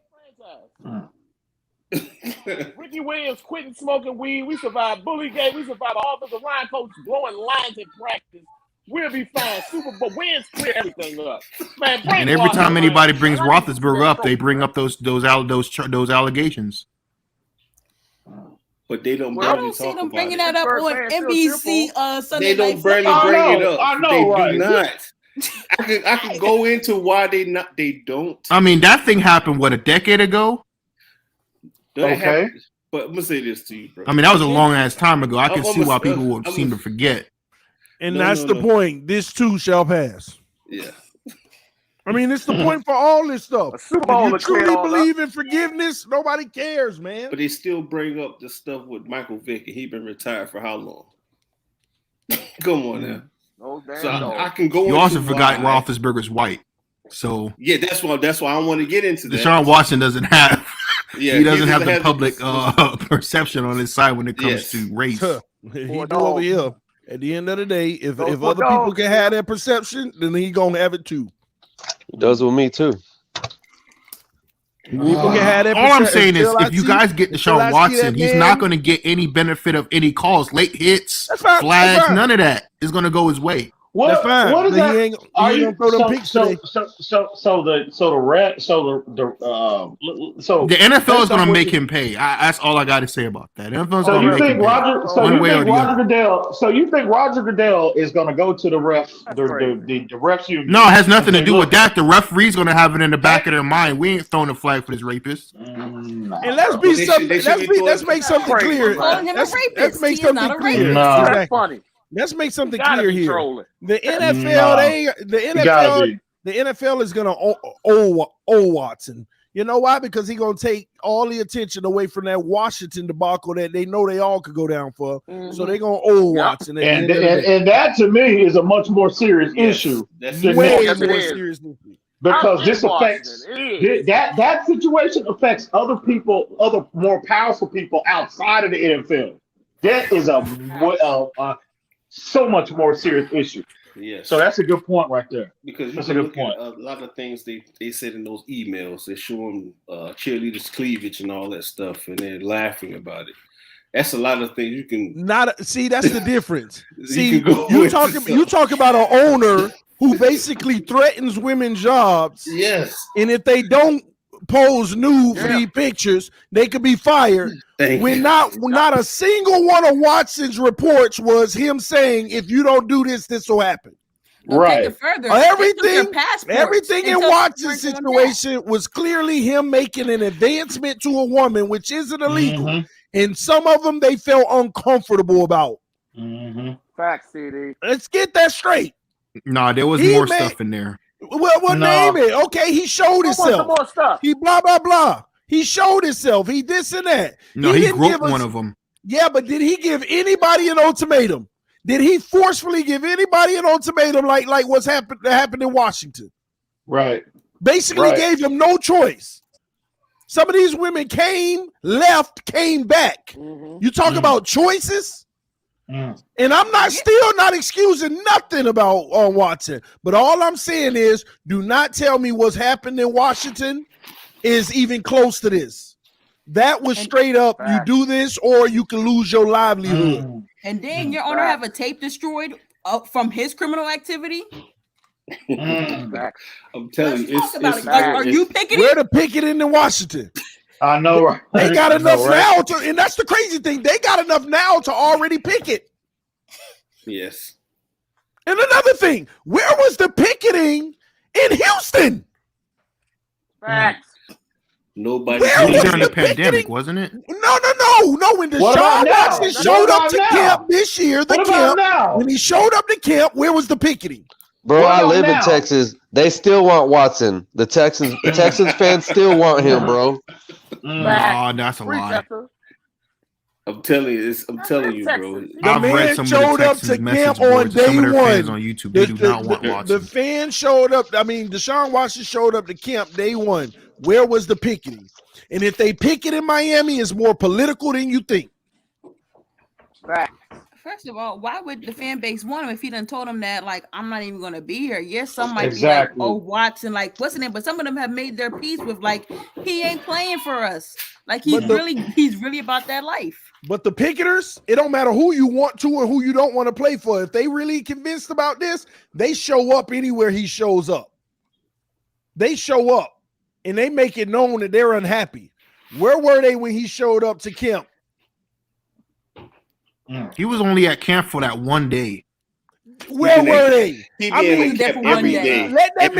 S14: Ricky Williams quitting smoking weed. We survived bully game. We survived offensive line coach blowing lines in practice. We'll be fine. Super Bowl wins clear everything up. Man,
S17: and every time anybody brings Roethlisberger up, they bring up those allegations.
S15: But they don't.
S12: I don't see them bringing that up on NBC Sunday.
S15: They don't barely bring it up. I know, right? Do not. I can go into why they don't.
S17: I mean, that thing happened a decade ago.
S15: Okay, but I'm gonna say this to you, bro.
S17: I mean, that was a long ass time ago. I can see why people would seem to forget.
S3: And that's the point. This too shall pass.
S15: Yeah.
S3: I mean, it's the point for all this stuff. If you
S15: to
S3: truly believe in forgiveness, nobody cares, man.
S15: But they still bring up the stuff with Michael Vick, and he been retired for how long? Come on now. I can go.
S17: You also forgot Roethlisberger's white. So
S15: yeah, that's why I want to get into that.
S17: Deshaun Watson doesn't have. He doesn't have the public perception on his side when it comes to race.
S3: He do over here. At the end of the day, if other people can have that perception, then he gonna have it too.
S13: He does with me too.
S3: People can have that.
S17: All I'm saying is, if you guys get Deshaun Watson, he's not going to get any benefit of any calls, late hits, flags, none of that is going to go his way.
S3: That's fine.
S4: What is that?
S3: He ain't gonna throw them picks today.
S4: So the
S17: NFL is going to make him pay. That's all I got to say about that. NFL is going to make him pay.
S4: So you think Roger Goodell is going to go to the ref, the refs union?
S17: No, it has nothing to do with that. The referee's going to have it in the back of their mind. We ain't throwing a flag for this rapist.
S3: And let's make something clear. Let's make something clear.
S14: That's funny.
S3: Let's make something clear here. The NFL, the NFL is gonna owe Watson. You know why? Because he's gonna take all the attention away from that Washington debacle that they know they all could go down for. So they're gonna owe Watson.
S4: And that to me is a much more serious issue.
S3: That's
S4: than
S3: way
S4: this.
S3: more serious.
S4: Because this affects that situation affects other people, other more powerful people outside of the NFL. That is a so much more serious issue.
S15: Yes.
S4: So that's a good point right there.
S15: Because
S4: that's
S15: you
S4: a
S15: can
S4: good
S15: look
S4: point.
S15: at a lot of things they said in those emails. They're showing cheerleaders' cleavage and all that stuff, and they're laughing about it. That's a lot of things you can
S3: see. That's the difference. See,
S15: you
S3: you talk about an owner who basically threatens women's jobs.
S15: Yes.
S3: And if they don't pose nude for these pictures, they could be fired. Not a single one of Watson's reports was him saying, if you don't do this, this will happen.
S12: Take it further.
S3: Everything in Watson's situation was clearly him making an advancement to a woman, which isn't illegal. And some of them they felt uncomfortable about.
S14: Facts, CD.
S3: Let's get that straight.
S17: Nah, there was more stuff in there.
S3: Well, name it. Okay, he showed himself.
S14: Some more stuff.
S3: He blah blah blah. He showed himself. He this and that.
S17: No, he groped one of them.
S3: Yeah, but did he give anybody an ultimatum? Did he forcefully give anybody an ultimatum like what's happened in Washington?
S4: Right.
S3: Basically gave him no choice. Some of these women came, left, came back. You talk about choices? And I'm still not excusing nothing about Watson, but all I'm saying is, do not tell me what's happened in Washington is even close to this. That was straight up. You do this, or you can lose your livelihood.
S12: And then your owner have a tape destroyed from his criminal activity.
S15: I'm telling you,
S12: are you picketing?
S3: Where the picketing in Washington?
S4: I know, right?
S3: They got enough now to, and that's the crazy thing. They got enough now to already picket.
S15: Yes.
S3: And another thing, where was the picketing in Houston?
S14: Facts.
S15: Nobody.
S17: During the pandemic, wasn't it?
S3: No. When Deshaun Watson showed up to camp this year, when he showed up to camp, where was the picketing?
S13: Bro, I live in Texas. They still want Watson. The Texans fans still want him, bro.
S17: No, that's a lie.
S15: I'm telling you, bro.
S3: The man showed up to camp on day one.
S17: On YouTube, they do not want Watson.
S3: The fan showed up. I mean, Deshaun Watson showed up to camp day one. Where was the picketing? And if they picket in Miami, it's more political than you think.
S12: First of all, why would the fan base want him if he done told them that, like, I'm not even going to be here? Yes, some might be like, oh, Watson, like, what's the name? But some of them have made their peace with, like, he ain't playing for us. Like, he's really about that life.
S3: But the picketers, it don't matter who you want to or who you don't want to play for. If they really convinced about this, they show up anywhere he shows up. They show up and they make it known that they're unhappy. Where were they when he showed up to camp?
S17: He was only at camp for that one day.
S3: Where were they?
S15: Every day.
S3: Let that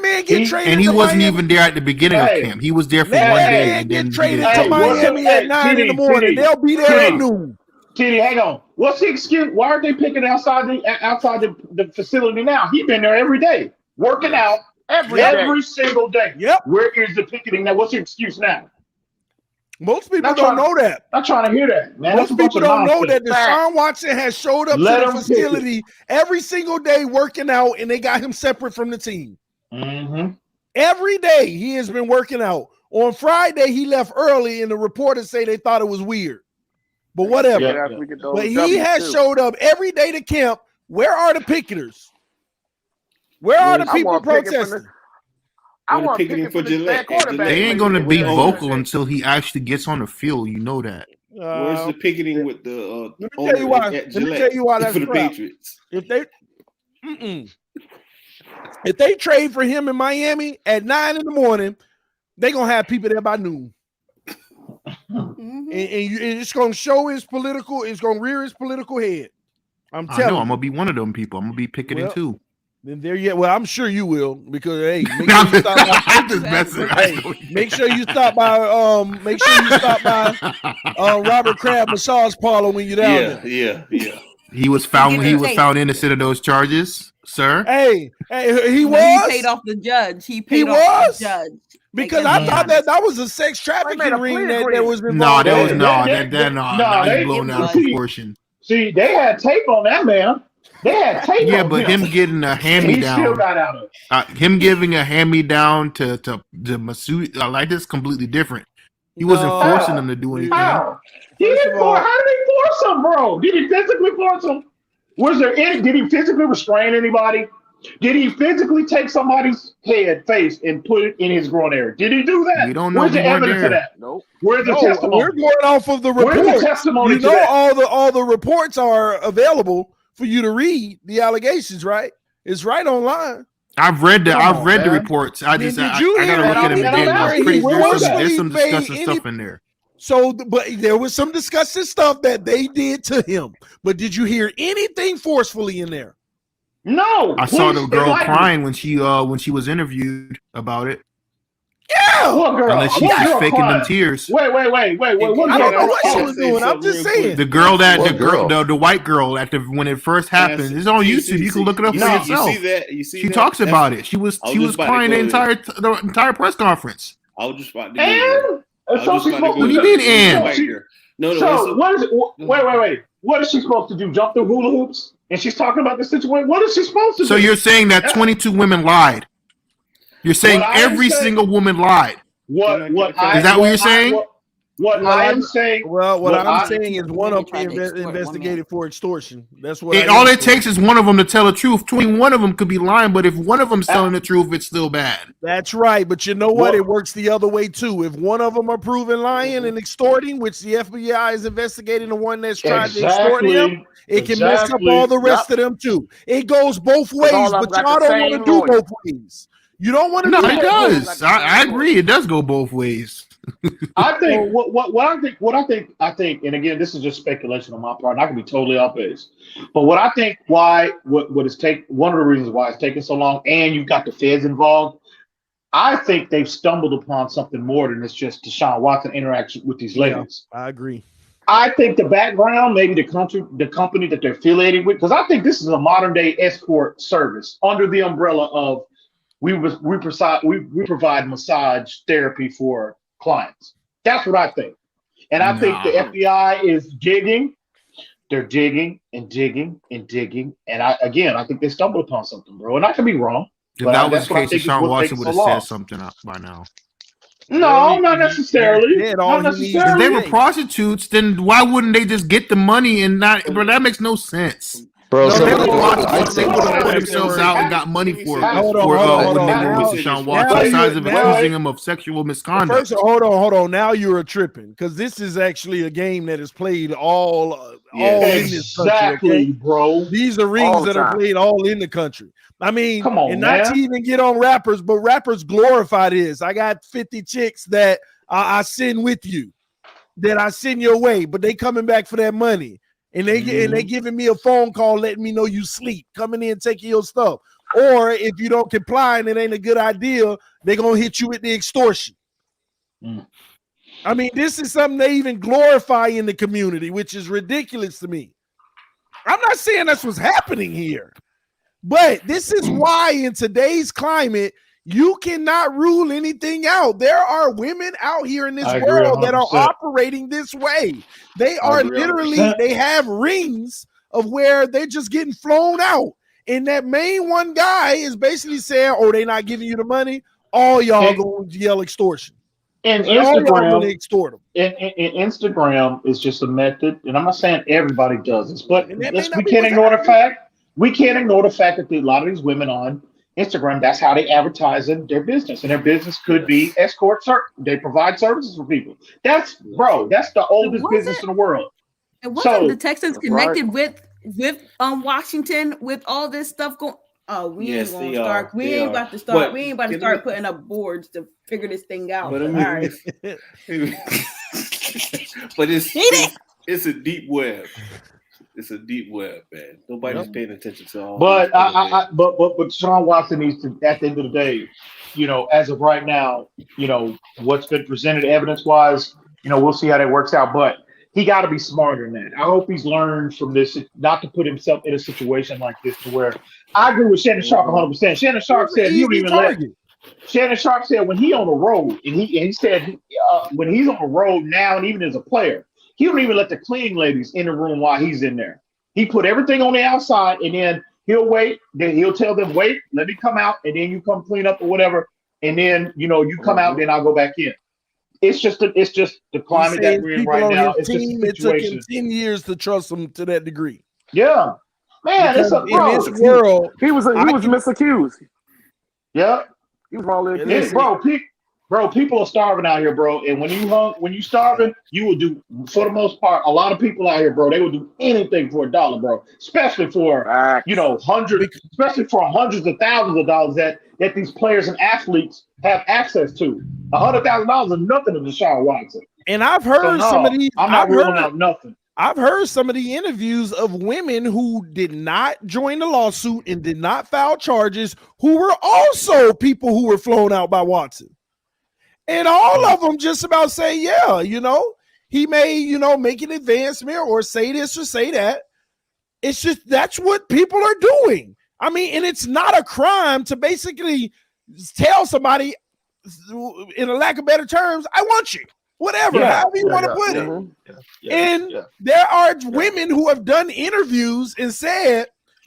S3: man get traded.
S17: And he wasn't
S3: Miami.
S17: even there at the beginning of camp. He was there for one day. And then
S3: traded to Miami at 9 in the morning. They'll be there at noon.
S4: TD, hang on. What's the excuse? Why are they picking outside the facility now? He's been there every day, working out every single day.
S3: Yep.
S4: Where is the picketing now? What's the excuse now?
S3: Most people don't know that.
S4: I'm trying to hear that, man.
S3: Most people don't know that Deshaun Watson has showed up to the facility every single day working out, and they got him separate from the team. Every day he has been working out. On Friday, he left early, and the reporters say they thought it was weird. But whatever. But he has showed up every day to camp. Where are the picketers? Where are the people protesting?
S14: I want picketing for Gillette.
S17: They ain't gonna be vocal until he actually gets on the field. You know that.
S15: Where's the picketing with the?
S3: Let me tell you why. Let me tell you why that's
S15: for the
S3: crap.
S15: Patriots.
S3: If they trade for him in Miami at 9 in the morning, they gonna have people there by noon. And it's gonna show his political. It's gonna rear his political head. I'm telling you.
S17: I'm gonna be one of them people. I'm gonna be picketing too.
S3: Then there yet. Well, I'm sure you will because make sure you stop by. Make sure you stop by. Make sure you stop by Robert Kraft massage parlor when you're down there.
S15: Yeah.
S17: He was found innocent of those charges, sir.
S3: Hey, he was.
S12: He paid off the judge. He paid off the judge.
S3: Because I thought that was a sex trafficking ring that was involved.
S17: No, that was
S4: they
S17: he's blown out of proportion.
S4: See, they had tape on that man. They had tape.
S17: Yeah,
S4: on
S17: but him getting a hand me
S4: he still
S17: down,
S4: got out of it.
S17: him giving a hand me down to Masood, like this, completely different. He wasn't forcing them to do anything.
S4: How? How did he force him, bro? Did he physically force him? Did he physically restrain anybody? Did he physically take somebody's face and put it in his groin area? Did he do that?
S17: We don't know.
S4: Where's the evidence of that?
S14: Nope.
S4: Where's the testimony?
S3: We're going off of the reports.
S4: Where's the testimony?
S3: You know, all the reports are available for you to read the allegations, right? It's right online.
S17: I've read the reports. I gotta look at them again. There's some disgusting stuff in there.
S3: So, but there was some disgusting stuff that they did to him. But did you hear anything forcefully in there?
S4: No.
S17: I saw the girl crying when she was interviewed about it.
S3: Yeah.
S4: What girl?
S17: Unless she's just faking them tears.
S4: Wait. What
S3: I don't know what she was doing. I'm just saying.
S17: The white girl when it first happened. It's on YouTube. You can look it up for yourself.
S15: You see that?
S17: She talks about it. She was crying the entire press conference.
S15: I was just about to
S17: What do you mean, and?
S4: So what is it? Wait. What is she supposed to do? Jump through hula hoops? And she's talking about the situation. What is she supposed to do?
S17: So you're saying that 22 women lied? You're saying every single woman lied?
S4: Is
S17: that what you're saying?
S4: What I'm saying
S3: is one of them investigated for extortion. That's what.
S17: All it takes is one of them to tell the truth. 21 of them could be lying, but if one of them's telling the truth, it's still bad.
S3: That's right, but you know what? It works the other way too. If one of them are proven lying and extorting, which the FBI is investigating, the one that's trying to extort him, it can mess up all the rest of them too. It goes both ways, but y'all don't want to do both ways. You don't want to.
S17: No, it does. I agree. It does go both ways.
S4: I think what I think, and again, this is just speculation on my part, and I can be totally off base. But what I think one of the reasons why it's taking so long, and you've got the feds involved, I think they've stumbled upon something more than it's just Deshaun Watson interaction with these ladies.
S3: I agree.
S4: I think the background, maybe the company that they're affiliated with, because I think this is a modern day escort service under the umbrella of we provide massage therapy for clients. That's what I think. And I think the FBI is digging. They're digging and digging and digging. And I think they stumbled upon something, bro. And I could be wrong.
S17: If that was the case, Deshaun Watson would have said something by now.
S4: No, not necessarily.
S17: If they were prostitutes, then why wouldn't they just get the money and not? Bro, that makes no sense.
S13: Bro,
S17: they would have put themselves out and got money for when they were with Deshaun Watson, besides of accusing him of sexual misconduct.
S3: First, hold on. Now you're tripping because this is actually a game that is played all in this country. Okay?
S4: Bro.
S3: These are rings that are played all in the country. I mean,
S4: come on,
S3: not to even get on rappers, but rappers glorify this. I got 50 chicks that I send with you, that I send your way, but they coming back for that money. And they giving me a phone call letting me know you sleep, coming in taking your stuff. Or if you don't comply and it ain't a good idea, they're gonna hit you with the extortion. I mean, this is something they even glorify in the community, which is ridiculous to me. I'm not saying that's what's happening here, but this is why in today's climate you cannot rule anything out. There are women out here in this world that are operating this way. They are literally, they have rings of where they're just getting flown out. And that main one guy is basically saying, oh, they're not giving you the money. All y'all going to yell extortion.
S4: And
S3: Instagram,
S4: Instagram is just a method. And I'm not saying everybody does this, but we can't ignore the fact. We can't ignore the fact that a lot of these women on Instagram, that's how they advertise in their business. And their business could be escort. They provide services for people. That's the oldest business in the world.
S12: It wasn't the Texans connected with Washington with all this stuff going. Oh, we ain't about to start putting up boards to figure this thing out.
S15: But, but it's a deep web. It's a deep web, man. Nobody's paying attention to all.
S4: But but Deshaun Watson needs to, at the end of the day, as of right now, what's been presented evidence-wise, we'll see how that works out. But he got to be smarter than that. I hope he's learned from this, not to put himself in a situation like this to where I agree with Shannon Sharp 100%. Shannon Sharp said he don't even let Shannon Sharp said when he on the road, and he said when he's on the road now, and even as a player, he don't even let the cleaning ladies in the room while he's in there. He put everything on the outside, and then he'll wait. Then he'll tell them, "Wait, let me come out, and then you come clean up or whatever, and then you come out, then I'll go back in." It's just the climate that we're in right now. It's just a
S3: it took him
S4: situation.
S3: 10 years to trust him to that degree.
S4: Yeah, man,
S3: Because
S4: it's
S3: in this world,
S14: he was misaccused.
S4: Yeah,
S14: he was wrongly
S4: accused. Bro, people are starving out here, bro. And when you starving, you will do, for the most part, a lot of people out here, bro, they will do anything for $1, bro. Especially for hundreds of thousands of dollars that these players and athletes have access to. $100,000 is nothing to Deshaun Watson.
S3: And I've heard some of these.
S4: I'm not ruling out nothing.
S3: I've heard some of the interviews of women who did not join the lawsuit and did not file charges, who were also people who were flown out by Watson. And all of them just about say, yeah, he may, make an advancement or say this or say that. It's just, that's what people are doing. I mean, and it's not a crime to basically tell somebody, in a lack of better terms, I want you. Whatever, however you want to put it. And there are women who have done interviews and said,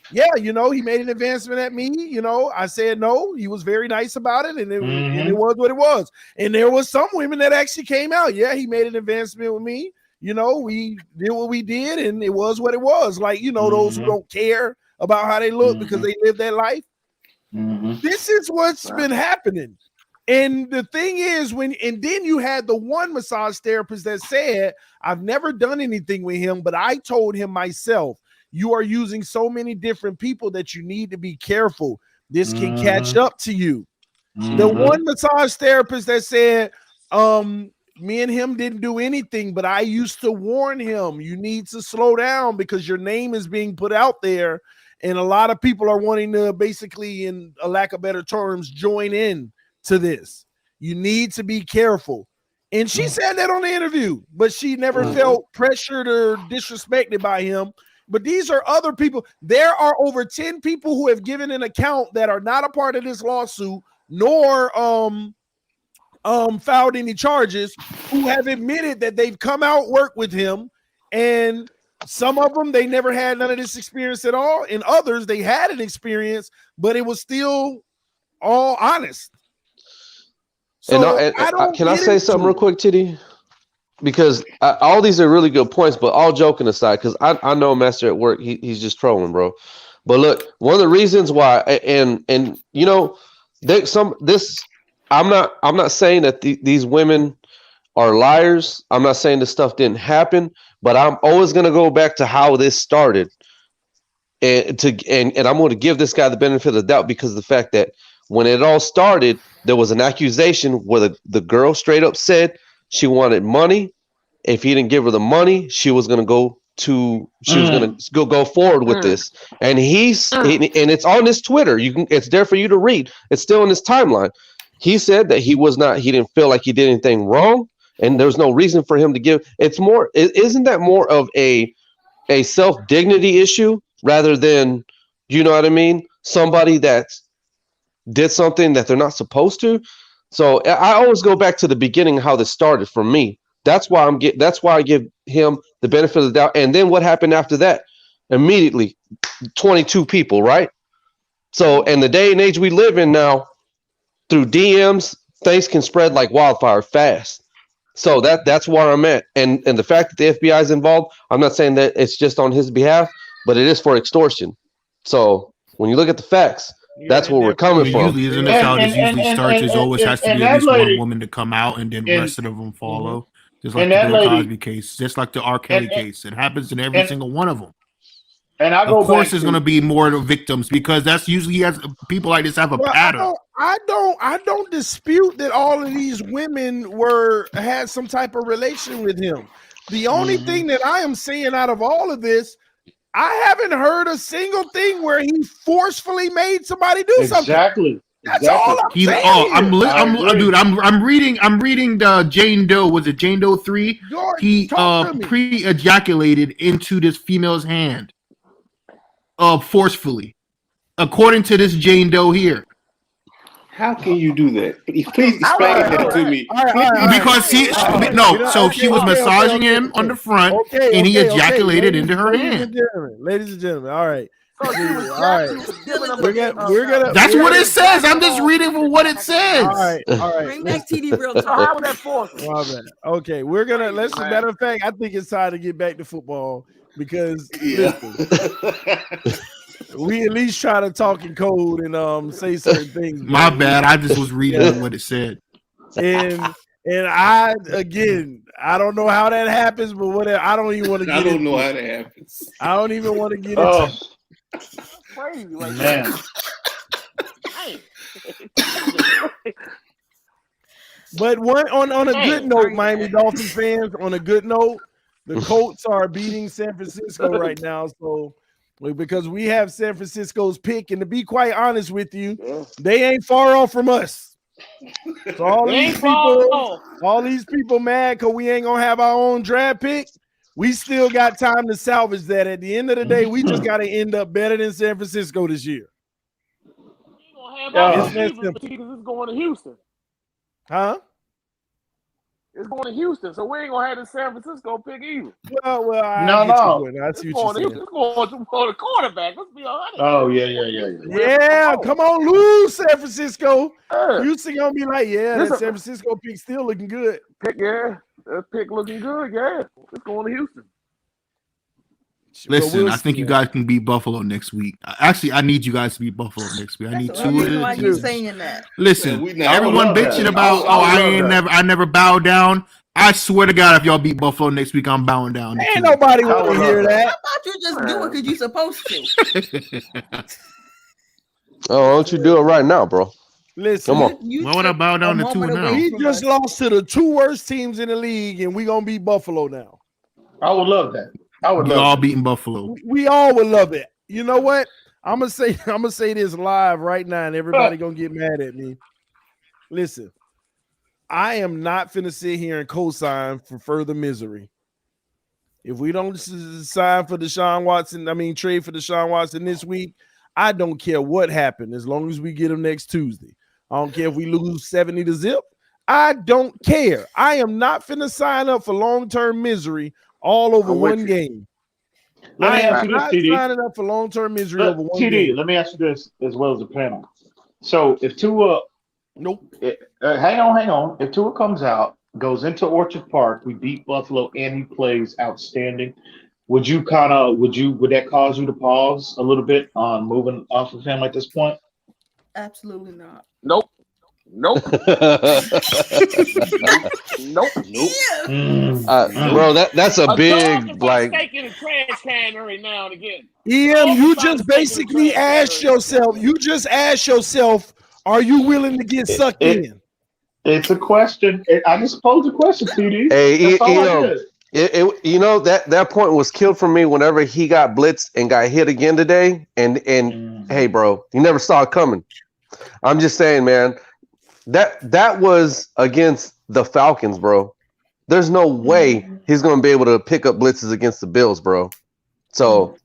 S3: yeah, he made an advancement at me. I said no. He was very nice about it, and it was what it was. And there was some women that actually came out. Yeah, he made an advancement with me. We did what we did, and it was what it was. Like, those who don't care about how they look because they live that life. This is what's been happening. And the thing is, and then you had the one massage therapist that said, I've never done anything with him, but I told him myself, you are using so many different people that you need to be careful. This can catch up to you. The one massage therapist that said, me and him didn't do anything, but I used to warn him, you need to slow down because your name is being put out there. And a lot of people are wanting to basically, in a lack of better terms, join in to this. You need to be careful. And she said that on the interview, but she never felt pressured or disrespected by him. But these are other people. There are over 10 people who have given an account that are not a part of this lawsuit, nor filed any charges, who have admitted that they've come out, work with him, and some of them, they never had none of this experience at all, and others, they had an experience, but it was still all honest. So
S13: can I say something real quick, Titty? Because all these are really good points, but all joking aside, because I know Master at work, he's just trolling, bro. But look, one of the reasons why, and I'm not saying that these women are liars. I'm not saying this stuff didn't happen, but I'm always going to go back to how this started, and I'm going to give this guy the benefit of the doubt because of the fact that when it all started, there was an accusation where the girl straight up said she wanted money. If he didn't give her the money, she was going to go forward with this. And and it's on his Twitter. It's there for you to read. It's still in his timeline. He said that he didn't feel like he did anything wrong, and there's no reason for him to give. Isn't that more of a self-dignity issue rather than, you know what I mean? Somebody that did something that they're not supposed to. So I always go back to the beginning, how this started for me. That's why I give him the benefit of the doubt. And then what happened after that? Immediately, 22 people, right? So in the day and age we live in now, through DMs, things can spread like wildfire fast. So that's where I'm at. And the fact that the FBI is involved, I'm not saying that it's just on his behalf, but it is for extortion. So when you look at the facts, that's where we're coming from.
S17: Usually, isn't this how this usually starts? It always has to be at least one woman to come out, and then the rest of them follow. Just like the Bill Cosby case, just like the R. Kelly case. It happens in every single one of them.
S4: And
S17: of course, there's going to be more victims because that's usually people like this have a pattern.
S3: I don't dispute that all of these women had some type of relation with him. The only thing that I am saying out of all of this, I haven't heard a single thing where he forcefully made somebody do something.
S4: Exactly.
S3: That's all I'm saying.
S17: I'm reading the Jane Doe. Was it Jane Doe 3? He pre-ejaculated into this female's hand, forcefully, according to this Jane Doe here.
S15: How can you do that? Please explain that to me.
S17: Because she was massaging him on the front, and he ejaculated into her hand.
S3: Ladies and gentlemen, all right.
S14: So she was
S3: All right. We're gonna.
S17: That's what it says. I'm just reading for what it says.
S3: All right.
S12: Bring back TD real
S14: How
S12: talk.
S14: would that force?
S3: Okay, we're gonna. Let's. As a matter of fact, I think it's time to get back to football because listen, we at least try to talk in code and say certain things.
S17: My bad. I just was reading what it said.
S3: And I don't know how that happens, but whatever. I don't even want to get.
S15: I don't know how that happens.
S3: I don't even want to get into.
S14: Crazy, like
S4: Man.
S3: But on a good note, Miami Dolphins fans, on a good note, the Colts are beating San Francisco right now. So because we have San Francisco's pick, and to be quite honest with you, they ain't far off from us. So all these people mad because we ain't gonna have our own draft pick. We still got time to salvage that. At the end of the day, we just got to end up better than San Francisco this year.
S14: It's going to Houston.
S3: Huh?
S14: It's going to Houston, so we ain't gonna have the San Francisco pick either.
S3: Well, I see what you're saying.
S14: It's going to the quarterback. Let's be honest.
S4: Oh yeah.
S3: Yeah, come on, lose San Francisco. Houston gonna be like, that San Francisco pick still looking good.
S14: That pick looking good. Yeah, it's going to Houston.
S17: Listen, I think you guys can beat Buffalo next week. Actually, I need you guys to beat Buffalo next week. I need two.
S12: Why you saying that?
S17: Listen, everyone bitching about, I never bow down. I swear to God, if y'all beat Buffalo next week, I'm bowing down.
S3: Ain't nobody want to hear that.
S12: I thought you just do it because you're supposed to.
S13: Oh, why don't you do it right now, bro?
S3: Listen,
S13: come on.
S17: Why would I bow down to 2 now?
S3: We just lost to the 2 worst teams in the league, and we gonna beat Buffalo now.
S4: I would love that.
S17: We all beating Buffalo.
S3: We all would love it. You know what? I'm gonna say this live right now, and everybody gonna get mad at me. Listen, I am not finna sit here and co-sign for further misery. If we don't sign for Deshaun Watson, trade for Deshaun Watson this week, I don't care what happened as long as we get him next Tuesday. I don't care if we lose 70-0. I don't care. I am not finna sign up for long-term misery all over one game.
S4: Let me ask you this, TD.
S3: Signing up for long-term misery over one game.
S4: Let me ask you this as well as the panel. So if Tua, hang on. If Tua comes out, goes into Orchard Park, we beat Buffalo, and he plays outstanding, would that cause you to pause a little bit on moving off of him at this point?
S12: Absolutely not.
S14: Nope.
S13: Bro, that's a big
S14: taking a trash can every now and again.
S3: You just basically asked yourself. Are you willing to get sucked in?
S4: It's a question. I just posed a question, TD.
S13: Hey, that point was killed for me whenever he got blitzed and got hit again today. And hey, bro, you never saw it coming. I'm just saying, man. That was against the Falcons, bro. There's no way he's going to be able to pick up blitzes against the Bills, bro. So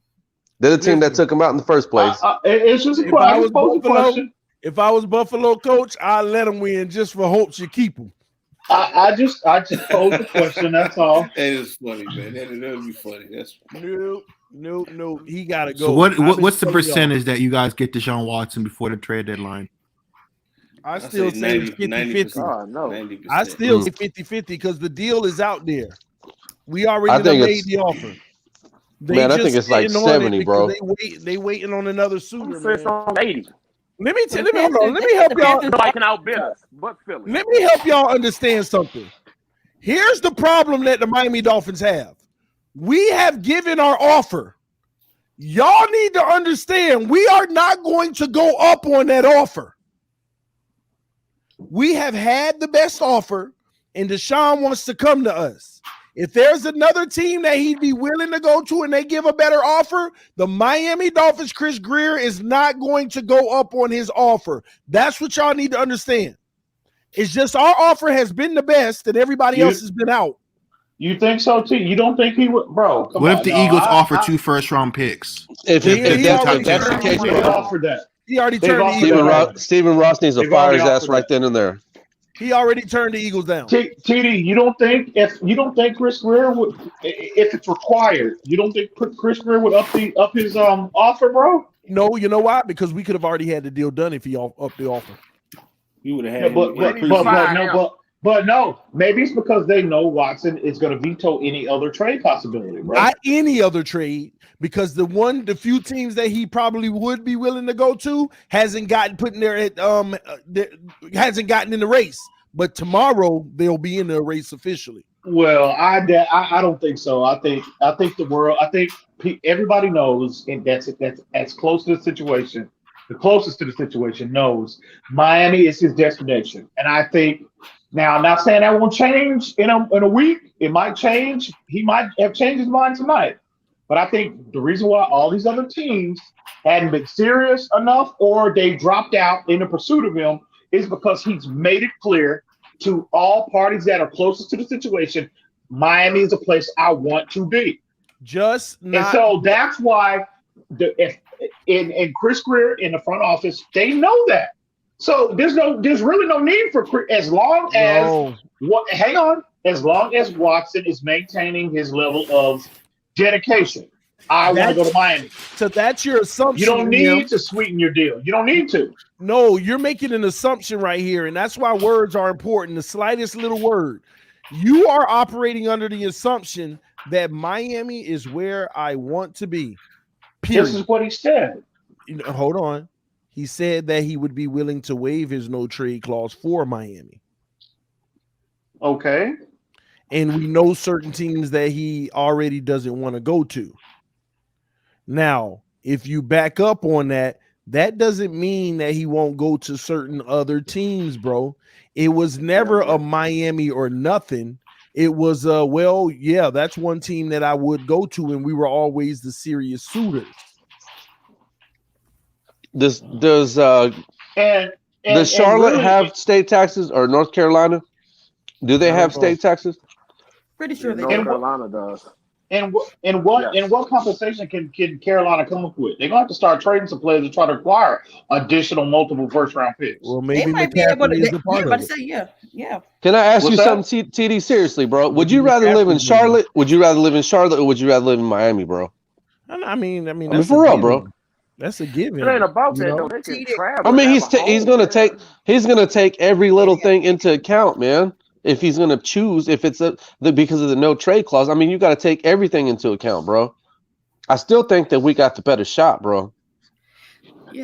S13: they're the team that took him out in the first place.
S4: It's just a question.
S3: If I was Buffalo coach, I'd let him win just for hopes you keep him.
S4: I just posed the question. That's all.
S15: That is funny, man. That would be funny. That's
S3: no. He got to go.
S17: So what's the percentage that you guys get Deshaun Watson before the trade deadline?
S3: I still say 50-50.
S14: Oh, no.
S3: 90%. I still say 50-50 because the deal is out there. We already made the offer.
S13: I think it's like 70, bro.
S3: They waiting on another suitor.
S14: Man. 80.
S3: Let me help y'all. Let me help y'all understand something. Here's the problem that the Miami Dolphins have. We have given our offer. Y'all need to understand we are not going to go up on that offer. We have had the best offer, and Deshaun wants to come to us. If there's another team that he'd be willing to go to and they give a better offer, the Miami Dolphins, Chris Greer, is not going to go up on his offer. That's what y'all need to understand. It's just our offer has been the best and everybody else has been out.
S4: You think so, too? You don't think he would? Bro, come
S17: what
S4: on,
S17: if the Eagles offer 2 first-round picks?
S13: If that's the case,
S4: offer that.
S3: He already
S4: They've
S3: turned
S4: offered
S3: the Eagles
S4: that.
S3: down.
S13: Steven Ross needs to
S4: They've
S13: fire
S4: already
S13: his ass
S4: offered
S13: right
S4: that.
S13: then and there.
S3: He already turned the Eagles down.
S4: TD, you don't think Chris Greer would, if it's required, you don't think Chris Greer would up his offer, bro?
S3: No, you know why? Because we could have already had the deal done if he upped the offer.
S15: You would have
S4: Yeah,
S15: had
S4: but no, maybe it's because they know Watson is going to veto any other trade possibility, bro.
S3: Not any other trade, because the few teams that he probably would be willing to go to hasn't gotten put in there hasn't gotten in the race. But tomorrow they'll be in the race officially.
S4: Well, I don't think so. I think everybody knows, and that's as close to the situation. The closest to the situation knows Miami is his destination, and I think now I'm not saying that won't change in a week. It might change. He might have changed his mind tonight, but I think the reason why all these other teams hadn't been serious enough or they dropped out in the pursuit of him is because he's made it clear to all parties that are closest to the situation, Miami is a place I want to be.
S3: And
S4: so that's why in Chris Greer in the front office, they know that. So there's really no need for Chris, as long as Watson is maintaining his level of dedication. I want to go to Miami.
S3: So that's your assumption.
S4: You don't need to sweeten your deal. You don't need to.
S3: No, you're making an assumption right here, and that's why words are important. The slightest little word. You are operating under the assumption that Miami is where I want to be. Period.
S4: This is what he said.
S3: Hold on. He said that he would be willing to waive his no trade clause for Miami.
S4: Okay.
S3: And we know certain teams that he already doesn't want to go to. Now, if you back up on that, that doesn't mean that he won't go to certain other teams, bro. It was never a Miami or nothing. It was that's one team that I would go to, and we were always the serious suitors.
S13: Does Charlotte have state taxes, or North Carolina? Do they have state taxes?
S12: Pretty sure they
S14: North
S12: do.
S14: Carolina does.
S4: And what compensation can Carolina come up with? They're going to have to start trading some players to try to acquire additional multiple first-round picks.
S3: Well,
S12: They
S3: maybe
S12: might be able to. Yeah.
S13: Can I ask
S4: What's
S13: you
S4: that?
S13: something, TD? Seriously, bro. Would you rather live in Charlotte? Would you rather live in Charlotte, or would you rather live in Miami, bro?
S3: I mean,
S13: that's for real, bro.
S3: That's a given.
S14: It ain't about that though. They can travel.
S13: I mean, he's gonna take every little thing into account, man. If he's gonna choose, if it's because of the no trade clause, I mean, you got to take everything into account, bro. I still think that we got the better shot, bro.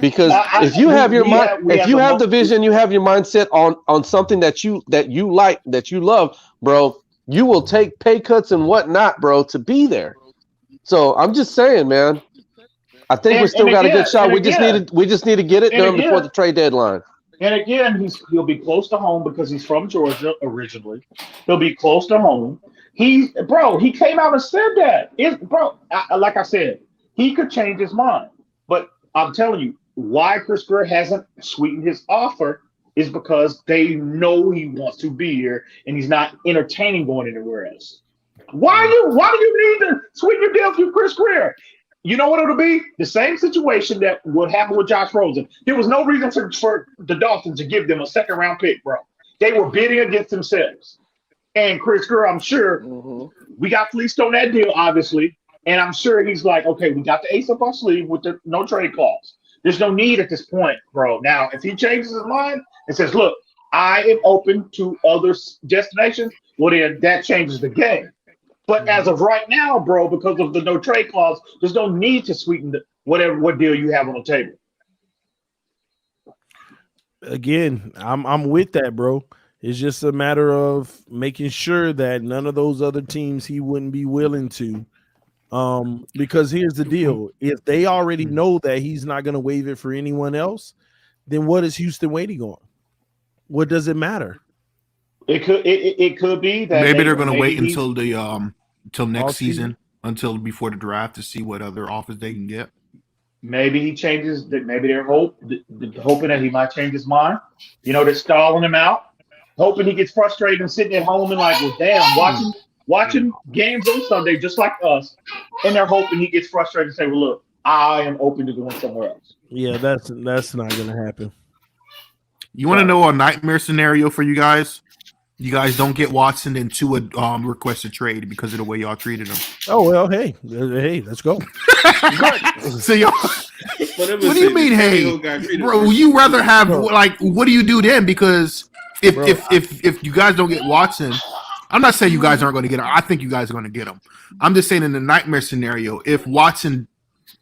S13: Because if you have your mind, if you have the vision, you have your mindset on something that you like, that you love, bro, you will take pay cuts and whatnot, bro, to be there. So I'm just saying, man. I think we still got a good shot. We just need to get it done before the trade deadline.
S4: And again, he'll be close to home because he's from Georgia originally. He'll be close to home. He came out and said that. Like I said, he could change his mind. But I'm telling you, why Chris Greer hasn't sweetened his offer is because they know he wants to be here and he's not entertaining going anywhere else. Why do you need to sweeten your deal through Chris Greer? You know what it'll be? The same situation that would happen with Josh Rosen. There was no reason for the Dolphins to give them a second-round pick, bro. They were bidding against themselves. And Chris Greer, I'm sure, we got fleeced on that deal, obviously. And I'm sure he's like, okay, we got the ace up our sleeve with the no trade clause. There's no need at this point, bro. Now, if he changes his mind and says, look, I am open to other destinations, well, then that changes the game. But as of right now, bro, because of the no trade clause, there's no need to sweeten what deal you have on the table.
S3: Again, I'm with that, bro. It's just a matter of making sure that none of those other teams he wouldn't be willing to. Because here's the deal. If they already know that he's not going to waive it for anyone else, then what is Houston waiting on? What does it matter?
S4: It could be that
S17: maybe they're going to wait until until next season, until before the draft, to see what other offers they can get.
S4: Maybe he changes. Maybe they're hoping that he might change his mind. You know, they're stalling him out, hoping he gets frustrated and sitting at home and like, well, damn, watching games on Sunday just like us, and they're hoping he gets frustrated and say, well, look, I am open to going somewhere else.
S3: Yeah, that's not gonna happen.
S17: You want to know a nightmare scenario for you guys? You guys don't get Watson, and Tua request a trade because of the way y'all treated him.
S3: Oh well, hey, let's go.
S17: So y'all, what do you mean, hey, bro? You rather have like, what do you do then? Because if you guys don't get Watson, I'm not saying you guys aren't going to get him. I think you guys are going to get him. I'm just saying in the nightmare scenario, if Watson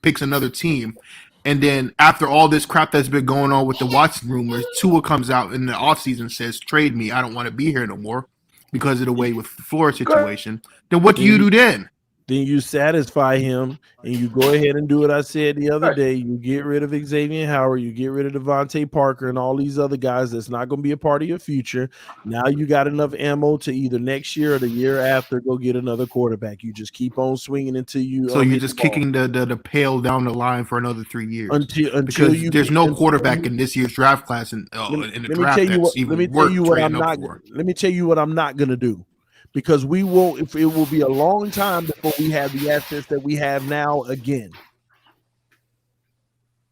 S17: picks another team, and then after all this crap that's been going on with the Watson rumors, Tua comes out in the offseason says, trade me. I don't want to be here no more because of the way with the Florida situation. Then what do you do then?
S3: Then you satisfy him and you go ahead and do what I said the other day. You get rid of Xavier Howard, you get rid of Devontae Parker and all these other guys that's not going to be a part of your future. Now you got enough ammo to either next year or the year after go get another quarterback. You just keep on swinging until you.
S17: So you're just kicking the pail down the line for another 3 years
S3: until
S17: because
S3: you,
S17: there's no quarterback in this year's draft class in the draft.
S3: Let me tell you what I'm not. Let me tell you what I'm not going to do. Because we will, if it will be a long time before we have the assets that we have now again.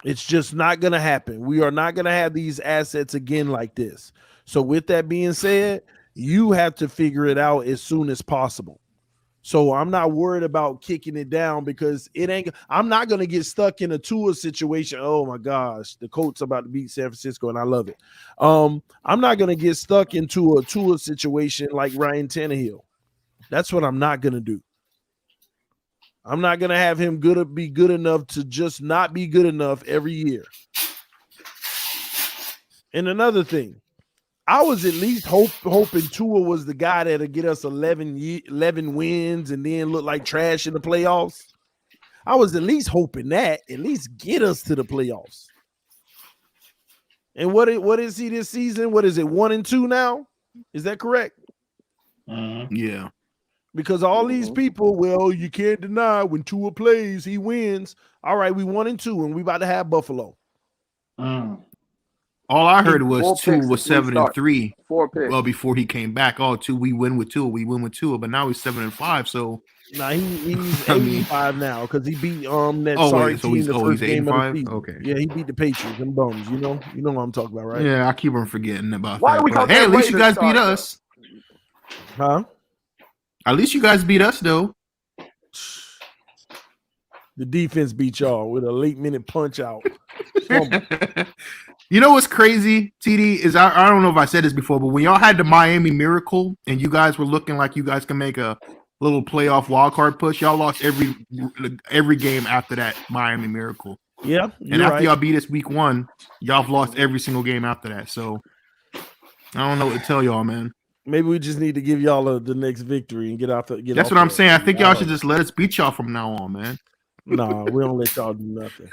S3: It's just not going to happen. We are not going to have these assets again like this. So with that being said, you have to figure it out as soon as possible. So I'm not worried about kicking it down because I'm not going to get stuck in a Tua situation. Oh my gosh, the Colts about to beat San Francisco and I love it. I'm not going to get stuck into a Tua situation like Ryan Tannehill. That's what I'm not going to do. I'm not going to have him be good enough to just not be good enough every year. And another thing, I was at least hoping Tua was the guy that'll get us 11 wins and then look like trash in the playoffs. I was at least hoping that, at least get us to the playoffs. And what is he this season? What is it, 1-2 now? Is that correct?
S17: Yeah.
S3: Because all these people, well, you can't deny when Tua plays, he wins. All right, we 1-2, and we about to have Buffalo.
S17: All I heard was Tua was 7-3.
S14: 4 picks.
S17: Well, before he came back, we win with Tua, but now he's 7-5. So
S3: he's 85 now because he beat that team the first game of the season.
S17: Okay,
S3: yeah, he beat the Patriots and bums. You know what I'm talking about, right?
S17: Yeah, I keep on forgetting about
S14: Why
S17: that.
S14: we
S17: But, hey, at least you guys beat us.
S3: Huh?
S17: At least you guys beat us, though.
S3: The defense beat y'all with a late minute punch out.
S17: You know what's crazy, TD, is I don't know if I said this before, but when y'all had the Miami Miracle and you guys were looking like you guys can make a little playoff wildcard push, y'all lost every game after that Miami Miracle.
S3: Yeah.
S17: And after y'all beat us week 1, y'all have lost every single game after that. So I don't know what to tell y'all, man.
S3: Maybe we just need to give y'all the next victory and get out.
S17: That's what I'm saying. I think y'all should just let us beat y'all from now on, man.
S3: Nah, we don't let y'all do nothing.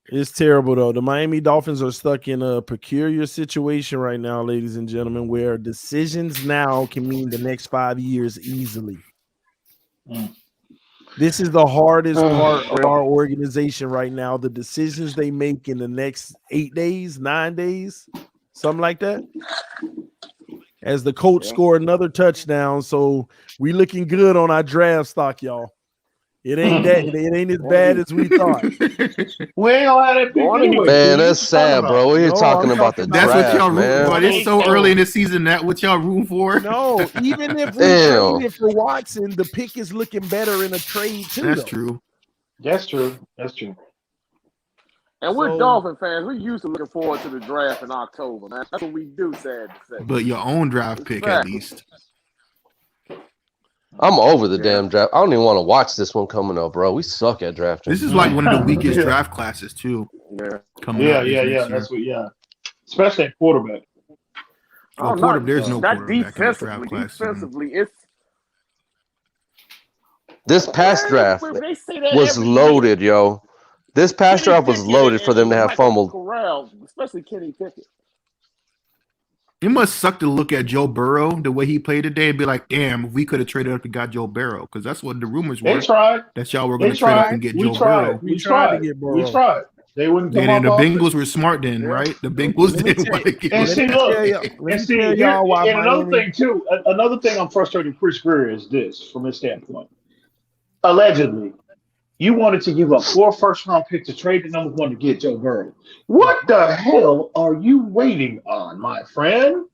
S3: It's terrible, though. The Miami Dolphins are stuck in a peculiar situation right now, ladies and gentlemen, where decisions now can mean the next 5 years easily. This is the hardest part of our organization right now. The decisions they make in the next 8 days, 9 days, something like that. As the Colts score another touchdown, so we looking good on our draft stock, y'all. It ain't as bad as we thought.
S4: We ain't gonna have that pick anyway.
S13: Man, that's sad, bro. We're talking about the
S17: That's
S13: draft,
S17: what y'all
S13: man.
S17: root for. It's so early in the season. That what y'all root for?
S3: No, even if we traded for Watson, the pick is looking better in a trade too.
S17: That's true.
S4: That's true. That's true.
S14: And we're Dolphin fans. We're used to looking forward to the draft in October, man. That's what we do, sad to say.
S17: But your own draft pick, at least.
S13: I'm over the damn draft. I don't even want to watch this one coming up, bro. We suck at drafting.
S17: This is like one of the weakest draft classes, too.
S14: Yeah.
S4: That's what. Especially at quarterback.
S17: There's no quarterback in the draft class.
S14: Defensively, it's
S13: this past draft was loaded, yo. This past draft was loaded for them to have fumbled.
S14: Corral, especially Kenny Pickett.
S17: It must suck to look at Joe Burrow the way he played today and be like, "Damn, if we could have traded up and got Joe Burrow," because that's what the rumors were.
S4: They tried
S17: that y'all were going to trade up and get Joe Burrow.
S4: We tried to get Burrow. We tried. They wouldn't come
S17: And the
S4: off
S17: Bengals were smart then, right? The Bengals didn't want to get.
S4: And see, look, and another thing too. Another thing I'm frustrated with Chris Greer is this, from his standpoint. Allegedly, You wanted to give up 4 first-round picks to trade the number 1 to get Joe Burrow. What the hell are you waiting on, my friend?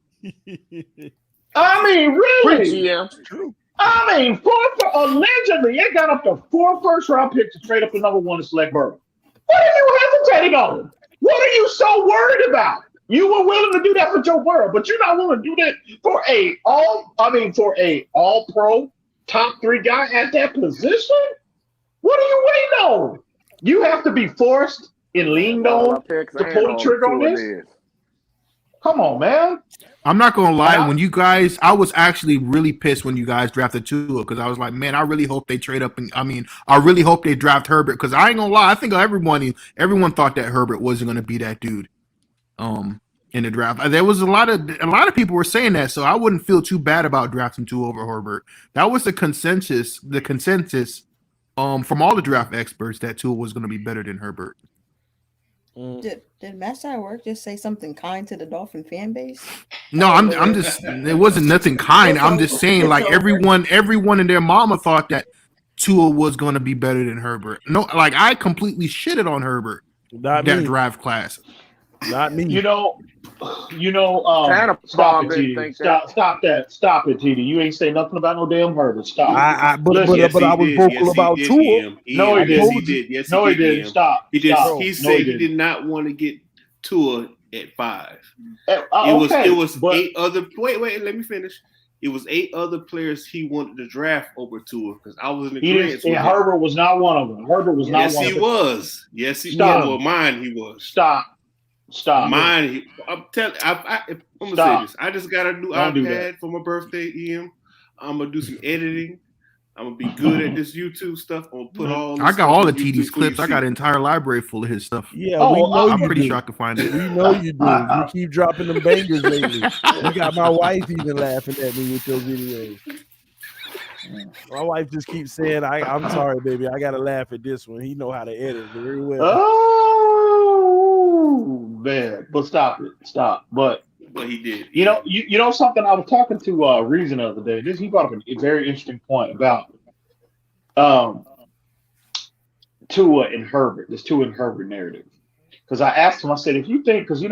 S4: I mean, really?
S14: True.
S4: I mean, allegedly, it got up to 4 first-round picks to trade up the number 1 to select Burrow. What are you hesitating on? What are you so worried about? You were willing to do that for Joe Burrow, but you're not willing to do that for a all-pro top 3 guy at that position? What are you waiting on? You have to be forced and leaned on to pull the trigger on this? Come on, man.
S17: I'm not gonna lie. When you guys, I was actually really pissed when you guys drafted Tua because I was like, man, I really hope they trade up. I really hope they draft Herbert because I ain't gonna lie. I think everyone thought that Herbert wasn't gonna be that dude. In the draft, there was a lot of people were saying that, so I wouldn't feel too bad about drafting Tua over Herbert. That was the consensus. From all the draft experts that Tua was going to be better than Herbert.
S12: Did Matt Work just say something kind to the Dolphin fan base?
S17: No, I'm just. It wasn't nothing kind. I'm just saying, like everyone and their mama thought that Tua was going to be better than Herbert. No, like I completely shitted on Herbert that draft class.
S3: Not me.
S4: Stop it, TD. Stop it, TD. You ain't say nothing about no damn Herbert. Stop.
S3: But I was vocal about Tua.
S4: No, he didn't.
S15: Yes,
S4: no, he didn't. Stop.
S15: He did.
S4: Stop.
S15: He said he did not want to get Tua at 5. It was 8 other. Wait. Let me finish. It was 8 other players he wanted to draft over Tua because I was in agreement.
S4: And Herbert was not one of them. Herbert was not one of them.
S15: Yes, he was. Yes, he was. Well, mine he was.
S4: Stop.
S15: Mine. I'm telling. I'm gonna say this. I just got a new iPad for my birthday, Ian. I'm gonna do some editing. I'm gonna be good at this YouTube stuff. I'm gonna put all.
S17: I got all the TD's clips. I got an entire library full of his stuff.
S3: Yeah,
S17: I'm pretty sure I can find it.
S3: We know you do. You keep dropping them bangers lately. You got my wife even laughing at me with your videos. My wife just keeps saying, "I'm sorry, baby. I gotta laugh at this one. He know how to edit very well."
S4: Oh man, but stop it, stop. But
S15: he did.
S4: You know something. I was talking to Reason the other day. He brought up a very interesting point about Tua and Herbert. This Tua and Herbert narrative. Because I asked him, I said, if you think, because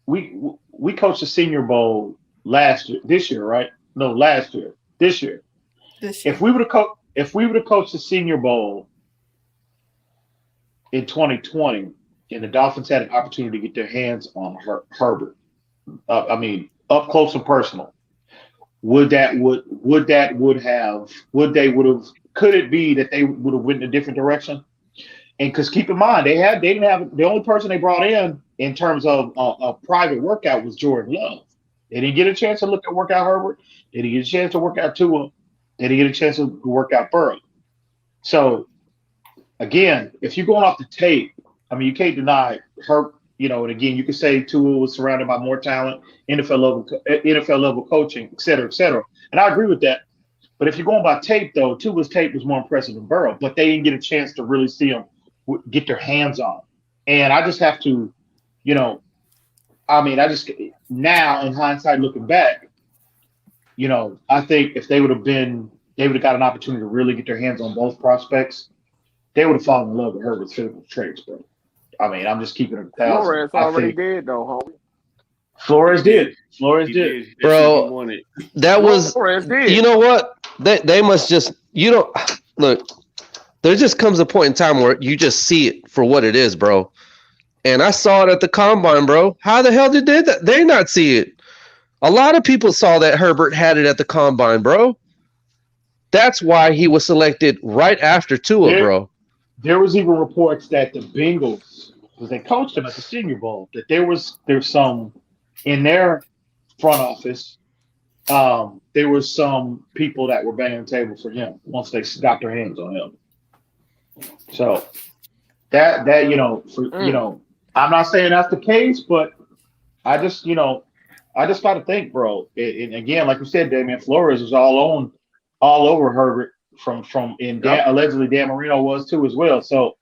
S4: we coached the Senior Bowl this year, right? No, last year. This year. If we would have coached the Senior Bowl in 2020, and the Dolphins had an opportunity to get their hands on Herbert, up close and personal, could it be that they would have went in a different direction? And because keep in mind, they didn't have the only person they brought in terms of a private workout was Jordan Love. They didn't get a chance to work out Herbert. They didn't get a chance to work out Tua. They didn't get a chance to work out Burrow. So again, if you're going off the tape, you can't deny Herbert. And again, you can say Tua was surrounded by more talent, NFL level coaching, et cetera, et cetera. And I agree with that. But if you're going by tape, though, Tua's tape was more impressive than Burrow, but they didn't get a chance to really see him get their hands on. And I just have to, now in hindsight, looking back, I think if they would have got an opportunity to really get their hands on both prospects, they would have fallen in love with Herbert's physical traits, bro. I'm just keeping it 1,000.
S14: Flores already did, though, homie.
S4: Flores did.
S13: Bro, that was, you know what? They must just, look, there just comes a point in time where you just see it for what it is, bro. And I saw it at the combine, bro. How the hell did they not see it? A lot of people saw that Herbert had it at the combine, bro. That's why he was selected right after Tua, bro.
S4: There was even reports that the Bengals, because they coached him at the Senior Bowl, that there's some in their front office. There was some people that were banging the table for him once they got their hands on him. So I'm not saying that's the case, but I just got to think, bro. And again, like you said, Damian Flores was all over Herbert allegedly Dan Marino was too as well. So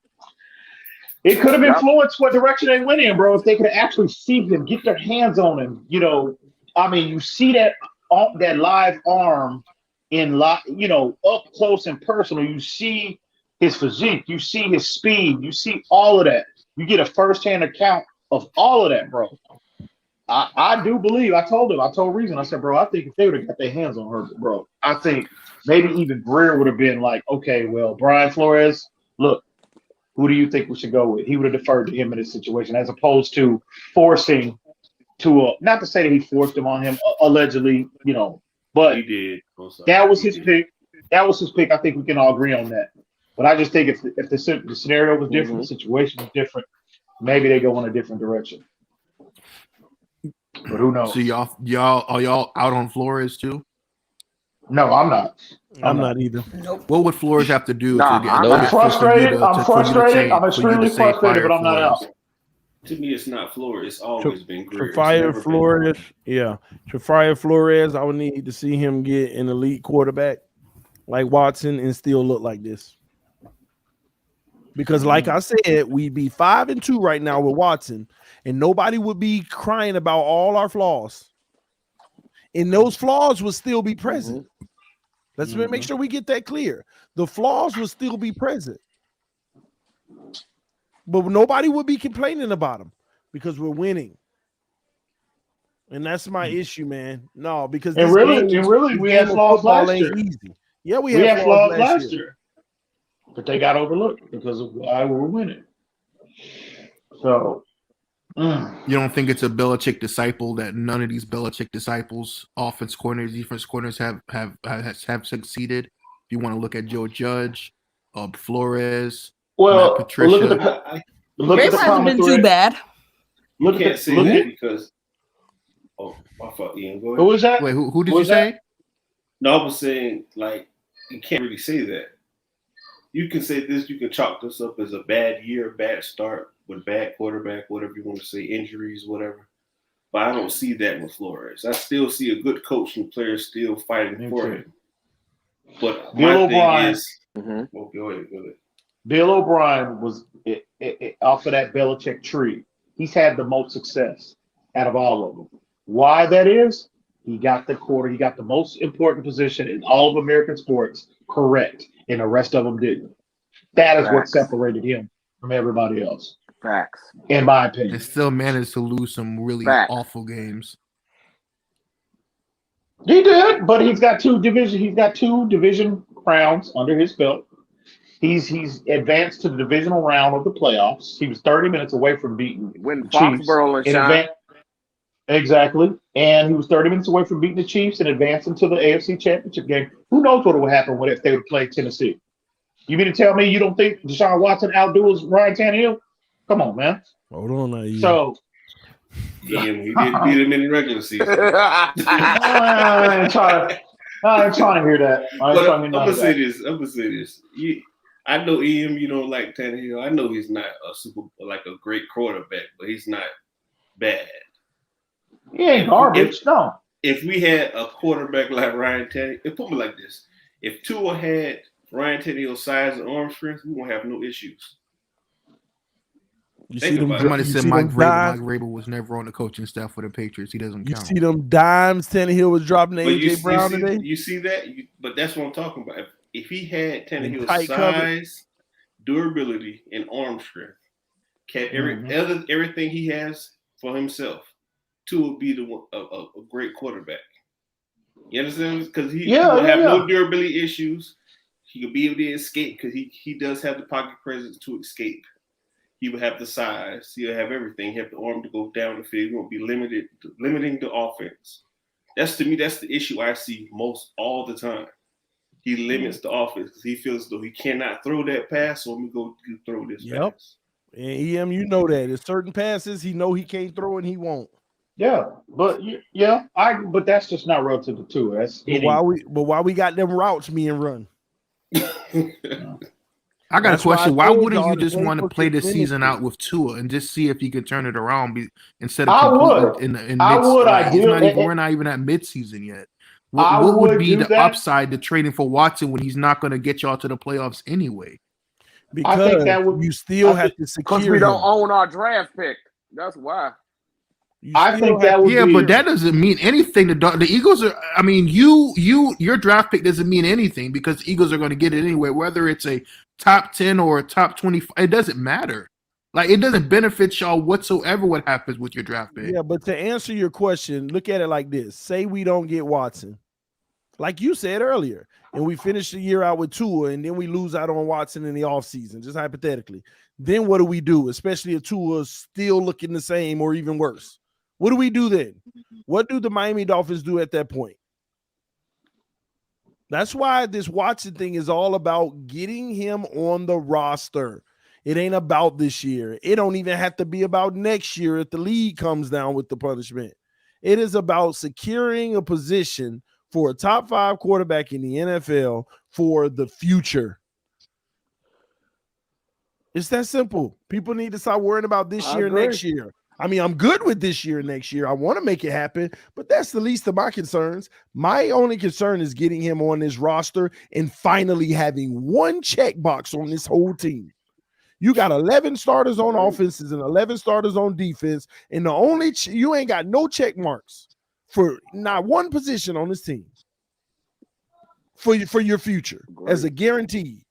S4: it could have influenced what direction they went in, bro. If they could actually see him, get their hands on him, you see that live arm up close and personal. You see his physique, you see his speed, you see all of that. You get a firsthand account of all of that, bro. I do believe, I told Reason, I said, bro, I think if they would have got their hands on her, bro, I think maybe even Greer would have been like, okay, well, Brian Flores, look, who do you think we should go with? He would have deferred to him in this situation as opposed to forcing Tua, not to say that he forced him on him, allegedly, you know, but
S15: he did.
S4: That was his pick. That was his pick. I think we can all agree on that. But I just think if the scenario was different, the situation was different, maybe they go in a different direction. But who knows?
S17: So y'all are y'all out on Flores too?
S4: No, I'm not.
S3: I'm not either.
S12: Nope.
S17: What would Flores have to do
S14: Nah,
S17: to get?
S4: I'm frustrated. I'm frustrated. I'm
S17: for you to
S4: extremely
S17: say
S4: frustrated,
S17: fire
S4: but I'm not
S17: Flores?
S4: out.
S15: To me, it's not Flores. It's always been Greer.
S3: To fire Flores, to fire Flores, I would need to see him get an elite quarterback like Watson and still look like this. Because, like I said, we'd be 5-2 right now with Watson, and nobody would be crying about all our flaws. And those flaws would still be present. Let's make sure we get that clear. The flaws would still be present. But nobody would be complaining about them because we're winning. And that's my issue, man. No, because
S4: And really, we had flaws last year.
S3: Easy. Yeah, we
S4: had
S3: had
S4: flaws last year. But they got overlooked because of why we were winning. So
S17: you don't think it's a Belichick disciple that none of these Belichick disciples, offense corners, defense corners, have succeeded? If you want to look at Joe Judge, Flores, Matt Patricia,
S12: look at the hasn't been too bad.
S15: You can't say that because I thought Ian. Go ahead.
S4: Who was that?
S17: Wait, who did you say?
S15: No, I was saying like you can't really say that. You can say this, you can chalk this up as a bad year, bad start with bad quarterback, whatever you want to say, injuries, whatever. But I don't see that with Flores. I still see a good coach and players still fighting for him. But
S4: Bill
S15: my
S4: O'Brien,
S15: thing is, well, go ahead.
S4: Bill O'Brien was off of that Belichick tree. He's had the most success out of all of them. Why that is? He got the most important position in all of American sports correct, and the rest of them didn't. That is what separated him from everybody else.
S14: Facts.
S4: In my opinion.
S17: And still managed to lose some really awful games.
S4: He did, but he's got two division crowns under his belt. He's advanced to the divisional round of the playoffs. He was 30 minutes away from beating
S14: Win
S4: the Chiefs.
S14: Foxborough and shine.
S4: Exactly. And he was 30 minutes away from beating the Chiefs and advancing to the AFC Championship game. Who knows what would happen if they would play Tennessee? You mean to tell me you don't think Deshaun Watson outduels Ryan Tannehill? Come on, man.
S3: Hold on now.
S4: So
S15: he did beat him in the regular season.
S4: I ain't trying to hear that.
S15: I'm gonna say this. I know Ian, you don't like Tannehill. I know he's not a great quarterback, but he's not bad.
S4: He ain't garbage. No.
S15: If we had a quarterback like Ryan Tannehill, put me like this: if Tua had Ryan Tannehill's size and arm strength, we won't have no issues.
S3: You see them,
S17: somebody said Mike Vrabel was never on the coaching staff for the Patriots. He doesn't count.
S3: You see them dimes Tannehill was dropping to AJ Brown today?
S15: You see that? But that's what I'm talking about. If he had Tannehill's size, durability, and arm strength, everything he has for himself, Tua would be a great quarterback. You understand? Because he would have no durability issues. He could be able to escape because he does have the pocket presence to escape. He would have the size. He'll have everything. He have the arm to go down the field. He won't be limiting the offense. That's the issue I see most all the time. He limits the offense because he feels as though he cannot throw that pass, so let me go throw this pass.
S3: And EM, you know that. There's certain passes he know he can't throw and he won't.
S4: Yeah, but but that's just not relative to Tua. That's
S3: why we got them routes being run.
S17: I got a question. Why wouldn't you just want to play the season out with Tua and just see if he could turn it around instead of completely we're not even at midseason yet. What would be the upside to trading for Watson when he's not going to get y'all to the playoffs anyway?
S3: Because I think you still have to secure.
S14: Because we don't own our draft pick. That's why.
S4: I think that would
S17: be. But that doesn't mean anything. The Eagles are. I mean, your draft pick doesn't mean anything because the Eagles are going to get it anyway. Whether it's a top 10 or a top 20, it doesn't matter. Like it doesn't benefit y'all whatsoever. What happens with your draft pick?
S3: Yeah, but to answer your question, look at it like this: say we don't get Watson, like you said earlier, and we finish the year out with Tua, and then we lose out on Watson in the offseason, just hypothetically. Then what do we do? Especially if Tua's still looking the same or even worse. What do we do then? What do the Miami Dolphins do at that point? That's why this Watson thing is all about getting him on the roster. It ain't about this year. It don't even have to be about next year if the league comes down with the punishment. It is about securing a position for a top 5 quarterback in the NFL for the future. It's that simple. People need to stop worrying about this year and next year. I mean, I'm good with this year and next year. I want to make it happen, but that's the least of my concerns. My only concern is getting him on this roster and finally having one checkbox on this whole team. You got 11 starters on offenses and 11 starters on defense, and the only you ain't got no check marks for not one position on this team for your future as a guarantee.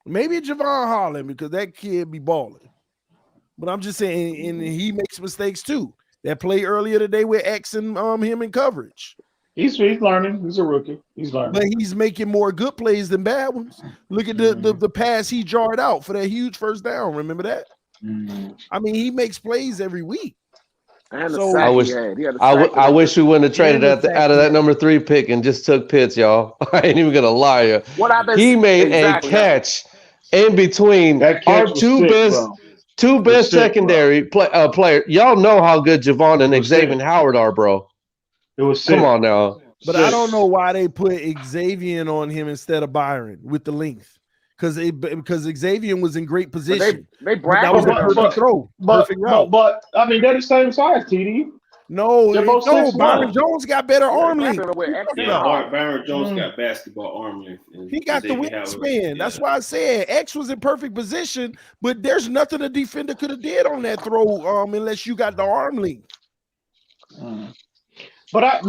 S3: Maybe Javon Holland because that kid be balling. But I'm just saying, and he makes mistakes too. That play earlier today with X and him in coverage.
S4: He's learning. He's a rookie. He's learning.
S3: But he's making more good plays than bad ones. Look at the pass he jarred out for that huge first down. Remember that? I mean, he makes plays every week.
S13: So I wish we wouldn't have traded out of that number 3 pick and just took Pitts, y'all. I ain't even gonna lie. He made a catch in between our two best secondary player. Y'all know how good Javon and Xavier Howard are, bro.
S4: It was sick.
S3: Come on now. But I don't know why they put Xavier on him instead of Byron with the length. Because Xavier was in great position.
S14: They bragged
S3: that was a perfect throw. Perfect route.
S4: But I mean, they're the same size, TD.
S3: No, Byron Jones got better arm length.
S15: Byron Jones got basketball arm length.
S3: He got the wingspan. That's why I said X was in perfect position, but there's nothing a defender could have did on that throw unless you got the arm length.
S4: But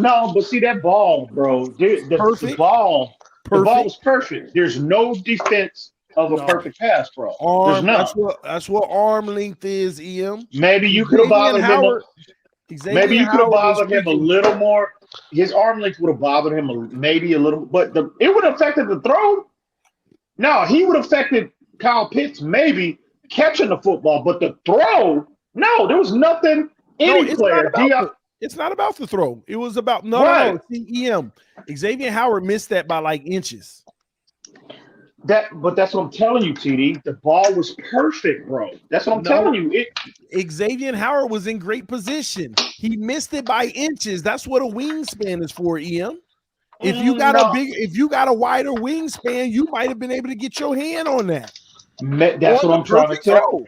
S4: see that ball, bro. The ball was perfect. There's no defense of a perfect pass, bro. There's none.
S3: That's what arm length is, EM.
S4: Maybe you could have bothered him. Maybe you could have bothered him a little more. His arm length would have bothered him maybe a little, but it would have affected the throw. No, he would have affected Kyle Pitts maybe catching the football, but the throw, no, there was nothing.
S3: It's not about the throw. It was about no. EM. Xavier Howard missed that by like inches.
S4: But that's what I'm telling you, TD. The ball was perfect, bro. That's what I'm telling you.
S3: Xavier Howard was in great position. He missed it by inches. That's what a wingspan is for, EM. If you got a wider wingspan, you might have been able to get your hand on that.
S4: That's what I'm trying to tell.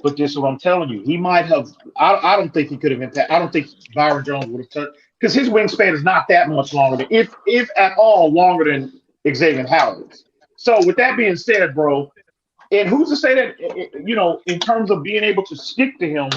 S4: But this is what I'm telling you. He might have. I don't think he could have impacted. I don't think Byron Jones would have touched because his wingspan is not that much longer than, if at all, longer than Xavier Howard's. So with that being said, bro, and who's to say that in terms of being able to stick to him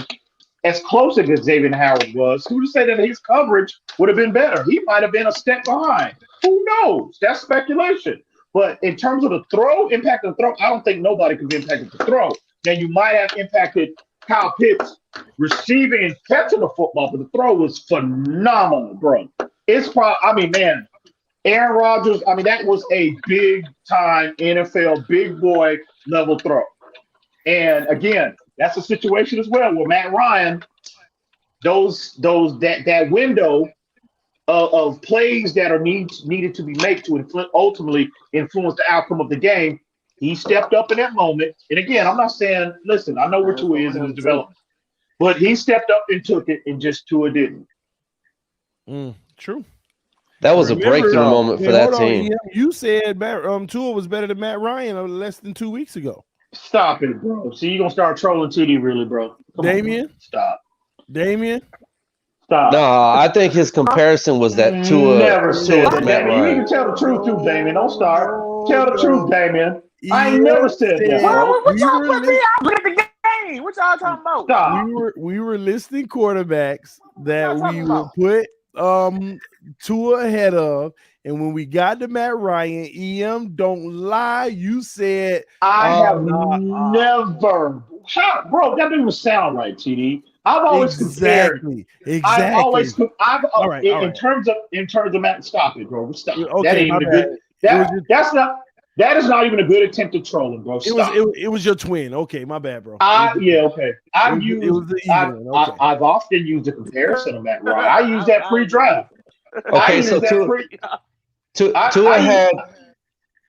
S4: as close as Xavier Howard was, who's to say that his coverage would have been better? He might have been a step behind. Who knows? That's speculation. But in terms of the throw, impact of the throw, I don't think nobody could be impacted the throw. Now, you might have impacted Kyle Pitts receiving and catching the football, but the throw was phenomenal, bro. It's probably, man, Aaron Rodgers, that was a big-time NFL big boy level throw. And, again, that's a situation as well where Matt Ryan, that window of plays that are needed to be made to ultimately influence the outcome of the game, he stepped up in that moment. And again, I'm not saying, listen, I know where Tua is in his development, but he stepped up and took it, and just Tua didn't.
S3: True.
S13: That was a breakthrough moment for that team.
S3: You said Tua was better than Matt Ryan less than 2 weeks ago.
S4: Stop it, bro. See, you're going to start trolling TD, really, bro.
S3: Damien?
S4: Stop.
S3: Damien?
S4: Stop.
S13: No, I think his comparison was that Tua.
S4: Never said that,
S13: Matt
S4: Damien. You
S13: Ryan.
S4: need to tell the truth, too, Damien. Don't start. Tell the truth, Damien. I ain't never said that.
S14: What y'all put me out? Look at the mean? What y'all talking about?
S4: Stop.
S3: We were listing quarterbacks that
S14: What
S3: we
S14: y'all
S3: would put Tua ahead of, and when we got to Matt Ryan, EM, don't lie, you said
S4: I have never. How, bro, that didn't even sound right, TD. I've always compared. I've always. I've
S3: all right.
S4: in terms of Matt. Stop it, bro. Stop.
S3: Okay,
S4: that ain't
S3: my
S4: even a
S3: bad.
S4: good. That's not. That is not even a good attempt at trolling, bro. Stop.
S3: It was your twin. Okay, my bad, bro.
S4: Okay. I've often used a comparison of Matt Ryan. I use that pre-draft.
S13: Okay, so Tua had.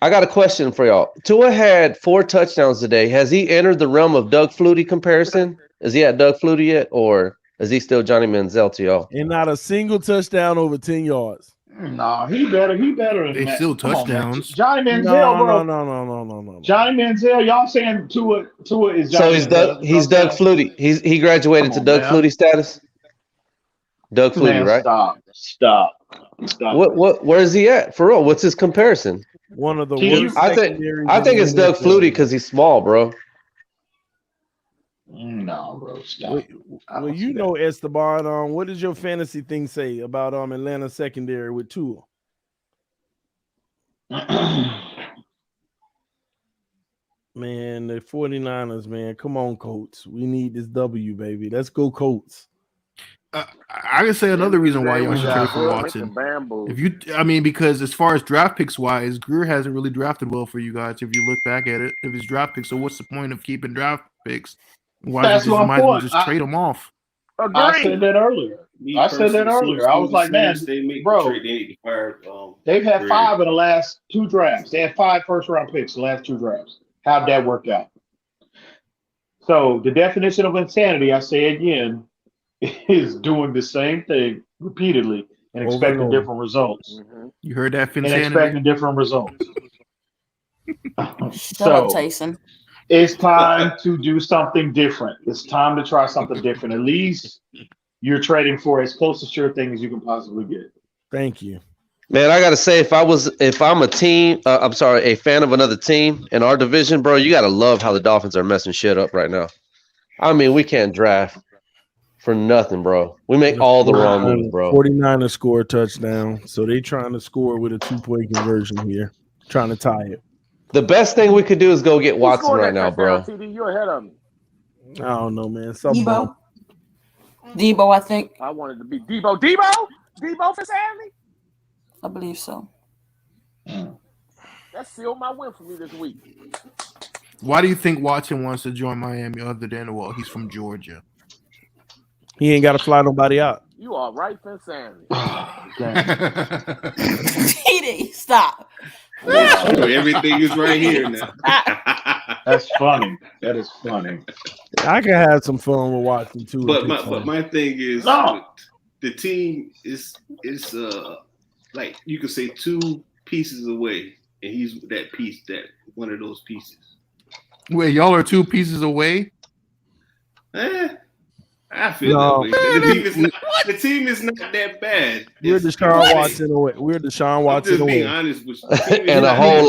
S13: I got a question for y'all. Tua had 4 touchdowns today. Has he entered the realm of Doug Flutie comparison? Is he at Doug Flutie yet, or is he still Johnny Manziel to y'all?
S3: And not a single touchdown over 10 yards.
S4: No, he better.
S17: They still touchdowns.
S4: Johnny Manziel, bro.
S3: No.
S4: Johnny Manziel. Y'all saying Tua is Johnny
S13: So he's
S4: Manziel.
S13: He's Doug Flutie. He graduated to Doug Flutie status. Doug Flutie, right?
S4: Stop.
S13: Where is he at for real? What's his comparison?
S3: One of the worst.
S13: I think it's Doug Flutie because he's small, bro.
S4: No, bro. Stop.
S3: Well, you know, Esteban. What does your fantasy thing say about Atlanta secondary with Tua? Man, the 49ers, man. Come on, Colts. We need this W, baby. Let's go, Colts.
S17: I can say another reason why y'all should trade for Watson. Because as far as draft picks wise, Greer hasn't really drafted well for you guys. If you look back at it, if his draft picks, so what's the point of keeping draft picks? Why might as well just trade them off?
S4: I said that earlier. I was like, man, bro, they've had 5 in the last 2 drafts. They had 5 first-round picks in the last 2 drafts. How'd that work out? So the definition of insanity, I say again, is doing the same thing repeatedly and expecting different results.
S17: You heard that,
S4: and expecting different results.
S12: Shut up, Tyson.
S4: It's time to do something different. It's time to try something different. At least you're trading for as close to sure thing as you can possibly get.
S3: Thank you.
S13: Man, I gotta say, if I'm a fan of another team in our division, bro, you gotta love how the Dolphins are messing shit up right now. I mean, we can't draft for nothing, bro. We make all the wrong moves, bro.
S3: 49ers score a touchdown, so they trying to score with a 2-point conversion here, trying to tie it.
S13: The best thing we could do is go get Watson right now, bro.
S14: TD, you're ahead of me.
S3: I don't know, man.
S12: Debo, I think.
S14: I wanted to be Debo. Debo for Sammy?
S12: I believe so.
S14: That sealed my win for me this week.
S17: Why do you think Watson wants to join Miami other than, well, he's from Georgia?
S3: He ain't got to fly nobody out.
S14: You are right for Sammy.
S12: TD, stop.
S15: Everything is right here now.
S4: That's funny. That is funny.
S3: I can have some fun with Watson too.
S15: But my thing is, the team is like you could say 2 pieces away, and he's one of those pieces.
S17: Wait, y'all are 2 pieces away?
S15: I feel that way. The team is not that bad.
S3: We're Deshaun Watson away. We're Deshaun Watson away.
S15: Being honest with you.
S13: And a whole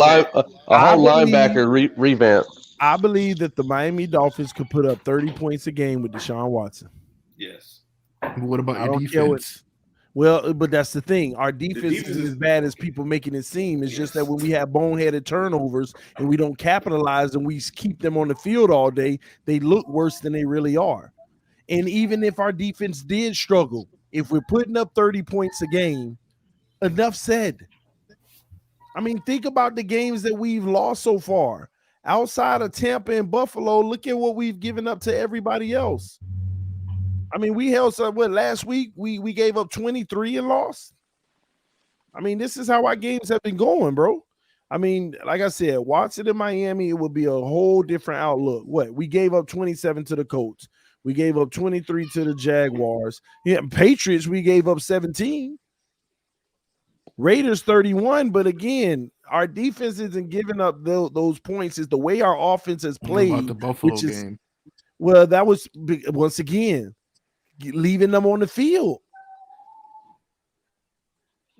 S13: linebacker revamp.
S3: I believe that the Miami Dolphins could put up 30 points a game with Deshaun Watson.
S15: Yes.
S17: What about your defense?
S3: Well, but that's the thing. Our defense isn't as bad as people making it seem. It's just that when we have boneheaded turnovers and we don't capitalize and we keep them on the field all day, they look worse than they really are. And even if our defense did struggle, if we're putting up 30 points a game, enough said. I mean, think about the games that we've lost so far. Outside of Tampa and Buffalo, look at what we've given up to everybody else. I mean, we held some, last week we gave up 23 and lost. I mean, this is how our games have been going, bro. I mean, like I said, Watson in Miami, it would be a whole different outlook. We gave up 27 to the Colts. We gave up 23 to the Jaguars. Yeah, Patriots, we gave up 17. Raiders 31, but again, our defense isn't giving up those points. It's the way our offense has played.
S17: What about the Buffalo game?
S3: Well, that was, once again, leaving them on the field.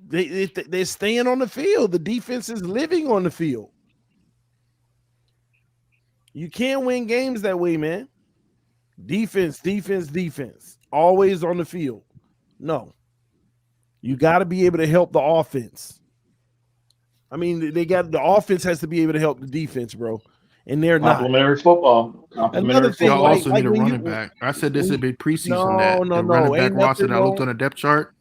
S3: They're staying on the field. The defense is living on the field. You can't win games that way, man. Defense, defense, defense. Always on the field. No. You got to be able to help the offense. I mean, the offense has to be able to help the defense, bro. And they're not.
S4: Complimentary football.
S3: Another thing,
S17: Y'all also need a
S3: when
S17: running back. I said this would be preseason.
S3: No,
S17: the running back
S3: ain't
S17: roster
S3: nothing
S17: that I looked
S3: wrong.
S17: on the depth chart.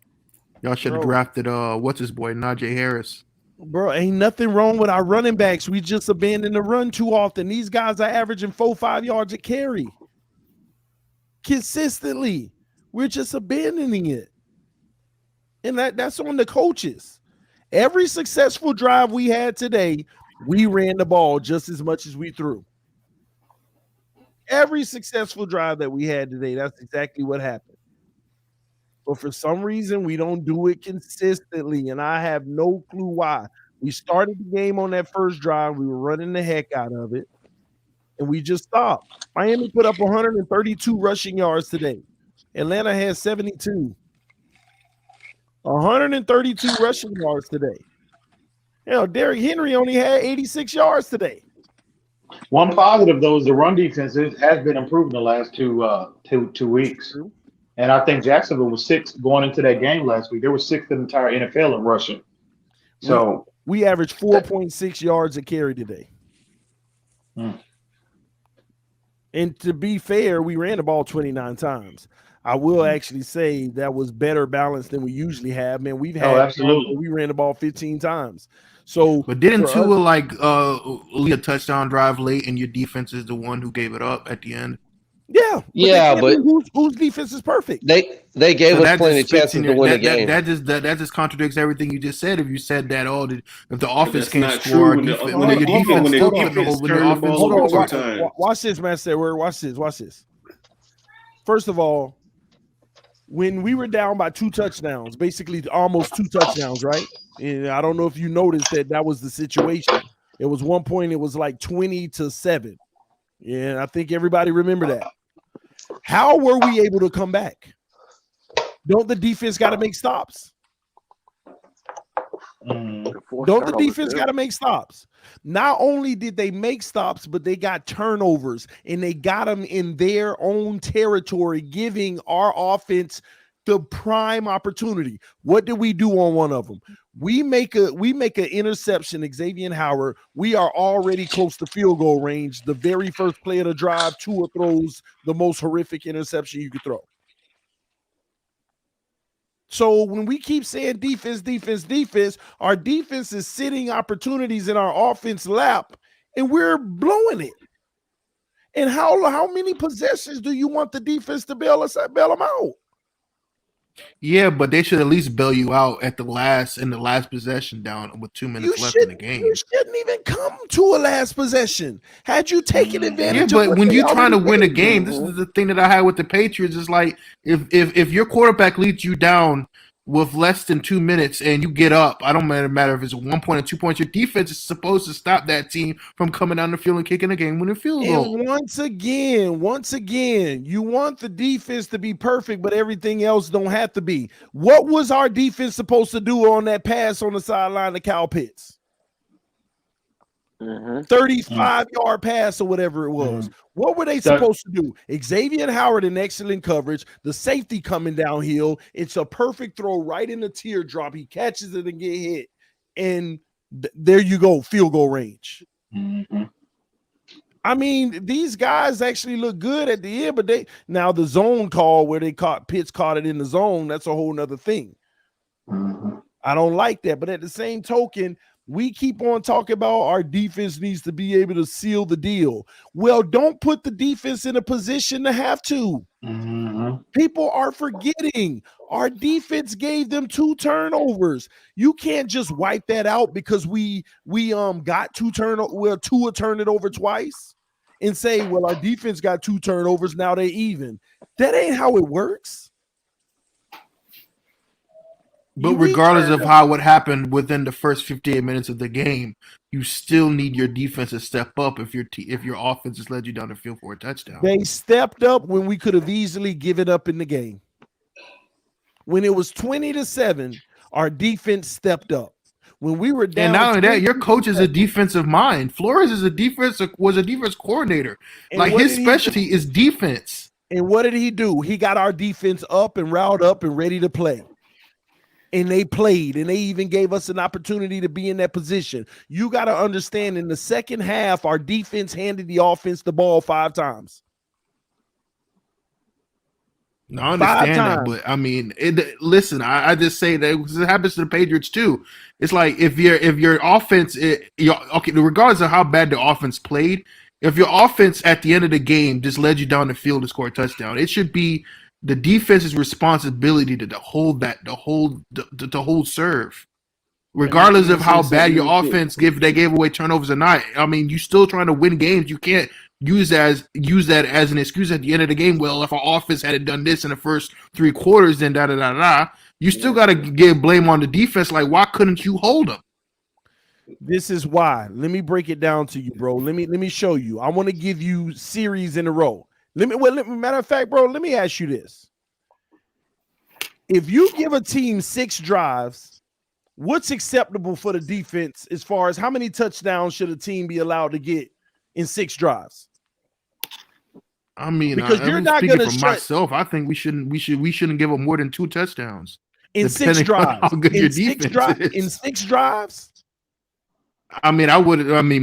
S17: Y'all should have
S3: Bro.
S17: drafted what's his boy, Najee Harris.
S3: Bro, ain't nothing wrong with our running backs. We just abandon the run too often. These guys are averaging 4-5 yards a carry consistently. We're just abandoning it. And that's on the coaches. Every successful drive we had today, we ran the ball just as much as we threw. Every successful drive that we had today, that's exactly what happened. But for some reason, we don't do it consistently, and I have no clue why. We started the game on that first drive. We were running the heck out of it, and we just stopped. Miami put up 132 rushing yards today. Atlanta had 72. 132 rushing yards today. You know, Derrick Henry only had 86 yards today.
S4: One positive, though, is the run defense has been improving the last two weeks. And I think Jacksonville was sixth going into that game last week. They were sixth in the entire NFL in rushing. So
S3: we averaged 4.6 yards a carry today. And to be fair, we ran the ball 29 times. I will actually say that was better balanced than we usually have. Man, we've had
S4: absolutely.
S3: We ran the ball 15 times. So,
S17: but didn't Tua lead a touchdown drive late, and your defense is the one who gave it up at the end?
S3: Yeah, but whose defense is perfect?
S13: They gave us plenty of chances to win the game.
S17: That just contradicts everything you just said. If you said that if the offense can't
S15: score,
S17: when your defense still getting the offense.
S3: Watch this, man. Watch this. First of all, when we were down by 2 touchdowns, basically almost 2 touchdowns, right? And I don't know if you noticed that was the situation. It was one point, it was like 20-7. Yeah, I think everybody remember that. How were we able to come back? Don't the defense got to make stops? Don't the defense got to make stops? Not only did they make stops, but they got turnovers, and they got them in their own territory, giving our offense the prime opportunity. What did we do on one of them? We make an interception, Xavier Howard. We are already close to field goal range. The very first play of the drive, Tua throws the most horrific interception you could throw. So when we keep saying defense, our defense is sitting opportunities in our offense lap, and we're blowing it. And how many possessions do you want the defense to bail them out?
S17: Yeah, but they should at least bail you out in the last possession down with 2 minutes left in the game.
S3: You shouldn't even come to a last possession. Had you taken advantage
S17: of
S3: it.
S17: But when you're trying to win a game, this is the thing that I had with the Patriots. Is like if your quarterback leads you down with less than 2 minutes and you get up, I don't matter if it's 1 point or 2 points, your defense is supposed to stop that team from coming down the field and kicking a game-winning field goal.
S3: And once again, you want the defense to be perfect, but everything else don't have to be. What was our defense supposed to do on that pass on the sideline to Kyle Pitts? 35-yard pass or whatever it was. What were they supposed to do? Xavier Howard in excellent coverage, the safety coming downhill. It's a perfect throw right in the teardrop. He catches it and get hit. And there you go, field goal range. I mean, these guys actually look good at the end, but now the zone call where Pitts caught it in the zone, that's a whole nother thing. I don't like that. But at the same token, we keep on talking about our defense needs to be able to seal the deal. Well, don't put the defense in a position to have to. People are forgetting our defense gave them 2 turnovers. You can't just wipe that out because we got 2 turnovers. Well, Tua turned it over twice and say, well, our defense got 2 turnovers. Now they even. That ain't how it works.
S17: But regardless of what happened within the first 58 minutes of the game, you still need your defense to step up if your offense has led you down the field for a touchdown.
S3: They stepped up when we could have easily given up in the game. When it was 20-7, our defense stepped up. When we were down,
S17: and not only that, your coach is a defensive mind. Flores was a defense coordinator.
S3: And
S17: like his specialty is defense.
S3: And what did he do? He got our defense up and riled up and ready to play. And they played, and they even gave us an opportunity to be in that position. You got to understand, in the second half, our defense handed the offense the ball 5 times.
S17: No, I understand that, but I mean, listen, I just say that it happens to the Patriots too. It's like if your offense, okay, regardless of how bad the offense played, if your offense at the end of the game just led you down the field to score a touchdown, it should be the defense's responsibility to hold serve, regardless of how bad your offense they gave away turnovers or not. I mean, you're still trying to win games. You can't use that as an excuse at the end of the game. Well, if our offense had done this in the first 3 quarters, then da da da da. You still got to give blame on the defense. Like, why couldn't you hold them?
S3: This is why. Let me break it down to you, bro. Let me show you. I want to give you series in a row. Matter of fact, bro, let me ask you this. If you give a team 6 drives, what's acceptable for the defense as far as how many touchdowns should a team be allowed to get in 6 drives?
S17: I mean,
S3: because you're not going to
S17: for myself. I think we shouldn't give them more than 2 touchdowns
S3: in 6 drives.
S17: How good your defense is.
S3: In 6 drives.
S17: I mean,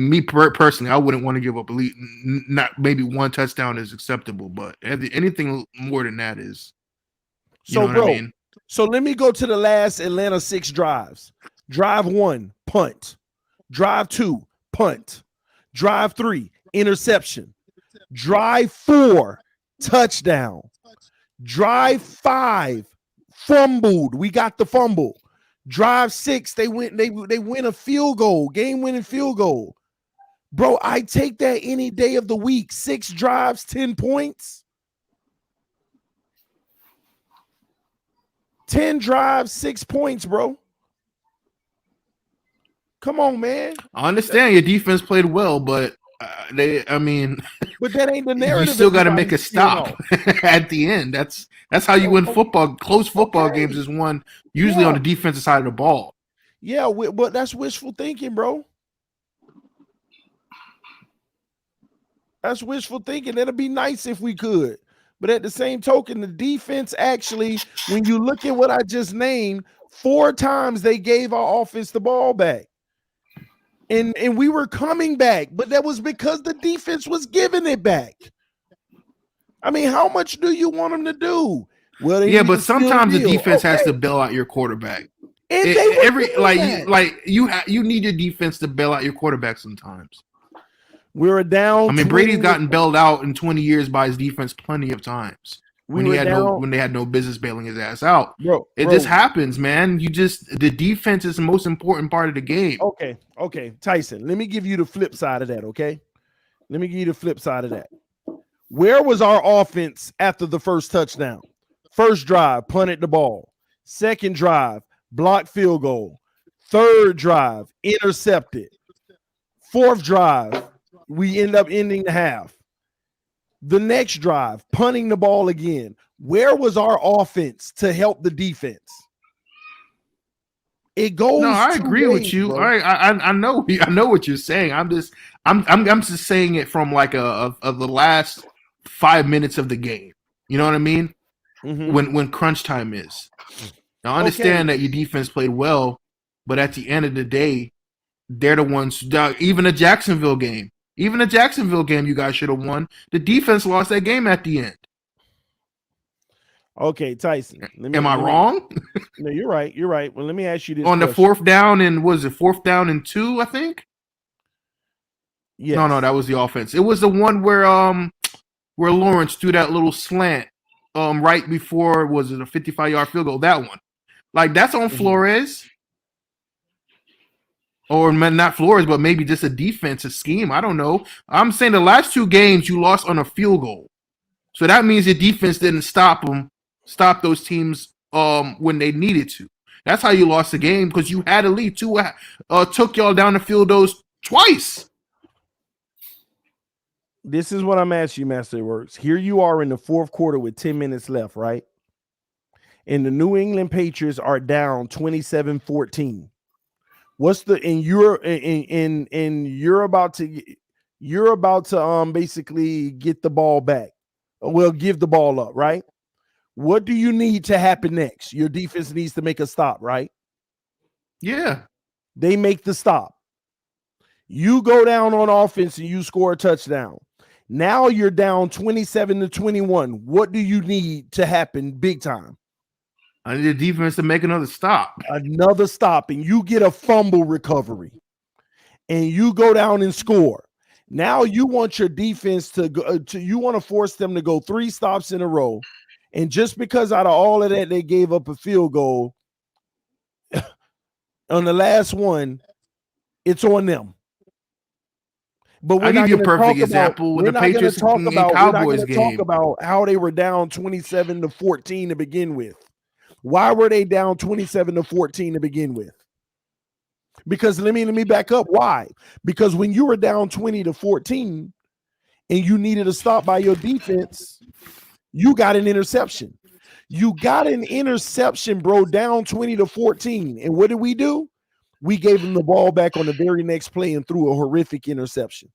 S17: me personally, I wouldn't want to give up not maybe 1 touchdown is acceptable, but anything more than that is.
S3: So, bro, I mean? So let me go to the last Atlanta 6 drives. Drive 1, punt. Drive 2, punt. Drive 3, interception. Drive 4, touchdown. Drive 5, fumbled. We got the fumble. Drive 6, they win a field goal, game-winning field goal. Bro, I take that any day of the week. 6 drives, 10 points. 10 drives, 6 points, bro. Come on, man.
S17: I understand your defense played well, but
S3: but that ain't the narrative.
S17: You still got to make a stop at the end. That's how you win football. Close football games is won usually on the defensive side of the ball.
S3: Yeah, but that's wishful thinking, bro. That's wishful thinking. That'd be nice if we could. But at the same token, the defense actually, when you look at what I just named, 4 times they gave our offense the ball back. And we were coming back, but that was because the defense was giving it back. I mean, how much do you want them to do? Well,
S17: yeah, but sometimes the defense has to bail out your quarterback. You need your defense to bail out your quarterback sometimes.
S3: We're down.
S17: I mean, Brady's gotten bailed out in 20 years by his defense plenty of times. When they had no business bailing his ass out. It just happens, man. The defense is the most important part of the game.
S3: Okay, Tyson, let me give you the flip side of that, okay? Let me give you the flip side of that. Where was our offense after the first touchdown? First drive, punted the ball. Second drive, blocked field goal. Third drive, intercepted. Fourth drive, we end up ending the half. The next drive, punting the ball again. Where was our offense to help the defense? It goes.
S17: No, I agree with you. I know what you're saying. I'm just saying it from like the last 5 minutes of the game. You know what I mean?
S3: Mm-hmm.
S17: When crunch time is. Now I understand that your defense played well, but at the end of the day, they're the ones. Even a Jacksonville game, you guys should have won. The defense lost that game at the end.
S3: Okay, Tyson.
S17: Am I wrong?
S3: No, you're right. You're right. Well, let me ask you this.
S17: On the 4th down and was it 4th down and 2? I think.
S3: Yes.
S17: No, that was the offense. It was the one where Lawrence threw that little slant right before, was it a 55-yard field goal? That one. Like, that's on Flores. Or not Flores, but maybe just a defensive scheme. I don't know. I'm saying the last 2 games you lost on a field goal. So that means the defense didn't stop those teams when they needed to. That's how you lost the game, because you had a lead. Tua took y'all down the field those twice.
S3: This is what I'm asking you, Master It Works. Here you are in the 4th quarter with 10 minutes left, right? And the New England Patriots are down 27-14. What's the you're about to basically get the ball back. will give the ball up, right? What do you need to happen next? Your defense needs to make a stop, right?
S17: Yeah.
S3: They make the stop. You go down on offense and you score a touchdown. Now you're down 27-21. What do you need to happen big time?
S17: I need the defense to make another stop.
S3: Another stop, and you get a fumble recovery. And you go down and score. Now you want your defense to go you want to force them to go 3 stops in a row. And just because out of all of that, they gave up a field goal on the last one, it's on them. But we're
S17: I'll give
S3: not
S17: you a
S3: gonna
S17: perfect
S3: talk
S17: example with
S3: we're
S17: the
S3: not gonna
S17: Patriots
S3: talk
S17: and
S3: about
S17: Cowboys game.
S3: talk about how they were down 27-14 to begin with. Why were they down 27-14 to begin with? Because let me back up. Why? Because when you were down 20-14 and you needed a stop by your defense, you got an interception. You got an interception, bro, down 20-14. And what did we do? We gave them the ball back on the very next play and threw a horrific interception.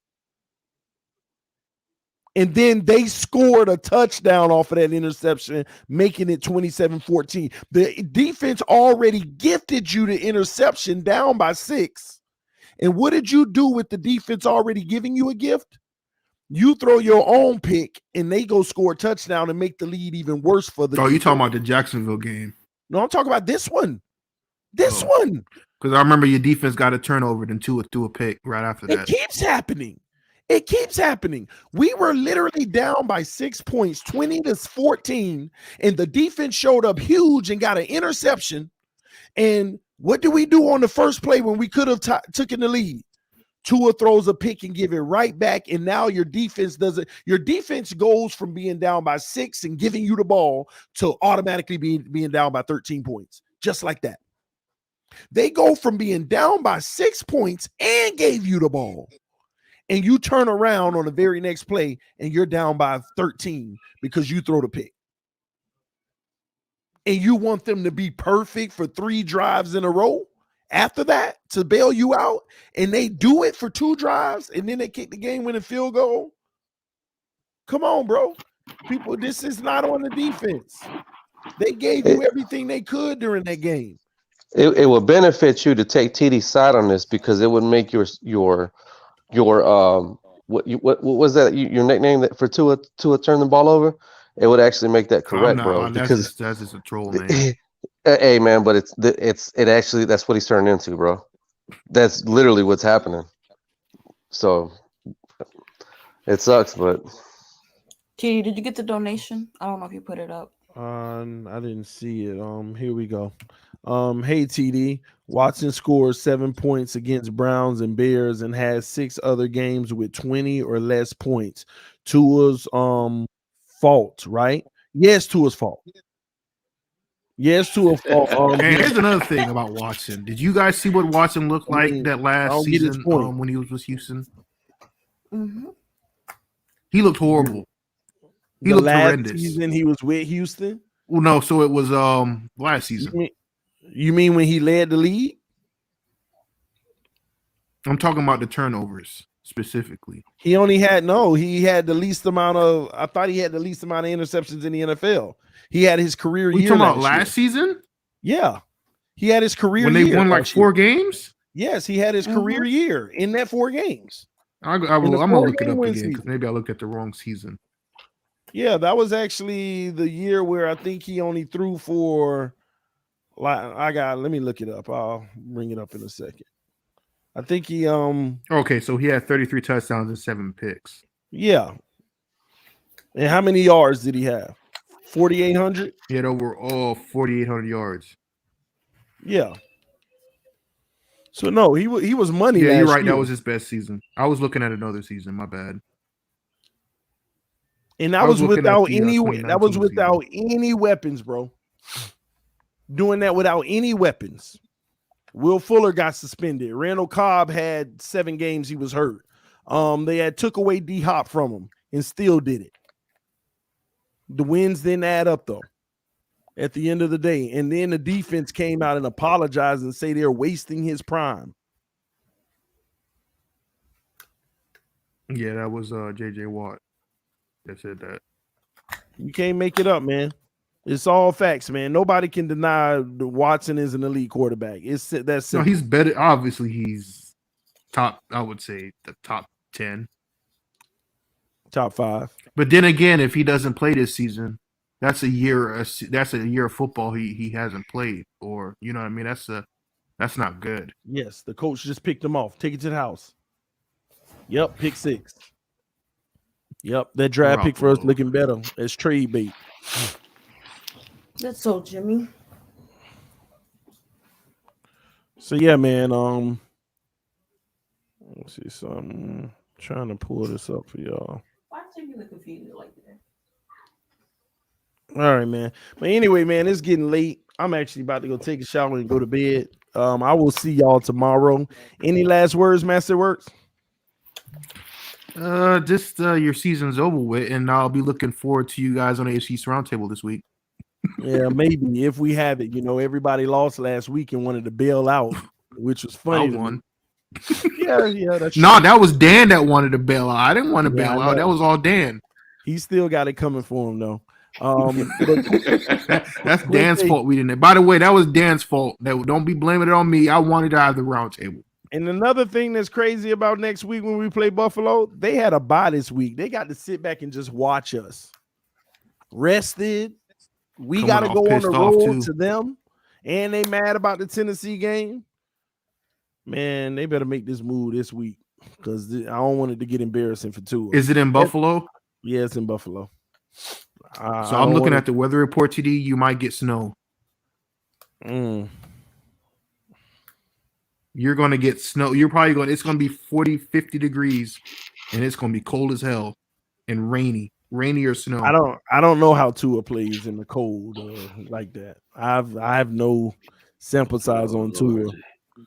S3: And then they scored a touchdown off of that interception, making it 27-14. The defense already gifted you the interception down by 6. And what did you do with the defense already giving you a gift? You throw your own pick and they go score a touchdown and make the lead even worse for the
S17: Oh, you
S3: defense.
S17: talking about the Jacksonville game?
S3: No, I'm talking about this one. This one.
S17: Because I remember your defense got a turnover, then Tua threw a pick right after that.
S3: It keeps happening. It keeps happening. We were literally down by 6 points, 20-14, and the defense showed up huge and got an interception. And what do we do on the first play when we could have taken the lead? Tua throws a pick and give it right back, and now your defense does it. Your defense goes from being down by 6 and giving you the ball to automatically being down by 13 points, just like that. They go from being down by 6 points and gave you the ball. And you turn around on the very next play and you're down by 13 because you throw the pick. And you want them to be perfect for 3 drives in a row after that to bail you out. And they do it for 2 drives and then they kick the game-winning field goal. Come on, bro. People, this is not on the defense. They gave you everything they could during that game.
S13: It would benefit you to take TD's side on this because it would make your what was that your nickname that for Tua turn the ball over? It would actually make that correct, bro.
S17: That's just a troll, man.
S13: Hey, man, but it actually that's what he's turned into, bro. That's literally what's happening. So it sucks, but
S12: Kitty, did you get the donation? I don't know if you put it up.
S3: I didn't see it. Here we go. Hey TD, Watson scores 7 points against Browns and Bears and has 6 other games with 20 or less points. Tua's fault, right? Yes, Tua's fault. Yes, Tua's fault.
S17: And here's another thing about Watson. Did you guys see what Watson looked like that last season when he was with Houston?
S12: Mm-hmm.
S17: He looked horrible. He
S3: The
S17: looked
S3: last
S17: horrendous.
S3: season he was with Houston?
S17: Well, no, so it was last season.
S3: You mean when he led the league?
S17: I'm talking about the turnovers specifically.
S3: He had the least amount of interceptions in the NFL. He had his career year.
S17: You talking about last season?
S3: Yeah. He had his career
S17: when
S3: year.
S17: They won like 4 games?
S3: Yes, he had his career year in that 4 games.
S17: I'm gonna look it up again because maybe I looked at the wrong season.
S3: Yeah, that was actually the year where I think he only threw for let me look it up. I'll bring it up in a second. I think he
S17: okay, so he had 33 touchdowns and 7 picks.
S3: Yeah. And how many yards did he have? 4,800?
S17: He had over 4,800 yards.
S3: Yeah. So no, he was money.
S17: Yeah, you're right.
S3: Year.
S17: That was his best season. I was looking at another season. My bad.
S3: And that was without any weapons, bro. Doing that without any weapons. Will Fuller got suspended. Randall Cobb had 7 games he was hurt. They had took away D-Hop from him and still did it. The wins didn't add up though at the end of the day. And then the defense came out and apologized and say they're wasting his prime.
S17: Yeah, that was J.J. Watt that said that.
S3: You can't make it up, man. It's all facts, man. Nobody can deny Watson is an elite quarterback. It's that's
S17: No,
S3: simple.
S17: he's better. Obviously, he's top. I would say the top 10,
S3: top 5.
S17: But then again, if he doesn't play this season, that's a year. That's a year of football he hasn't played, or you know what I mean. That's not good.
S3: Yes, the coach just picked him off. Take it to the house. Yep, pick 6. Yep, that draft pick for us looking better. It's trade bait.
S12: That's so Jimmy.
S3: So yeah, man. Let's see something. Trying to pull this up for y'all.
S12: Why Jimmy look confused like that?
S3: All right, man. But anyway, man, it's getting late. I'm actually about to go take a shower and go to bed. I will see y'all tomorrow. Any last words, Masterworks?
S17: Just your season's over with, and I'll be looking forward to you guys on the AFC Roundtable this week.
S3: Yeah, maybe if we have it. You know, everybody lost last week and wanted to bail out, which was funny.
S17: I won.
S3: Yeah, that's
S17: no,
S3: true.
S17: that was Dan that wanted to bail out. I didn't want to bail out. That was all Dan.
S3: He still got it coming for him though.
S17: That's Dan's fault. We didn't. By the way, that was Dan's fault. Don't be blaming it on me. I wanted to have the roundtable.
S3: And another thing that's crazy about next week when we play Buffalo, they had a bye this week. They got to sit back and just watch us. Rested. We got to go on the road to them. And they mad about the Tennessee game. Man, they better make this move this week because I don't want it to get embarrassing for Tua.
S17: Is it in Buffalo?
S3: Yeah, it's in Buffalo.
S17: So I'm looking at the weather report, TD. You might get snow. You're going to get snow. It's going to be 40, 50 degrees, and it's going to be cold as hell and rainy or snow.
S3: I don't know how Tua plays in the cold like that. I have no sample size on Tua.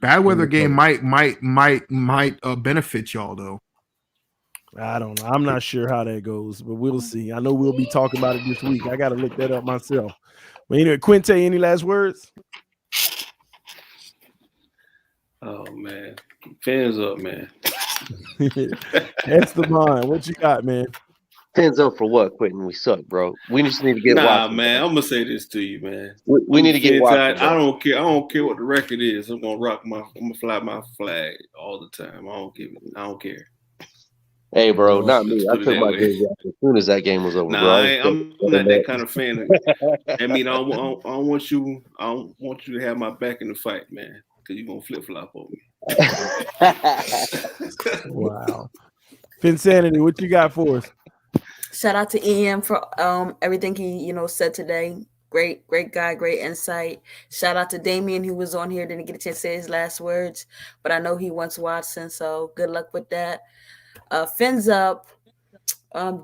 S17: Bad weather game might benefit y'all though.
S3: I don't know. I'm not sure how that goes, but we'll see. I know we'll be talking about it this week. I got to look that up myself. But anyway, Quinte, any last words?
S15: Oh man, fans up, man.
S3: That's the mind. What you got, man?
S13: Fans up for what, Quentin? We suck, bro. We just need to get Watson.
S15: Man. I'm gonna say this to you, man.
S13: We need to get Watson.
S15: I don't care. I don't care what the record is. I'm gonna fly my flag all the time. I don't care.
S13: Hey, bro, not me. I took my jersey off as soon as that game was over.
S15: I'm not that kind of fan. I mean, I don't want you. I don't want you to have my back in the fight, man. Because you're gonna flip flop on me.
S3: Wow. Finsanity, what you got for us?
S12: Shout out to EM for everything he said today. Great guy, great insight. Shout out to Damien who was on here, didn't get a chance to say his last words, but I know he wants Watson, so good luck with that. Fins up.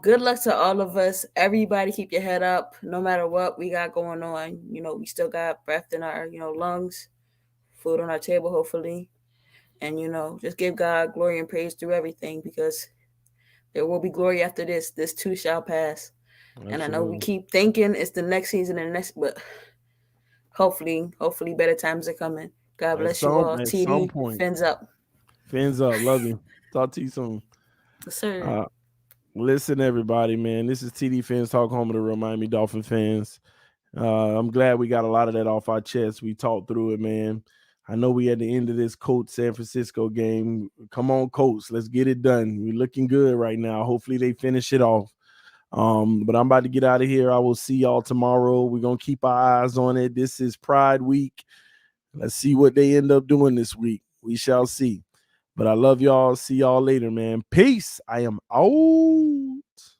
S12: Good luck to all of us. Everybody keep your head up no matter what we got going on. We still got breath in our lungs, food on our table hopefully, and just give God glory and praise through everything because there will be glory after this. This too shall pass. Absolutely. And I know we keep thinking it's the next season and next, but hopefully better times are coming. God bless you all. TD, fins up.
S3: Fins up. Love you. Talk to you soon.
S12: Yes, sir.
S3: Listen, everybody, man. This is TD Fans Talk, home of the real Miami Dolphin fans. I'm glad we got a lot of that off our chest. We talked through it, man. I know we at the end of this Colts San Francisco game. Come on, Colts. Let's get it done. We're looking good right now. Hopefully they finish it off. But I'm about to get out of here. I will see y'all tomorrow. We're going to keep our eyes on it. This is Pride Week. Let's see what they end up doing this week. We shall see. But I love y'all. See y'all later, man. Peace. I am out.